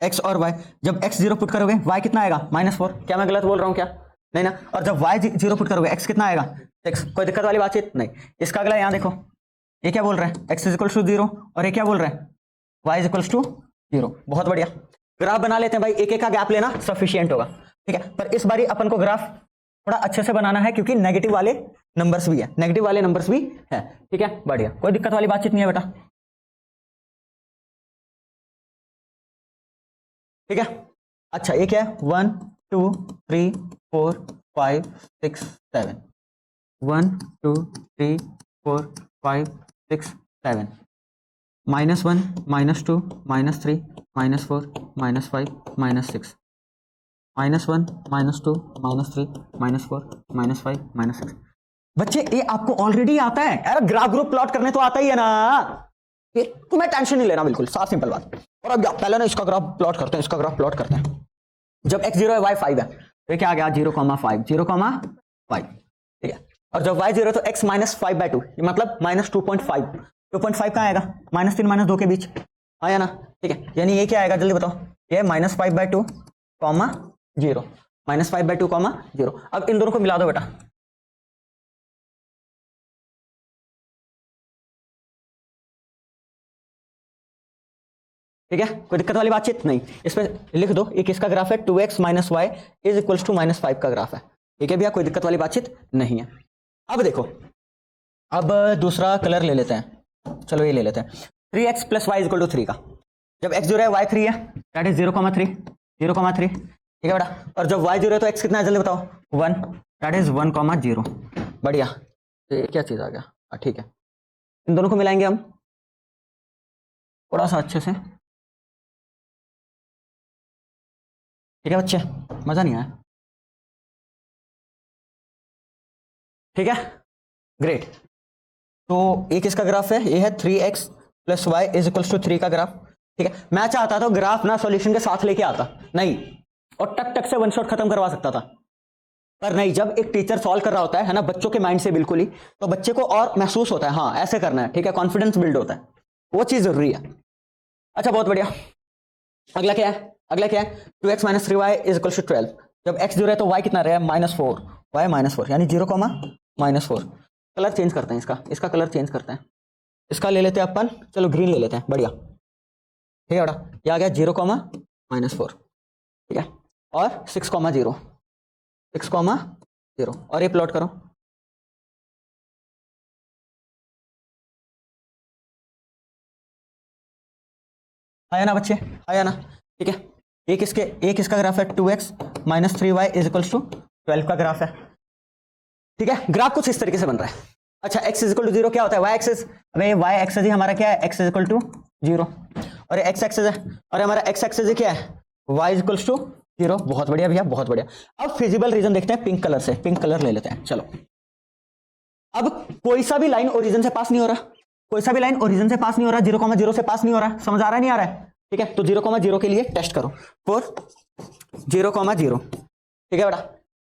x और y, जब x 0 पुट करोगे y कितना आएगा -4। क्या मैं गलत बोल रहा हूं क्या? नहीं ना। और जब y 0 पुट करोगे x कितना आएगा 6। कोई दिक्कत वाली बातचीत नहीं। इसका अगला यहां देखो, ये क्या बोल रहा है x इज इक्वल टू 0 और ये क्या बोल रहा है y इज इक्वल टू 0। बहुत बढ़िया। ग्राफ बना लेते हैं भाई, एक एक का गैप लेना सफिशियंट होगा, ठीक है। पर इस बारी अपन को ग्राफ थोड़ा अच्छे से बनाना है क्योंकि नेगेटिव वाले नंबर्स भी है, नेगेटिव वाले नंबर्स भी है, ठीक है। बढ़िया, कोई दिक्कत वाली बातचीत नहीं है बेटा, ठीक है। अच्छा ये क्या है 1 2 3 4 5 6 7, 1 2 3 4 5 6 7, -1 -2 -3 -4 -5 -6, -1 -2 -3 -4 -5 -6। बच्चे ये आपको ऑलरेडी आता है, अरे ग्राफ ग्रुप प्लॉट करने तो आता ही है ना, ये तुम्हें टेंशन नहीं लेना, बिल्कुल साफ सिंपल बात। और अब पहले ना इसका ग्राफ प्लॉट करते हैं, इसका ग्राफ प्लॉट करते हैं। जब x 0 है y 5 है तो क्या आ गया 0,5 0,5, ठीक है। और जब y 0 है तो x -5/2 मतलब -2.5, 2.5 कहाँ आएगा -3 -2 के बीच आया ना, ठीक है। यानी ये क्या आएगा जल्दी बताओ, ये -5/2, 0 -5/2, 0। अब इन दोनों को मिला दो बेटा, ठीक है। कोई दिक्कत वाली बातचीत नहीं। इस पे लिख दो, ये किसका ग्राफ है 2x - y is equals to -5 का ग्राफ है, ठीक है भैया, कोई दिक्कत वाली बातचीत नहीं है। अब देखो, अब दूसरा कलर ले लेते हैं, चलो ये ले लेते हैं 3x + y = 3 का। जब x 0 है y 3 है, दैट इज 0,3 0,3, ठीक है बेटा। और जब y 0 है तो x कितना है जल्दी बताओ 1, दैट इज 1,0। बढ़िया, तो ये क्या चीज आ गया, ठीक है। इन दोनों को मिलाएंगे हम थोड़ा सा अच्छे से, ठीक है बच्चे, मजा नहीं आया, ठीक है ग्रेट। तो ये किसका ग्राफ है, ये है 3x + y = 3 का ग्राफ, ठीक है। मैं चाहता था ग्राफ ना सॉल्यूशन के साथ लेके आता, नहीं, और टक टक से वन शॉट खत्म करवा सकता था, पर नहीं। जब एक टीचर सॉल्व कर रहा होता है ना बच्चों के माइंड से बिल्कुल ही, तो बच्चे को और महसूस होता है हाँ ऐसे करना है, ठीक है, कॉन्फिडेंस बिल्ड होता है, वो चीज जरूरी है। अच्छा बहुत बढ़िया, अगला क्या है, अगला क्या है 2x - 3y = 12। जब x 0 है तो y कितना रहा है -4, y -4 यानी 0,-4। कलर चेंज करते हैं, इसका कलर चेंज करते हैं, इसका ले लेते हैं अपन, चलो ग्रीन ले लेते हैं, बढ़िया, ठीक है बेटा। ये आ गया 0,-4, ठीक है। और 6,0 6,0 और ये प्लॉट करो, आया ना बच्चे, आया ना, ठीक है। एक किसका ग्राफ है 2x - 3y = 12 का ग्राफ है, ठीक है। ग्राफ कुछ इस तरीके से बन रहा है। अच्छा x = 0 क्या होता है, y एक्सिस, अबे y एक्सिस ही हमारा क्या है x = 0, और ये x एक्सिस है, और हमारा x एक्सिस क्या है y = 0। बहुत बढ़िया भैया, बहुत बढ़िया। अब फिजिबल रीजन देखते हैं पिंक कलर से, पिंक कलर ले लेते हैं, चलो। अब कोई सा भी लाइन ओरिजिन से पास नहीं हो रहा, कोई सा भी लाइन ओरिजिन से पास नहीं हो रहा, 0,0 से पास नहीं हो रहा, समझ आ रहा नहीं आ रहा है, ठीक है। तो 0,0 के लिए टेस्ट करो, 0,0, ठीक है बेटा,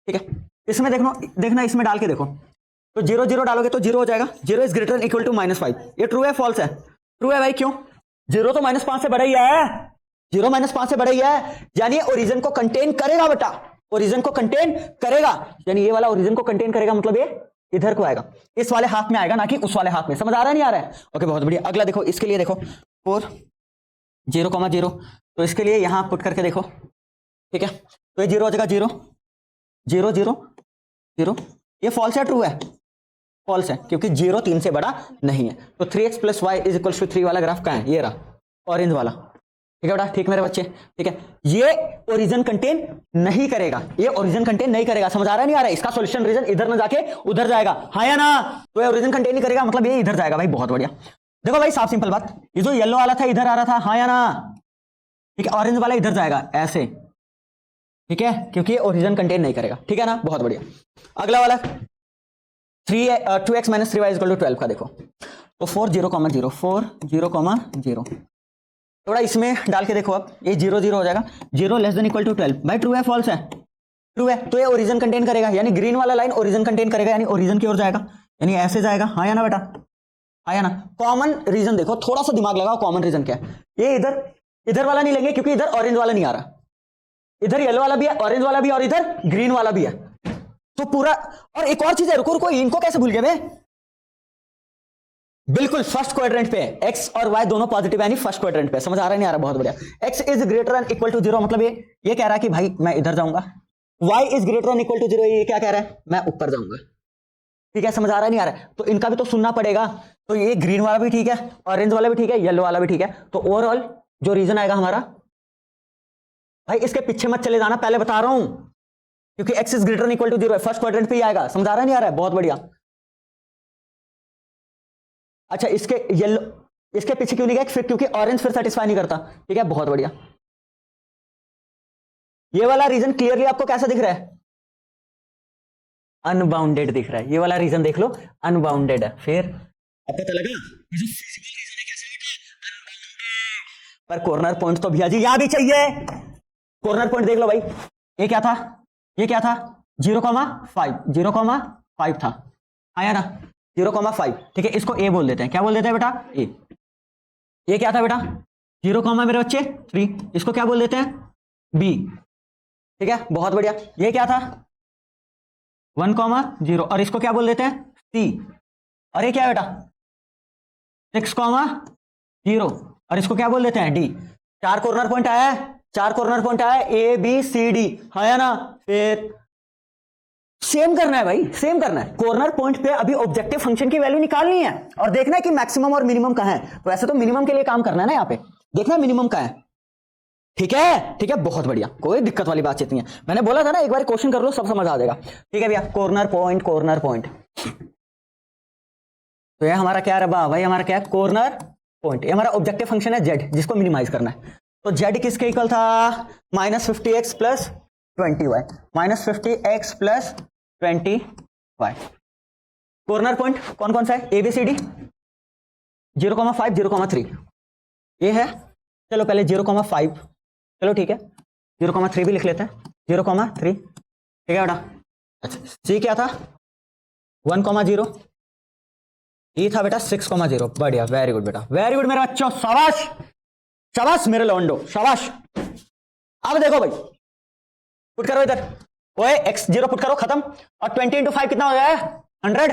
ठीक है। इसमें देखना इसमें डाल के देखो, तो 0 0 डालोगे तो 0 हो जाएगा, 0 इज ग्रेटर इक्वल टू -5। ये ट्रू है फॉल्स है, ट्रू है भाई, क्यों, 0 तो -5 से बड़ा ही है, 0 -5 से बड़ा ही है, यानी ओरिजिन को कंटेन करेगा बेटा, ओरिजिन को कंटेन करेगा, यानी ये वाला ओरिजिन को कंटेन करेगा, मतलब ये इधर को आएगा, इस वाले हाथ में आएगा, ना कि उस वाले हाथ में। समझ आ रहा है नहीं आ रहा है, ओके बहुत बढ़िया। अगला देखो, इसके लिए देखो 4 0,0, तो इसके लिए यहां पुट करके देखो, ठीक है। तो ये 0 हो जाएगा, 0 0 0 0, ये फॉल्स है ट्रू है, फॉल्स है, क्योंकि 0 3 से बड़ा नहीं है। तो 3x + y = 3 वाला ग्राफ कहाँ है, ये रहा ऑरेंज वाला, ठीक है बेटा, ठीक मेरे बच्चे, ठीक है। ये ओरिजिन कंटेन नहीं करेगा, ये ओरिजिन कंटेन नहीं करेगा, समझ आ रहा है नहीं आ रहा है, इसका सॉल्यूशन रीजन इधर ना जाके उधर जाएगा, हाँ या ना। तो ये ओरिजिन कंटेन नहीं करेगा, मतलब ये इधर जाएगा भाई, बहुत बढ़िया। देखो भाई साफ सिंपल बात, ये जो येलो वाला था इधर आ रहा था, हाँ या ना, ठीक है, ऑरेंज वाला इधर जाएगा ऐसे, ठीक है, क्योंकि ओरिजिन कंटेन नहीं करेगा, ठीक है ना, बहुत बढ़िया। अगला वाला 2x - 3y = 12 का देखो, तो 4 0,0 4 0,0, थोड़ा इसमें डाल के देखो, अब ये 0 0 हो जाएगा, 0 < 12 भाई, ट्रू है फॉल्स है, ट्रू है, तो ये ओरिजिन कंटेन करेगा, यानी ग्रीन वाला लाइन ओरिजिन कंटेन करेगा, यानी ओरिजिन की ओर जाएगा, यानी ऐसे जाएगा, हाँ या ना बेटा, आया ना। कॉमन रीजन देखो, थोड़ा सा दिमाग लगाओ, कॉमन रीजन क्या है। ये इधर वाला नहीं लेंगे क्योंकि इधर ऑरेंज वाला नहीं आ रहा, इधर येलो वाला भी है, ऑरेंज वाला भी है, और इधर ग्रीन वाला भी है। तो पूरा, और एक और चीज है, रुको रुको, इनको कैसे भूल गए मैं, बिल्कुल फर्स्ट क्वाड्रेंट पे है, एक्स और वाई दोनों पॉजिटिव है, फर्स्ट क्वाड्रेंट पे। समझ आ रहा नहीं आ रहा, बहुत बढ़िया। X is greater and equal to 0, मतलब ये कह रहा है कि भाई मैं इधर जाऊंगा। Y is greater and equal to 0, ये क्या कह रहा है, मैं ऊपर जाऊंगा। ठीक है, समझ आ रहा नहीं आ रहा है, तो इनका भी तो सुनना पड़ेगा। तो ये ग्रीन वाला भी ठीक है, ऑरेंज वाला भी ठीक है, येलो वाला भी ठीक है। तो ओवरऑल जो रीजन आएगा हमारा, भाई इसके पीछे मत चले जाना, पहले बता रहा हूं, क्योंकि x is greater equal to 0 है, फर्स्ट क्वाड्रेंट पे ही आएगा। समझ आ रहा नहीं आ रहा है, बहुत बढ़िया। अच्छा, इसके येलो, इसके पीछे क्यों नहीं गया, फिर क्योंकि ऑरेंज फिर सेटिस्फाई नहीं करता। ठीक है, बहुत बढ़िया। ये वाला रीजन क्लियरली आपको कैसा दिख रहा है, अनबाउंडेड दिख रहा है। ये वाला रीजन देख लो, अनबाउंडेड है। फिर अब पता लगा ये जो फिजिकल रीजन है कैसे होता है, अनबाउंडेड। पर कॉर्नर पॉइंट तो भैया जी यहां भी चाहिए। कॉर्नर पॉइंट देख लो भाई, ये क्या था, ये क्या था, 0,5, 0,5 था, आया ना, 0,5। ठीक है, इसको ए बोल देते हैं। क्या बोल देते हैं बेटा, ए। ये क्या था बेटा, 0, मेरे बच्चे 3, इसको क्या बोल देते हैं, बी। ठीक है, बहुत बढ़िया। ये क्या था, 1,0, और इसको क्या बोल देते हैं, सी। और ये क्या है बेटा, 6,0, और इसको क्या बोल देते हैं, डी। 4 कॉर्नर पॉइंट आया है, 4 कॉर्नर पॉइंट आया है, ए बी सी डी, है ना। फिर सेम करना है भाई, सेम करना है। कॉर्नर पॉइंट पे अभी ऑब्जेक्टिव फंक्शन की वैल्यू निकालनी है और देखना है कि मैक्सिमम और मिनिमम कहां है। तो ऐसे तो मिनिमम के लिए काम करना है ना, यहां पे देखना है मिनिमम कहां है। ठीक है, ठीक है, बहुत बढ़िया, कोई दिक्कत वाली बात नहीं है। मैंने बोला था ना, एक बार क्वेश्चन कर लो, सब समझ आ जाएगा। ठीक है भैया, कॉर्नर पॉइंट, कॉर्नर पॉइंट, तो ये हमारा क्या है भाई, हमारा क्या है, कॉर्नर पॉइंट। ये हमारा ऑब्जेक्टिव फंक्शन है जेड, जिसको मिनिमाइज करना है। तो जेड किसके इक्वल था, -50x plus 20y, -50x plus 20y। Corner point कौन कौन सा है, ABCD, 0,5, 0,3 ये है। चलो पहले 0,5, चलो ठीक है, 0,3 भी लिख लेते हैं, 0,3। ठीक है बेटा। अच्छा, सी क्या था, 1,0, ये था बेटा 6,0। बढ़िया, वेरी गुड बेटा, वेरी गुड मेरे बच्चों, शाबाश शाबाश मेरे लौंडो, शाबाश। अब देखो भाई, पुट करो इधर, ओए x0 पुट करो, खत्म। और 20 × 5 कितना हो गया है, 100।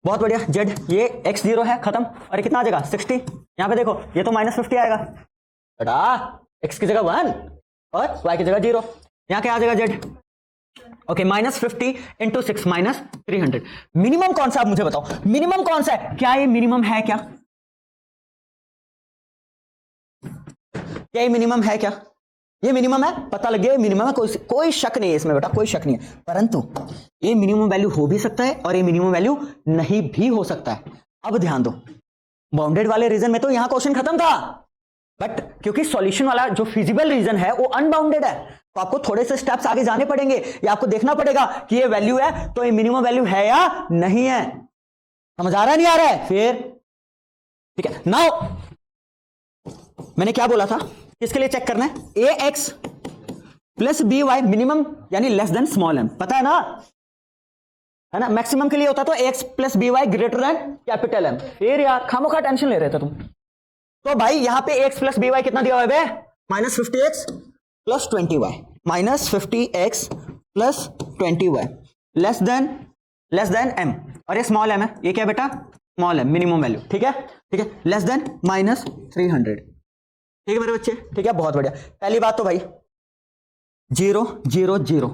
बहुत बढ़िया, जेड ये x0 है, खत्म। और ये कितना आ जाएगा, 60। यहां पे देखो, ये तो -50 आएगा बेटा, x की जगह 1 और y की जगह 0। यहां क्या आ जाएगा, जेड। ओके, -50 × 6 -300। मिनिमम कौन सा, आप मुझे बताओ, मिनिमम कौन सा है, क्या ये मिनिमम है, क्या ये मिनिमम है, क्या ये मिनिमम है, पता लग गया मिनिमम है, कोई शक नहीं है इसमें बेटा, कोई शक नहीं है। परंतु ये मिनिमम वैल्यू हो भी सकता है और ये मिनिमम वैल्यू नहीं भी हो सकता है। अब ध्यान दो, बाउंडेड वाले रीजन में तो यहां क्वेश्चन खत्म था, बट क्योंकि सॉल्यूशन वाला जो फिजिबल रीजन है वो अनबाउंडेड है, तो आपको थोड़े से स्टेप्स आगे जाने पड़ेंगे। या आपको देखना पड़ेगा कि ये वैल्यू है तो ये मिनिमम वैल्यू है या नहीं है। समझ आ रहा है, नहीं आ रहा है। फिर ठीक है, नाउ मैंने क्या बोला था, किसके लिए चेक करना है, ax प्लस by मिनिमम यानी लेस देन स्मॉल m, पता है ना, मैक्सिमम के लिए होता तो ax plus by greater than capital M। फिर यार खामोखा टेंशन ले रहे थे तुम। तो भाई यहां पे ax प्लस by कितना दिया हुआ है, -50x plus 20y, -50x plus 20y less than m, और ये स्मॉल m है, ये क्या बेटा, स्मॉल m, मिनिमम वैल्यू। ठीक है, ठीक है, लेस देन -300। ठीक है मेरे बच्चे, ठीक है, बहुत बढ़िया। पहली बात तो भाई 0 0 0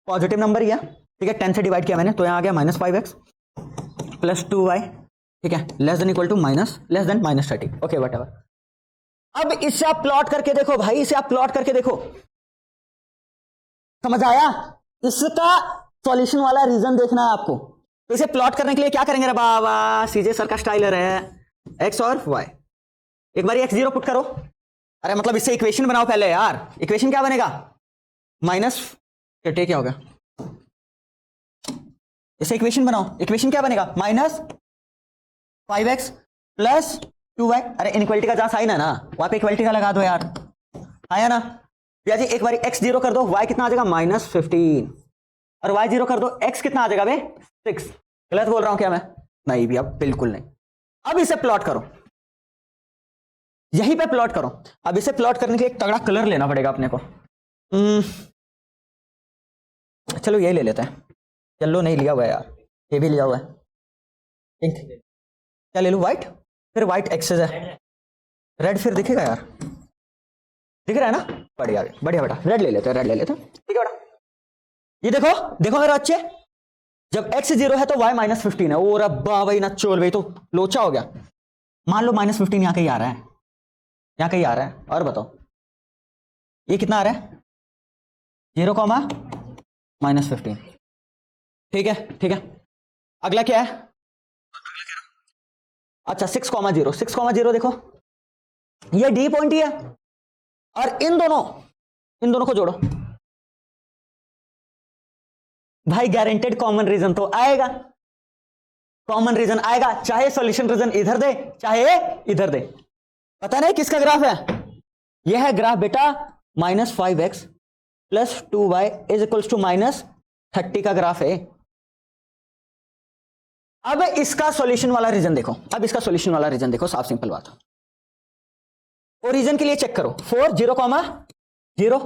पॉजिटिव नंबर ही है। ठीक है, 10 से डिवाइड किया मैंने, तो यहां आ गया -5x प्लस 2y। ठीक है, less than equal to less than -30। Okay whatever. अब इसे आप प्लॉट करके देखो भाई, इसे आप प्लॉट करके देखो, समझ आया। इसका सॉल्यूशन वाला रीजन देखना है आपको। तो इसे प्लॉट करने के लिए क्या करेंगे रे बाबा, सीजे सर का स्टाइलर है, x और y। एक बार x0 पुट करो, अरे मतलब इससे इक्वेशन बनाओ पहले यार। इक्वेशन क्या बनेगा, माइनस क्या होगा, इसे इक्वेशन बनाओ, इक्वेशन क्या बनेगा, -5x प्लस 2y। अरे इनइक्वालिटी का जहां साइन है ना, वहां पे इक्वालिटी का लगा दो यार, आया ना भैया जी। एक बार x0 कर दो, y कितना आ जाएगा, -15, और y0 कर दो, x कितना आ जाएगा बे, 6। गलत बोल रहा हूं क्या मैं, नहीं भैया बिल्कुल नहीं। अब इसे प्लॉट करो, यहीं पे प्लॉट करो। अब इसे प्लॉट करने के लिए एक तगड़ा कलर लेना पड़ेगा अपने को। चलो ये ले लेते हैं, येलो नहीं लिया हुआ है यार, ये भी लिया हुआ है पिंक। क्या ले लूं? व्हाइट, फिर व्हाइट एक्सेस है, रेड फिर दिखेगा यार, दिख रहा है ना? बढ़िया बढ़िया बेटा, रेड ले लेते हैं, रेड ले लेते हैं, ठीक है बेटा। ये देखो देखो मेरे बच्चे, जब x 0 है तो y -15 है। ओ रब्बा भाई ना चोल भाई, तो लोचा हो गया। मान लो -15 यहां कहीं आ रहा है, यहां कहीं आ रहा है, और बताओ ये कितना आ रहा है? 0, -15। ठीक है ठीक है। अगला क्या है? अच्छा 6,0, 6,0 देखो, ये डी पॉइंट ही है, और इन दोनों को जोड़ो भाई, गारंटेड कॉमन रीजन तो आएगा, कॉमन रीजन आएगा, चाहे सॉल्यूशन रीजन इधर दे चाहे इधर दे। पता नहीं किसका ग्राफ है? यह है ग्राफ बेटा -5x + 2y = -30 का ग्राफ है। अब इसका सॉल्यूशन वाला रीजन देखो, अब इसका सॉल्यूशन वाला रीजन देखो, साफ सिंपल बात। ओरिजिन के लिए चेक करो, 4, 0, 0।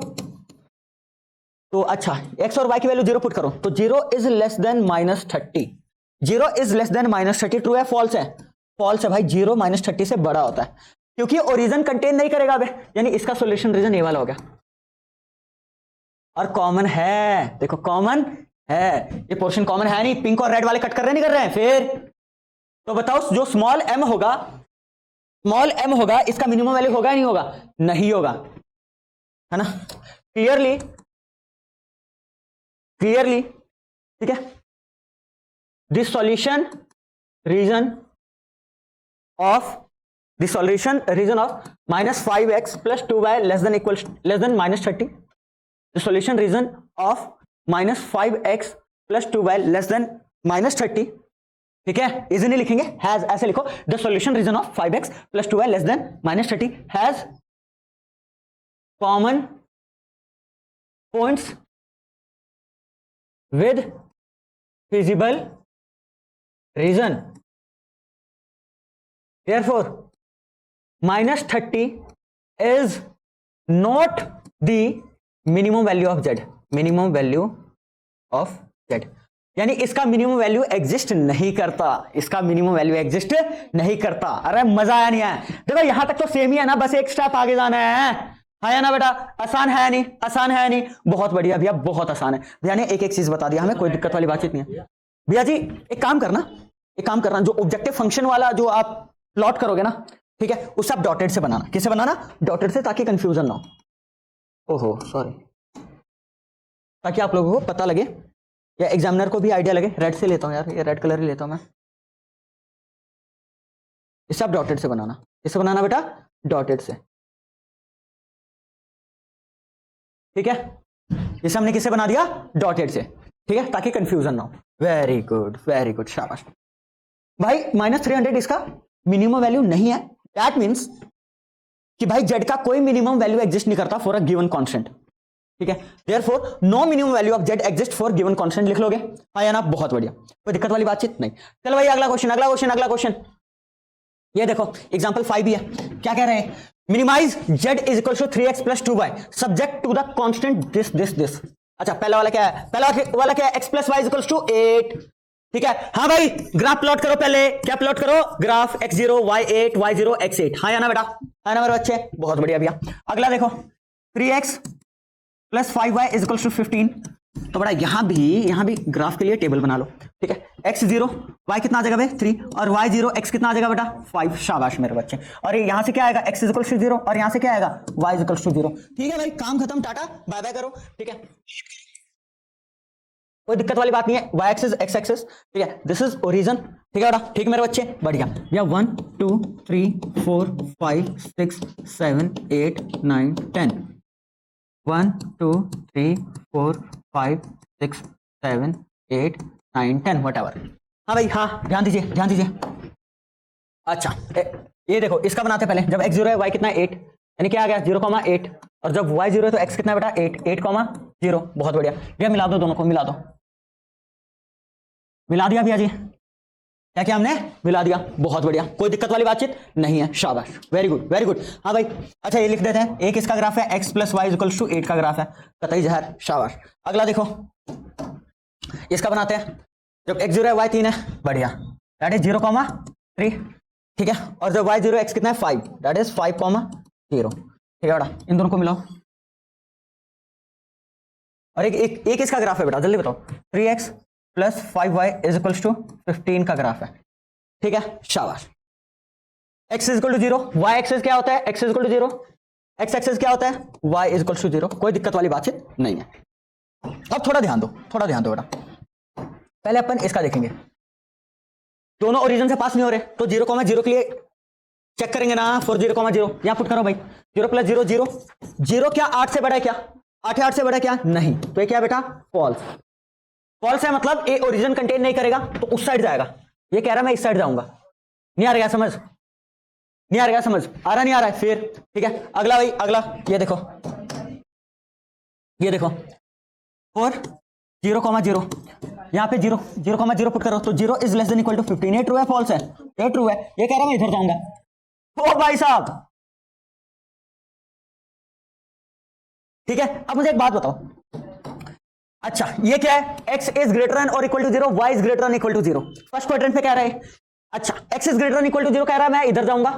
तो अच्छा x और y की वैल्यू 0 पुट करो, तो 0 is less than -30, 0 is less than -30। True है फॉल्स है? फॉल्स है भाई, 0 -30 से बड़ा होता है, क्योंकि ओरिजिन कंटेन नहीं करेगा बे, यानी इसका सॉल्यूशन रीजन ये वाला हो गया। और कॉमन है, देखो कॉमन है, ये पोर्शन कॉमन है नहीं, पिंक और रेड वाले कट कर रहे नहीं कर रहे हैं। फिर तो बताओ जो स्मॉल m होगा, इसका मिनिमम वैल्यू होगा या नहीं होगा? नहीं होगा, है ना? क्लियरली, ठीक है। The solution region of -5x + 2y less than -30, the solution reason of -5x + 2y less than -30, ठीक है, इजीली लिखेंगे, हैज, ऐसे लिखो, the solution region of 5x + 2y less than -30 has common points with feasible reason, therefore -30 is not the minimum value of z, minimum value of z, यानी इसका minimum value exist नहीं करता, इसका minimum value exist नहीं करता। अरे मजा आया नहीं है? देखो यहां तक तो सेम ही है ना, बस एक स्टेप आगे जाना है ना बेटा? आसान है नहीं? आसान है नहीं? बहुत बढ़िया भैया, बहुत आसान है भैया ने एक एक चीज बता दिया हमें, कोई दिक्कत वाली बातचीत नहीं है भैया जी। एक काम करना, जो ऑब्जेक्टिव फंक्शन वाला जो आप प्लॉट करोगे ना, ठीक है, उसे आप डॉटेड से बनाना। किससे बनाना? डॉटेड से, ताकि कंफ्यूजन ना हो। ओहो सॉरी, ताकि आप लोगों को पता लगे या एग्जामिनर को भी आइडिया लगे। रेड से लेता हूं यार, ये रेड कलर ही लेता हूं मैं। इसे आप डॉटेड से बनाना। किससे बनाना बेटा? डॉटेड से, ठीक है। इसे हमने किससे बना दिया? डॉटेड से, ठीक है, ताकि कंफ्यूजन ना हो। वेरी गुड, शाबाश भाई। -300 इसका मिनिमम वैल्यू नहीं है, दैट मीन्स कि भाई जेड का कोई मिनिमम वैल्यू एग्जिस्ट नहीं करता फॉर अ गिवन कांस्टेंट, ठीक है। Therefore no minimum value of z exist for given constant, लिख लोगे? हाँ या ना? बहुत बढ़िया, कोई दिक्कत वाली बातचीत नहीं। चलो भाई अगला क्वेश्चन, ये देखो एग्जांपल 5 भी है। क्या कह रहे हैं? Minimize z = 3x + 2y subject to the constant this. अच्छा पहला वाला क्या है? x + y = 8, ठीक है। हाँ भाई ग्राफ प्लॉट करो, पहले क्या प्लॉट करो? Graph x0 y8 y0 x8, हाँ या ना बेटा? हाँ ना मेरे बच्चे? बहुत बढ़िया भैया। अगला देखो 3x + 5y = 15, तो बड़ा यहां भी ग्राफ के लिए टेबल बना लो, ठीक है। x0 y कितना आ जाएगा भाई? 3, और y0 x कितना आ जाएगा बेटा? 5। शाबाश मेरे बच्चे। और यहां से क्या आएगा? x = 0, और यहां से क्या आएगा? y = 0। ठीक है भाई, काम खत्म, टाटा बाय बाय करो, ठीक है, कोई दिक्कत वाली बात नहीं है। y एक्सिस x एक्सिस, ठीक है, दिस इज ओरिजिन, ठीक है बेटा, ठीक मेरे बच्चे, बढ़िया भैया। 1 2 3 4 5 6 7 8 9 10, 1 2 3 4 5 6 7 8 9 10 whatever। हाँ भाई हाँ, ध्यान दीजिए। अच्छा ये देखो, इसका बनाते पहले। जब x0 है y कितना है? 8, यानी क्या आ गया? 0,8, और जब y0 है तो x कितना है बेटा? 8,0। बहुत बढ़िया भैया, मिला दो दोनों को, मिला दिया भैया जी। क्या किया हमने, मिला दिया, बहुत बढ़िया, कोई दिक्कत वाली बातचीत नहीं है, शाबाश, वेरी गुड वेरी गुड। हाँ भाई, अच्छा ये लिख देते हैं, एक इसका ग्राफ है x plus y equals to 8 का ग्राफ है, कतई जहर, शाबाश। अगला देखो, इसका बनाते हैं, जब x 0 है y 3 है, बढ़िया, दैट इज 0,3, ठीक है, और जब y 0 x कितना है 5, दैट इज 5,0, ठीक है बेटा, इन दोनों को मिलाओ, और एक इसका ग्राफ है बेटा, जल्दी बताओ, 3x plus 5y is equals to 15 का ग्राफ है, ठीक है, शाबाश। x is equal to 0, y axis क्या होता है, x is equal to 0, x axis क्या होता है, y इज इक्वल टू 0, कोई दिक्कत वाली बातचीत नहीं है। अब थोड़ा ध्यान दो बेटा, पहले अपन इसका देखेंगे, दोनों ओरिजिन से पास नहीं हो रहे, तो 0,0 के लिए चेक करेंगे ना, फॉर 0,0 यहां पुट करो भाई, 0 प्लस 0 0, 0 क्या 8 से बड़ा है क्या, 8 है 8 से बड़ा है क्या, नहीं, तो ये क्या बेटा, फॉल्स, फॉल्स है, मतलब ए ओरिजिन कंटेन नहीं करेगा, तो उस साइड जाएगा, ये कह रहा है मैं इस साइड जाऊंगा, नहीं आ रहा समझ, नहीं आ रहा समझ, आ रहा नहीं आ रहा है, फिर ठीक है, अगला भाई, अगला ये देखो, और 0,0 यहां पे 0,0 पुट करो, तो 0 is less than equal to 15, ये ट्रू है फॉल्स है, ये ट्रू है, ये कह रहा मैं इधर जाऊंगा, ओ भाई साहब, ठीक है। अब मुझे एक बात बताओ, अच्छा ये क्या है, x इज ग्रेटर देन और equal to 0, y is greater than equal to 0, first quadrant पे कह रहा है, अच्छा x is greater than equal to 0 कह रहा है मैं इधर जाऊंगा,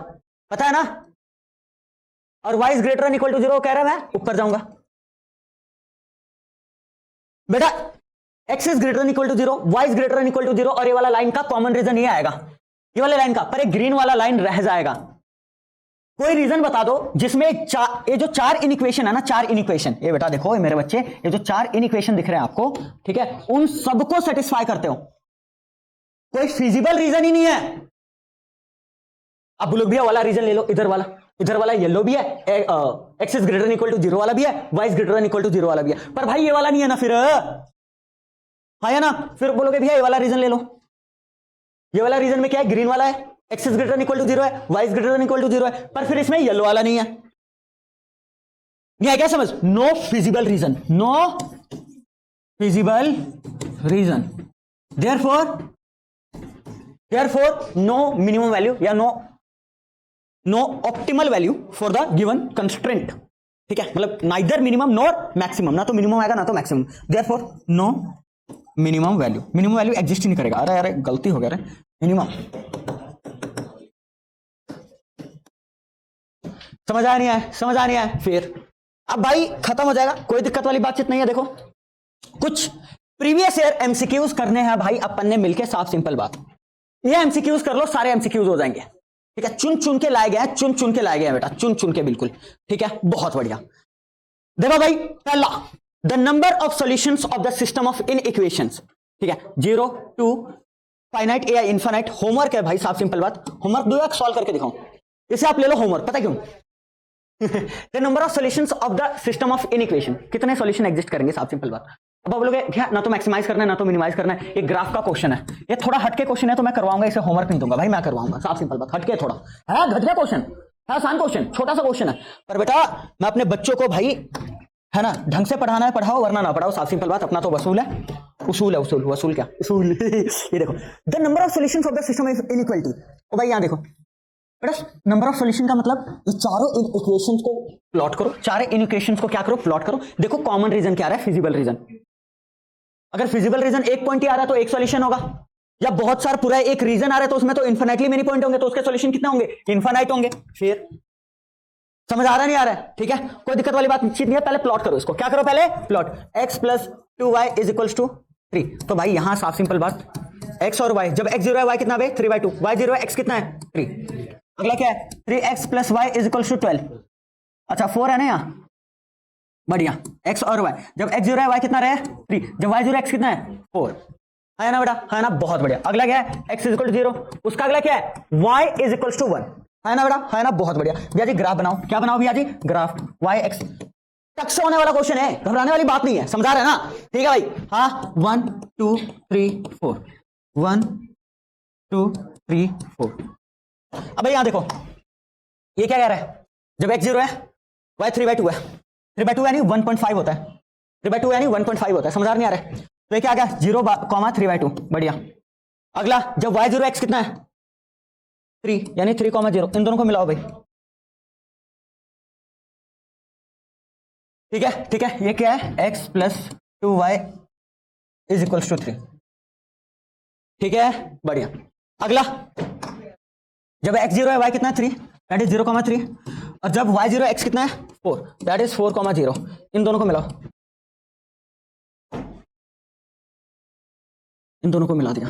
पता है ना, और y is greater than equal to 0 कह रहा है मैं ऊपर जाऊंगा, बेटा x is greater than equal to 0, y is greater than equal to 0, और ये वाला लाइन का कॉमन रीजन ये आएगा, ये वाले लाइन का, पर एक ग्रीन वाला लाइन रह जाएगा, कोई रीजन बता दो जिसमें ये जो 4 इनइक्वेशन है ना, 4 इनइक्वेशन, ये बेटा देखो, ये मेरे बच्चे, ये जो 4 इनइक्वेशन दिख रहे हैं आपको, ठीक है, उन सबको सेटिस्फाई करते हो, कोई फिजिबल रीजन ही नहीं है। अब बोलो भैया वाला रीजन ले लो, इधर वाला येलो भी है, x is greater equal to 0 वाला भी है, y is greater equal to 0 वाला भी है, पर भाई ये वाला नहीं है ना, फिर हाँ है ना, फिर बोलोगे भैया ये वाला रीजन ले लो, ये वाला रीजन में क्या है, ग्रीन वाला है, x is greater equal to 0 है, y is greater equal to 0 है, पर फिर इसमें येलो वाला नहीं है, नहीं है क्या समझ, no feasible region, no feasible region, therefore no minimum value या no optimal value for the given constraint, ठीक है, मतलब नाइदर मिनिमम नॉर मैक्सिमम, ना तो मिनिमम आएगा ना तो maximum, therefore no minimum value exist ही नहीं करेगा, अरे गलती हो गया रे, मिनिमम, समझ आ नहीं आया, फिर अब भाई खत्म हो जाएगा, कोई दिक्कत वाली बातचीत नहीं है। देखो कुछ प्रीवियस ईयर एमसीक्यूज करने हैं भाई अपन ने मिलके, साफ सिंपल बात, ये एमसीक्यूज कर लो, सारे एमसीक्यूज हो जाएंगे, ठीक है, चुन के लाए गए हैं बेटा, चुन के बिल्कुल, ठीक है, बहुत बढ़िया। देखो भाई, पहला the number of solutions of the system of in equations, ठीक है, 0 to फाइनाइट या इनफाइनाइट, होमवर्क है भाई, साफ सिंपल बात, होमवर्क दो या सॉल्व करके दिखाऊं, इसे आप ले लो होमवर्क, पता क्यों the number of solutions of the system of in equation, कितने सॉल्यूशन एग्जिस्ट करेंगे, साफ सिंपल बात। अब आप बोलोगे भैया ना तो मैक्सिमाइज करना है ना तो मिनिमाइज करना है, एक ग्राफ का क्वेश्चन है, ये थोड़ा हटके क्वेश्चन है, तो मैं करवाऊंगा, इसे होमवर्क नहीं दूंगा भाई, मैं करवाऊंगा, साफ सिंपल बात, हटके थोड़ा है, घटिया क्वेश्चन है, आसान क्वेश्चन, छोटा सा क्वेश्चन है, पर बेटा मैं अपने बच्चों को भाई है ना ढंग से पढ़ाना है, पढ़ाओ, वरना ना पढ़ाओ, साफ सिंपल बात, अपना तो वसूल है, वसूल क्या उसूल ये देखो, the number of solutions of the system of inequality, तो भाई यहां देखो बेटा, नंबर ऑफ सॉल्यूशन का मतलब ये चारों इक्वेशंस को प्लॉट करो, चारों इक्वेशंस को क्या करो, प्लॉट करो, देखो कॉमन रीजन क्या आ रहा है, फिजिबल रीजन, अगर फिजिबल रीजन एक पॉइंट ही आ रहा है तो एक सॉल्यूशन होगा, या बहुत सारा पूरा एक रीजन आ रहा है तो उसमें तो इन्फिनिटली मेनी पॉइंट होंगे, तो उसके सॉल्यूशन कितने होंगे, इनफाइनाइट होंगे, फिर समझ आ रहा नहीं आ रहा है, ठीक है, कोई दिक्कत वाली बात नहीं है, पहले प्लॉट करो इसको, क्या करो पहले plot, x plus 2y is equals to 3, तो भाई यहां साफ सिंपल बात, x और y, जब x 0 है y कितना है 3/2, y 0 है x कितना है 3, अगला क्या है 3x plus Y is equal to 12, अच्छा 4 है ना यहाँ, बढ़िया, x और y, जब x 0 है y कितना रहे 3, जब y 0 x कितना है 4, है ना बेटा, है ना, बहुत बढ़िया। अगला क्या है x इज इक्वल टू 0, उसका अगला क्या है y इज इक्वल टू 1, है ना बेटा, है ना, बहुत बढ़िया। भैया जी ग्राफ बनाओ, क्या बनाओ भैया जी, ग्राफ y x, टक से होने वाला क्वेश्चन है, घबराने वाली बात नहीं है, समझा रहे ना, ठीक है भाई, हाँ 1 2 3 4, 1 2 3 4, अब यहां देखो ये क्या कह रहा है, जब x 0 है y 3/2 है, 3/2 यानी 1.5 होता है, 3/2 यानी 1.5 होता है, समझ नहीं आ रहा है, तो ये क्या आ गया 0, 3/2, बढ़िया, अगला जब y0 x कितना है 3 यानी 3,0 इन दोनों को मिलाओ भाई। ठीक है ये क्या है x plus 2y is equals to 3। ठीक है बढ़िया। अगला जब x0 है y कितना है 3 दैट इज 0,3 और जब y0 x कितना है 4 दैट इज 4,0 इन दोनों को मिलाओ। इन दोनों को मिला दिया।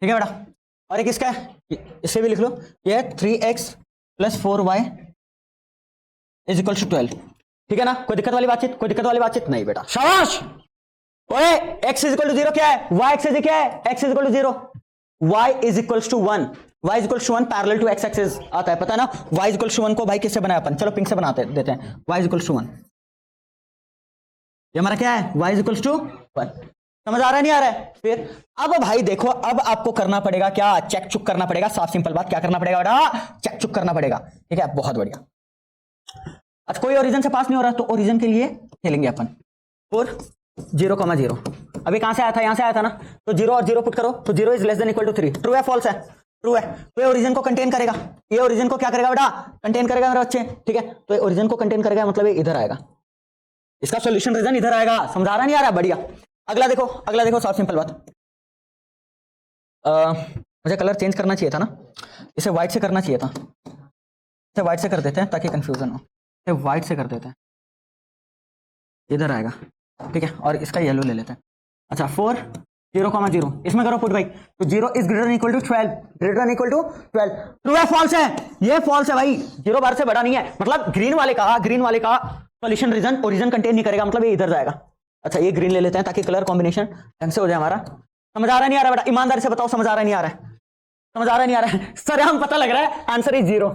ठीक है बेटा। और एक इसका है इससे भी लिख लो ये 3x plus 4y is equal to 12। ठीक है ना, कोई दिक्कत वाली बातचीत? कोई दिक्कत वाली बातचीत नहीं बेटा, शाबाश। ओए x इज इक्वल टू 0 क्या है, y एक्सिस क्या है, x is equal to 0, y is equal to 1, y is equal to 1 parallel to x axis आता है, पता है ना। y इज इक्वल टू 1 को भाई किससे बनाया अपन, चलो पिंक से बनाते देते हैं। y इज इक्वल टू 1 ये हमारा क्या है, y इज इक्वल टू 1। समझ आ रहा है नहीं आ रहा है? फिर अब भाई देखो, अब आपको करना पड़ेगा क्या, चेक चुक करना पड़ेगा। साफ सिंपल बात, क्या करना पड़ेगा बेटा, चेक चुक करना पड़ेगा। ठीक है बहुत बढ़िया। अच्छा कोई ओरिजिन से पास नहीं हो रहा तो ओरिजिन के लिए खेलेंगे अपन 4 0,0। अभी कहां से आया था, यहां से आया था ना, तो 0 और 0 पुट करो तो 0 is less than equal to 3। True है फॉल्स है, ट्रू है। तो ये ओरिजिन को कंटेन करेगा, ये ओरिजिन को क्या करेगा बेटा, कंटेन करेगा मेरे बच्चे। ठीक है तो ये ओरिजिन को कंटेन करेगा मतलब ये इधर आएगा, इसका सॉल्यूशन रीजन इधर आएगा। समझा रहा नहीं आ रहा? बढ़िया। अगला देखो, अगला देखो, साफ सिंपल बात। मुझे कलर चेंज करना चाहिए था ना, इसे व्हाइट से करना चाहिए था। इसे व्हाइट से कर देते हैं ताकि कंफ्यूजन हो, इसे व्हाइट से कर देते हैं, इधर आएगा। ठीक है और इसका येलो ले लेते हैं। अच्छा 4 0,0 इसमें करो पुट भाई, तो 0 is greater than equal to 12, greater than equal to 12। True है फॉल्स है, ये फॉल्स है भाई, 0 बार से बड़ा नहीं है। मतलब ग्रीन वाले का सॉल्यूशन रीजन ओरिजिन कंटेन नहीं करेगा, मतलब ये इधर जाएगा। अच्छा ये ग्रीन ले लेते हैं ताकि कलर कॉम्बिनेशन ढंग से हो जाए हमारा। समझ आ रहा नहीं आ रहा बेटा, ईमानदारी से बताओ, समझ आ रहा नहीं आ रहा है, समझ आ रहा नहीं आ रहा है? सर हम पता लग रहा है आंसर इज 0,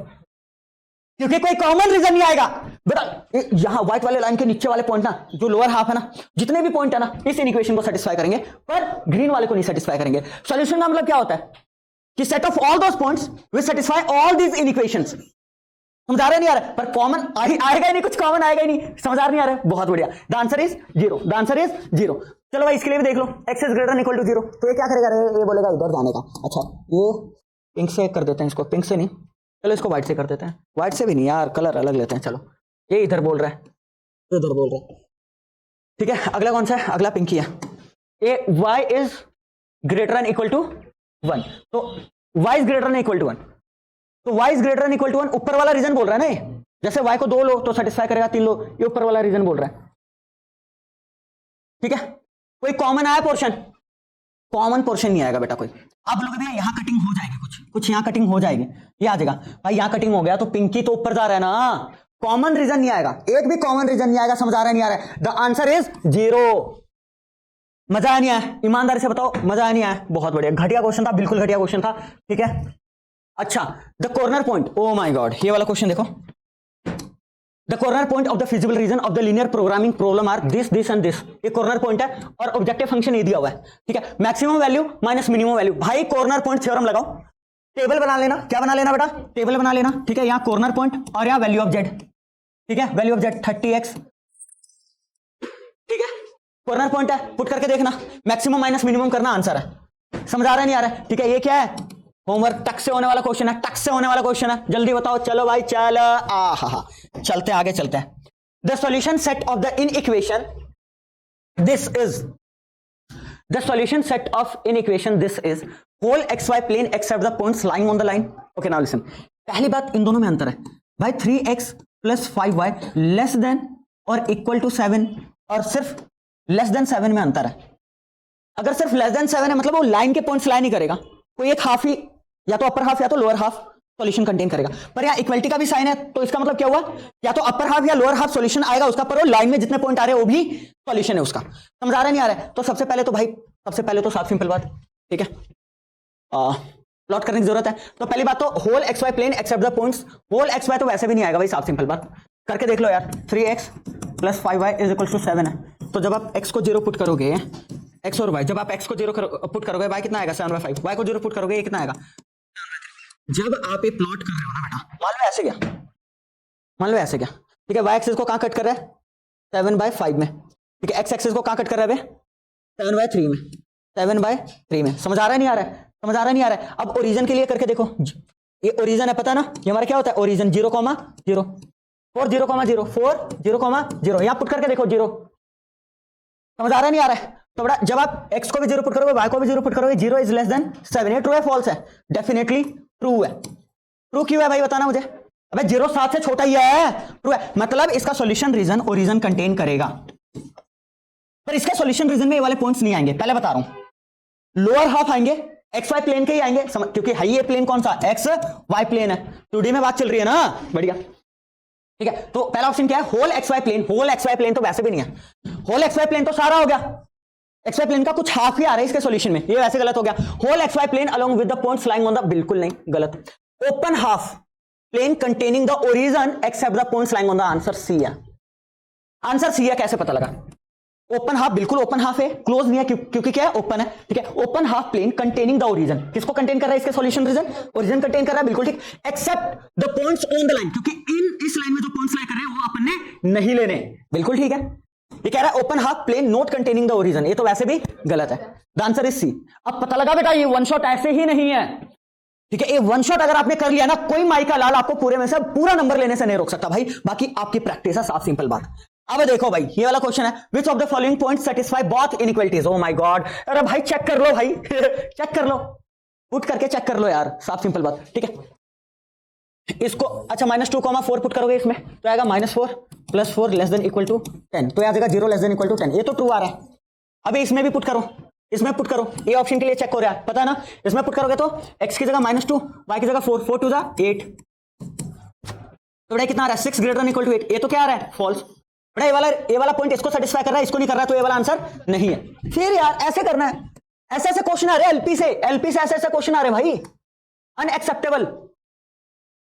क्योंकि कोई कॉमन रीजन नहीं आएगा बेटा। यहां व्हाइट वाले लाइन के नीचे वाले पॉइंट ना, जो लोअर हाफ है ना, जितने भी पॉइंट है ना, इस इक्वेशन को सेटिस्फाई करेंगे, पर ग्रीन वाले को नहीं सेटिस्फाई करेंगे। सॉल्यूशन का मतलब क्या होता है कि set of all those points will satisfy all these equations. समझ आ रहा नहीं आ रहा, पर कॉमन आएगा ही नहीं, कुछ कॉमन आएगा ही नहीं। समझ आ रहा नहीं आ रहा? बहुत बढ़िया। The answer is 0, the answer is 0। चलो भाई इसके लिए भी देख लो, x is greater than equal to 0, तो ये क्या करेगा, ये बोलेगा इधर जाने का। अच्छा ये पिंक से कर देते हैं इसको, पिंक से नहीं, चलो इसको व्हाइट से कर देते हैं। व्हाइट से भी नहीं यार, कलर अलग लेते हैं। चलो ये इधर बोल रहा है, इधर बोल रहा है। ठीक है अगला कौन सा है, अगला पिंकी है। ये y is greater than equal to 1, तो y is greater than equal to 1, तो y is greater than equal to 1 ऊपर वाला रीजन बोल रहा है ना ये। जैसे y को 2 लो तो सेटिस्फाई करेगा, 3 लो, ये ऊपर वाला रीजन बोल रहा है। ठीक है कोई कॉमन आया पोर्शन, कॉमन पोर्शन नहीं आएगा बेटा कोई। आप लोग भैया यहाँ कटिंग हो जाएगी, कुछ यहाँ कटिंग हो जाएगी, ये आ जाएगा भाई। यहाँ कटिंग हो गया तो पिंकी तो ऊपर जा रहा है ना, कॉमन रीजन नहीं आएगा, एक भी कॉमन रीजन नहीं आएगा। समझ आ रहा नहीं आ रहा है? The answer is 0। मजा नहीं आया, ईमानदारी से बताओ, मजा नहीं आया? बहुत बढ़िया, घटिया क्वेश्चन था, बिल्कुल घटिया क्वेश्चन था। ठीक है अच्छा the corner point, oh my god, ये वाला क्वेश्चन देखो। The corner point of the feasible region of the linear programming problem are this this and this. ये कॉर्नर पॉइंट है और ऑब्जेक्टिव फंक्शन ये दिया हुआ है। ठीक है maximum value minus minimum value. भाई कॉर्नर पॉइंट थ्योरम लगाओ, टेबल बना लेना। क्या बना लेना बेटा, टेबल बना लेना। ठीक है यहाँ कॉर्नर पॉइंट और यहाँ वैल्यू ऑफ जेड। ठीक है वैल्यू ऑफ जेड 30x। ठीक है कॉर्नर पॉइंट है, पुट करके देखना, मैक्सिमम माइनस मिनिमम करना, आंसर है। समझ आ रहा है नहीं आ रहा है? ठीक है ये क्या है, होमवर्क टक से होने वाला क्वेश्चन है, टक से होने वाला क्वेश्चन है, जल्दी बताओ। चलो भाई चलो, चलते आगे चलते हैं। The solution set of the inequation this is, the solution set of inequation this is whole xy plane except the points lying on the line. Okay now listen, पहली बात इन दोनों में अंतर है भाई, 3x plus 5y less than और equal to 7, और सिर्फ लेस देन 7 में अंतर है। अगर सिर्फ लेस देन 7 है मतलब वो लाइन के पॉइंट्स लाई नहीं करेगा, कोई एक हाफ ही, या तो अपर हाफ या तो लोअर हाफ सॉल्यूशन कंटेन करेगा। पर यहाँ इक्वलिटी का भी साइन है, तो इसका मतलब क्या हुआ, या तो अपर हाफ या लोअर हाफ सॉल्यूशन आएगा उसका, पर वो लाइन में जितने पॉइंट आ रहे हैं वो भी सॉल्यूशन है उसका। समझ आ रहा नहीं आ रहा है? तो सबसे पहले तो भाई, सबसे पहले तो साफ सिंपल बात, ठीक है प्लॉट करने की जरूरत है। तो पहली बात तो whole xy plane except the points, whole xy तो वैसे भी नहीं आएगा भाई, साफ सिंपल बात करके देख लो यार। 3x plus 5y is equal to 7 है, तो जब आप x को 0 पुट करोगे, x और y, जब आप x को 0 पुट करोगे y कितना आएगा 7/5, y को 0 पुट करोगे ये कितना आएगा। जब आप ये प्लॉट कर रहे हो ना बेटा, मान लो ऐसे क्या, मान लो ऐसे क्या, ठीक है y एक्सिस को कहां कट कर रहा है 7/5 में, ठीक है x एक्सिस को कहां कट कर रहा है 7/3 में, 7/3 में। समझ आ रहा है नहीं आ रहा है? समझ आ रहा नहीं आ रहा है? अब ओरिजिन के लिए करके देखो, ये ओरिजिन है पता ना, ये हमारा क्या होता है ओरिजिन 0,0 4 0,0 4 0,0 यहां पुट करके देखो 0। समझ आ रहा है नहीं आ रहा है? तो बड़ा जब आप x को भी 0 पुट करोगे, y को भी 0 पुट करोगे, 0 इज लेस देन 7, ये ट्रू है फॉल्स है? डेफिनेटली ट्रू है। ट्रू क्यों है भाई बताना मुझे? अबे 0 7 से छोटा ही है, ट्रू है। मतलब इसका सॉल्यूशन रीजन ओरिजिन कंटेन करेगा, पर इसके सॉल्यूशन रीजन में ये वाले पॉइंट्स नहीं आएंगे, पहले बता रहा हूं। लोअर हाफ आएंगे एक्स वाई प्लेन के ही आएंगे, क्योंकि हाई ये प्लेन कौन सा एक्स वाई प्लेन है, 2D में बात चल रही है ना, बढ़िया ठीक है। तो पहला ऑप्शन क्या है, whole x y plane. Whole x y plane तो वैसे भी नहीं है, होल एक्स वाई प्लेन तो सारा हो गया, एक्स वाई प्लेन का कुछ हाफ ही आ रहा है इसके सॉल्यूशन में, ये वैसे गलत हो गया। Whole x y plane along with the points lying on the, बिल्कुल नहीं, गलत। Open half plane containing the origin except the points lying on the, answer C है। आंसर सी है, कैसे पता लगा? ओपन हाफ, बिल्कुल ओपन हाफ है, क्लोज नहीं है क्योंकि क्या है ओपन है, ठीक है। Open half plane containing the origin, किसको कंटेन कर रहा है इसके सॉल्यूशन रीजन? ओरिजिन कंटेन कर रहा है, बिल्कुल ठीक। Except the points on the line, क्योंकि इस लाइन में जो पॉइंट्स लाई कर रहे हैं वो अपन ने नहीं लेने, बिल्कुल ठीक है। ये कह रहा है open half plane not containing the origin, ये तो वैसे भी गलत है। The answer is C. अब पता लगा बेटा, ये वन शॉट ऐसे ही नहीं है, ठीक है। ये वन शॉट अगर आपने कर लिया ना, कोई माई का लाल आपको पूरे में से पूरा नंबर लेने से नहीं रोक सकता भाई, बाकी आपकी प्रैक्टिस है, साफ सिंपल बात। अब देखो भाई, ये वाला क्वेश्चन है, which of the following points satisfy both inequalities. O my God, अरे भाई चेक कर लो भाई चेक कर लो, पुट करके चेक कर लो यार, साफ सिंपल बात, ठीक है। इसको अच्छा -2,4 पुट करोगे इसमें तो आएगा -4 + 4 लेस देन इक्वल टू 10, तो आ जाएगा 0 लेस देन इक्वल टू 10, ये तो ट्रू आ रहा है। अभी इसमें भी पुट करो, इसमें पुट करो, ये ऑप्शन के लिए चेक हो रहा है, पता है ना। इसमें पुट करोगे तो x की जगह -2, y की जगह 4, 4 2 8, तो बेटा कितना आ रहा है 6 ग्रेटर देन इक्वल टू 8, ये तो क्या आ रहा है फॉल्स। बेटा ये वाला पॉइंट इसको सेटिस्फाई कर रहा है, इसको नहीं कर रहा है, तो ये वाला आंसर नहीं है। फिर यार ऐसे करना है, ऐसे ऐसे क्वेश्चन आ रहे एलपी से ऐसे ऐसे क्वेश्चन आ रहे भाई, अनएक्सेप्टेबल।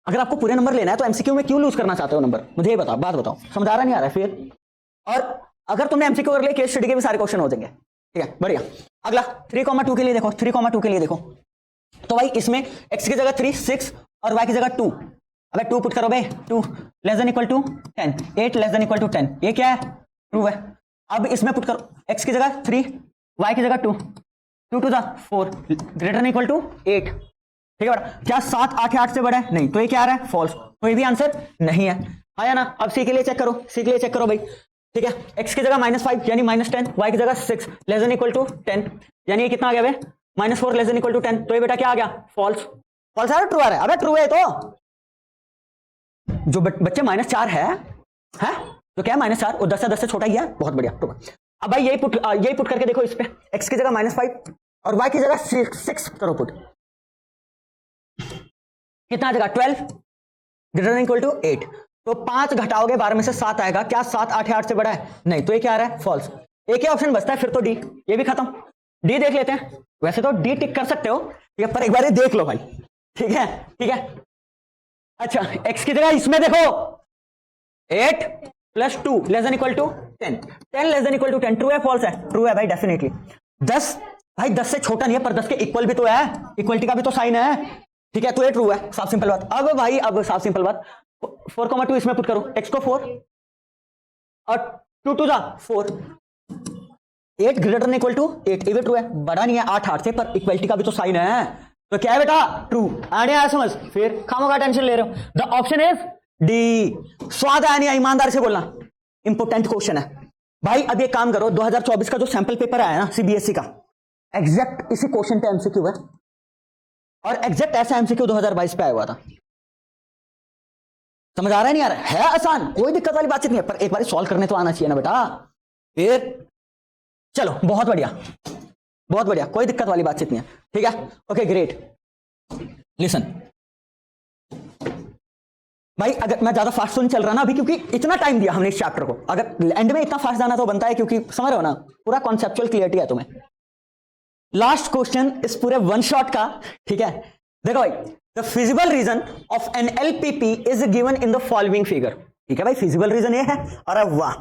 अगर आपको पूरे नंबर लेना है तो एमसीक्यू में क्यों लूज करना चाहते हो नंबर, मुझे ये बताओ, बात बताओ, समझ आ रहा नहीं आ रहा है फिर? और अगर तुमने एमसीक्यू कर लिया, केस स्टडी के भी सारे क्वेश्चन हो जाएंगे, ठीक है बढ़िया। अगला 3,2 के लिए देखो, 3,2 के लिए देखो, तो भाई इसमें x की जगह 3 6 और y की जगह 2, अबे 2 पुट करो भाई, 2 less than equal to 10, 8 less than equal to 10, ये क्या है ट्रू है। अब इसमें पुट करो x की जगह 3 y की जगह 2, 2 2 4 ग्रेटर देन इक्वल टू 8, ठीक है बेटा। क्या 7 8 8 से बड़ा है? नहीं, तो ये क्या आ रहा है फॉल्स, तो ये भी आंसर नहीं है, आया ना। अब सी के लिए चेक करो, सी के लिए चेक करो भाई, ठीक है। x की जगह -5 यानी -10, y की जगह 6 लेस देन इक्वल टू 10, यानी ये कितना आ गया भाई -4 लेस देन इक्वल टू 10, तो ये बेटा क्या आ गया फॉल्स। फॉल्स आ रहा है ट्रू आ रहा है? अबे ट्रू है, तो जो बच्चे -4 है तो क्या है -4 और 10 से छोटा ही है, बहुत बढ़िया ट्रू। अब भाई यही पुट करके देखो, इस पे x की जगह -5 और y की जगह 6 करो पुट, कितना आ जाएगा 12 ग्रेटर देन इक्वल टू 8, तो 5 घटाओगे 12 में से 7 आएगा, क्या 7 8 8 से बड़ा है? नहीं, तो ये क्या आ रहा है फॉल्स। एक ही ऑप्शन बचता है फिर तो डी, ये भी खत्म। डी देख लेते हैं, वैसे तो डी टिक कर सकते हो, ठीक है, पर एक बार ये देख लो भाई, ठीक है ठीक है। अच्छा x की जगह इसमें देखो 8 + 2 less than equal to 10, 10 less than equal to 10, true है फॉल्स है? ट्रू है भाई डेफिनेटली। 10 भाई 10 से छोटा नहीं है, पर 10 के इक्वल भी तो है, इक्वलिटी का भी तो साइन है, ठीक है, तो ये ट्रू है, साफ सिंपल बात। अब भाई अब साफ सिंपल बात, 4,2 इसमें पुट करो, x को 4 और 2 2 4, 8 ग्रेटर देन इक्वल टू 8, ये भी ट्रू है, बड़ा नहीं है 8 8 से, पर इक्वलिटी का भी तो साइन है, तो क्या है बेटा ट्रू। आने आया समझ, फिर खामोगा टेंशन ले रहे हो। The option is D. स्वाद आया नहीं, ईमानदार से बोलना, इंपोर्टेंट क्वेश्चन है भाई। अब ये काम करो, 2024 का जो सैंपल पेपर आया ना सीबीएसई का, एग्जैक्ट इसी क्वेश्चन पे एमसीक्यू है, और एग्जैक्ट ऐसा एमसीक्यू 2022 पे आया हुआ था। समझ आ रहा है नहीं आ रहा है? आसान, कोई दिक्कत वाली बात नहीं है, पर एक बार सॉल्व करने तो आना चाहिए ना बेटा। फिर चलो बहुत बढ़िया बहुत बढ़िया, कोई दिक्कत वाली बातचीत नहीं है, ठीक है ओके ग्रेट। लिसन भाई, अगर मैं ज्यादा फास्ट तो नहीं चल रहा ना अभी, क्योंकि इतना टाइम दिया हमने इस चैप्टर को, अगर एंड में इतना फास्ट जाना तो बनता है, क्योंकि समझ रहे हो ना, पूरा कॉन्सेप्चुअल क्लियरिटी है तुम्हें। लास्ट क्वेश्चन इस पूरे वन शॉट का, ठीक है। देखो भाई, the feasible region of an LPP is given in the following figure, ठीक है भाई, फिजिबल रीजन ये है, और वाह।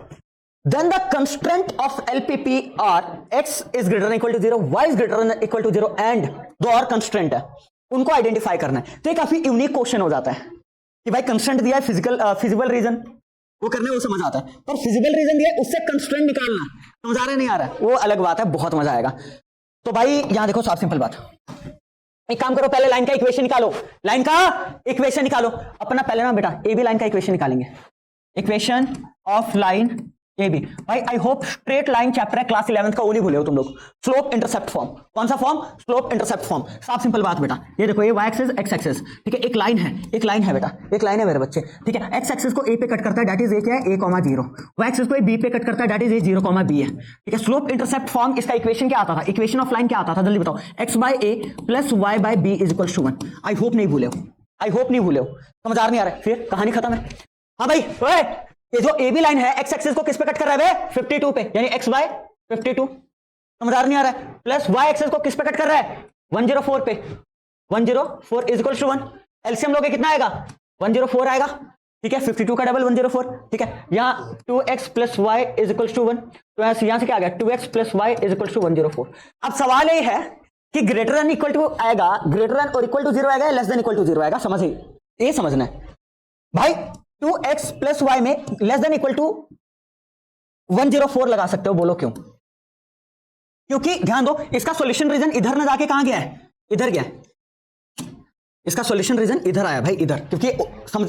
Then the constraint of LPP are x is greater than equal to 0, y is greater than equal to 0 and दो और constraint है, उनको आइडेंटिफाई करना है। तो ये काफी यूनिक क्वेश्चन हो जाता है कि भाई कंस्ट्रेंट दिया है फिजिबल रीजन, वो करने वो समझ आता है, पर फिजिबल रीजन दिया है उससे कंस्ट्रेंट निकालना, समझ आ रहा है नहीं आ रहा है, वो अलग बात है, बहुत मजा आएगा। तो भाई यहां देखो साफ सिंपल बात, एक काम करो, पहले लाइन का इक्वेशन निकालो, लाइन का इक्वेशन निकालो अपना पहले ना बेटा, ए बी लाइन का इक्वेशन निकालेंगे, equation of line A B. भाई I hope straight line chapter है क्लास 11th का, वो नहीं भूले हो तुम लोग। स्लोप इंटरसेप्ट फॉर्म, कौन सा फॉर्म? Slope intercept form. साफ सिंपल बात बेटा, ये देखो ये वाई एक्सिस एक्स एक्सिस, ठीक है, एक लाइन है, एक लाइन है बेटा, एक लाइन है मेरे बच्चे, ठीक है। एक्स एक्सिस को ए पे कट करता है, दैट इज ए क्या है, a, 0। वाई एक्सिस को बी पे कट करता है, दैट इज ए 0, b है, ठीक है। स्लोप इंटरसेप्ट फॉर्म, इसका इक्वेशन क्या आता था, इक्वेशन ऑफ लाइन क्या आता था, जल्दी बताओ, x by a plus y by b is equal to 1। I hope नहीं भूले हो, आई होप नहीं भूले हो, समझ आ नहीं आ रहा है, फिर कहानी खत्म है। हाँ भाई ओए, ये जो ए बी लाइन है एक्स एक्सिस को किस पे कट कर रहा है बे, 52 पे, यानी एक्स बाय 52, समझ नहीं आ रहा है। प्लस वाई एक्सिस को किस पे कट कर रहा है, 104 पे, 104 इज इक्वल टू 1। एलसीएम लोगे कितना आएगा, 104 आएगा, ठीक है। 52 का डबल 104, ठीक है। यहाँ 2x plus Y is equal to 1, तो यहां से क्या आ गया, 2x plus Y is equal to 104। अब सवाल ये है कि ग्रेटर देन इक्वल टू आएगा, ग्रेटर देन और इक्वल टू 0 आएगा, लेस देन इक्वल टू 0 आएगा, समझ ये समझना है भाई। 2x प्लस वाई में लेस देन इक्वल टू 104 लगा सकते हो, बोलो क्यों? क्योंकि ध्यान दो, इसका सॉल्यूशन रीजन इधर ना जाके कहां गया है, इधर गया है। इसका सॉल्यूशन रीजन इधर आया भाई, इधर, क्योंकि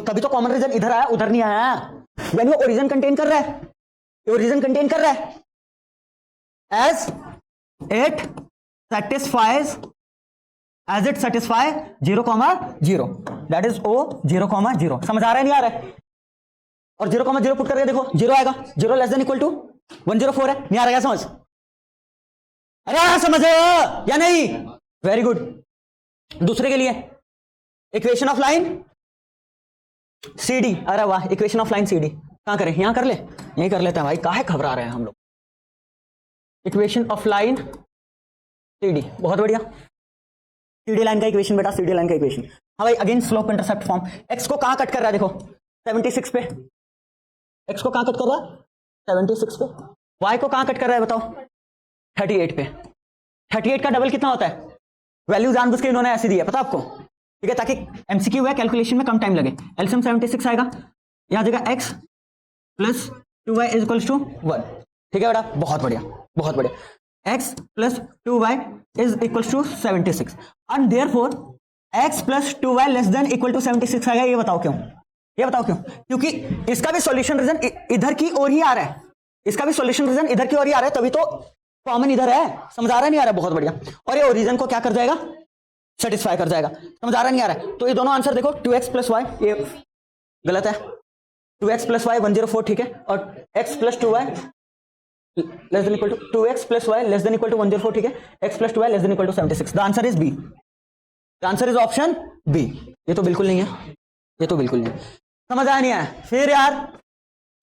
कभी तो कॉमन रीजन इधर आया, उधर नहीं आया, यानी वो ओरिजिन कंटेन कर रहा है, ओरिजिन कंटेन कर रहा है। As it satisfies, as it satisfy 0,0, that is O 0,0। समझ आ रहा है नहीं आ रहा है? और 0,0 पुट करके देखो 0 आएगा, 0 लेस देन इक्वल टू 104 है, नहीं आ रहा है समझ? अरे समझ या नहीं? Very good. दूसरे के लिए equation of line C D, अरे वाह, equation of line C D कहां करें, यहां कर ले, यही कर लेते हैं भाई, काहे घबरा रहे हैं हम लोग। Equation of line C D, बहुत बढ़िया, सीडी लाइन का इक्वेशन बेटा, सीडी लाइन का इक्वेशन। हाँ भाई, again slope intercept form, x को कहां कट कर रहा है, देखो 76 पे, एक्स को कहां कट कर रहा है, 76 पे। वाई को कहां कट कर रहा है बताओ, 38 पे। 38 का डबल कितना होता है, वैल्यू जानबूझ के इन्होंने ऐसे दी है, पता आपको, ठीक है, ताकि एमसीक्यू है, कैलकुलेशन में कम टाइम लगे। एलसीएम 76 आएगा, यहां जगह x plus 2y is equal to 1, ठीक है बेटा, बहुत बढ़िया, बहुत बढ़िया। x plus 2y is equal to 76 and therefore x plus 2y less than equal to 76 आएगा। ये बताओ क्यों, ये बताओ क्यों? क्योंकि इसका भी सॉल्यूशन रीजन इधर की ओर ही आ रहा है, इसका भी सॉल्यूशन रीजन इधर की ओर ही आ रहा है, तभी तो कॉमन इधर है, समझ आ रहा नहीं आ रहा? बहुत बढ़िया। और ये ओरिजिन को क्या कर जाएगा, सेटिस्फाई कर जाएगा, समझ आ रहा नहीं आ रहा है? तो ये दोनों आंसर देखो, 2x प्लस वाई, ये गलत है, 2x प्लस वाई 104, ठीक है, और x plus 2y less than equal to 2x plus Y less than equal to 104, ठीक है, x plus 2y less than equal to 76। The answer is B, the answer is option B. ये तो बिल्कुल नहीं है, ये तो बिल्कुल नहीं है, समझ आया नहीं आया? फिर यार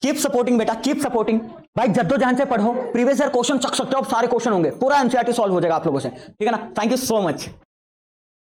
कीप सपोर्टिंग बेटा, कीप सपोर्टिंग भाई, जद्दोजहद से पढ़ो, प्रीवियस ईयर क्वेश्चन चक सकते हो, अब सारे क्वेश्चन होंगे, पूरा एनसीईआरटी सॉल्व हो जाएगा आप लोगों से, ठीक है ना? Thank you so much.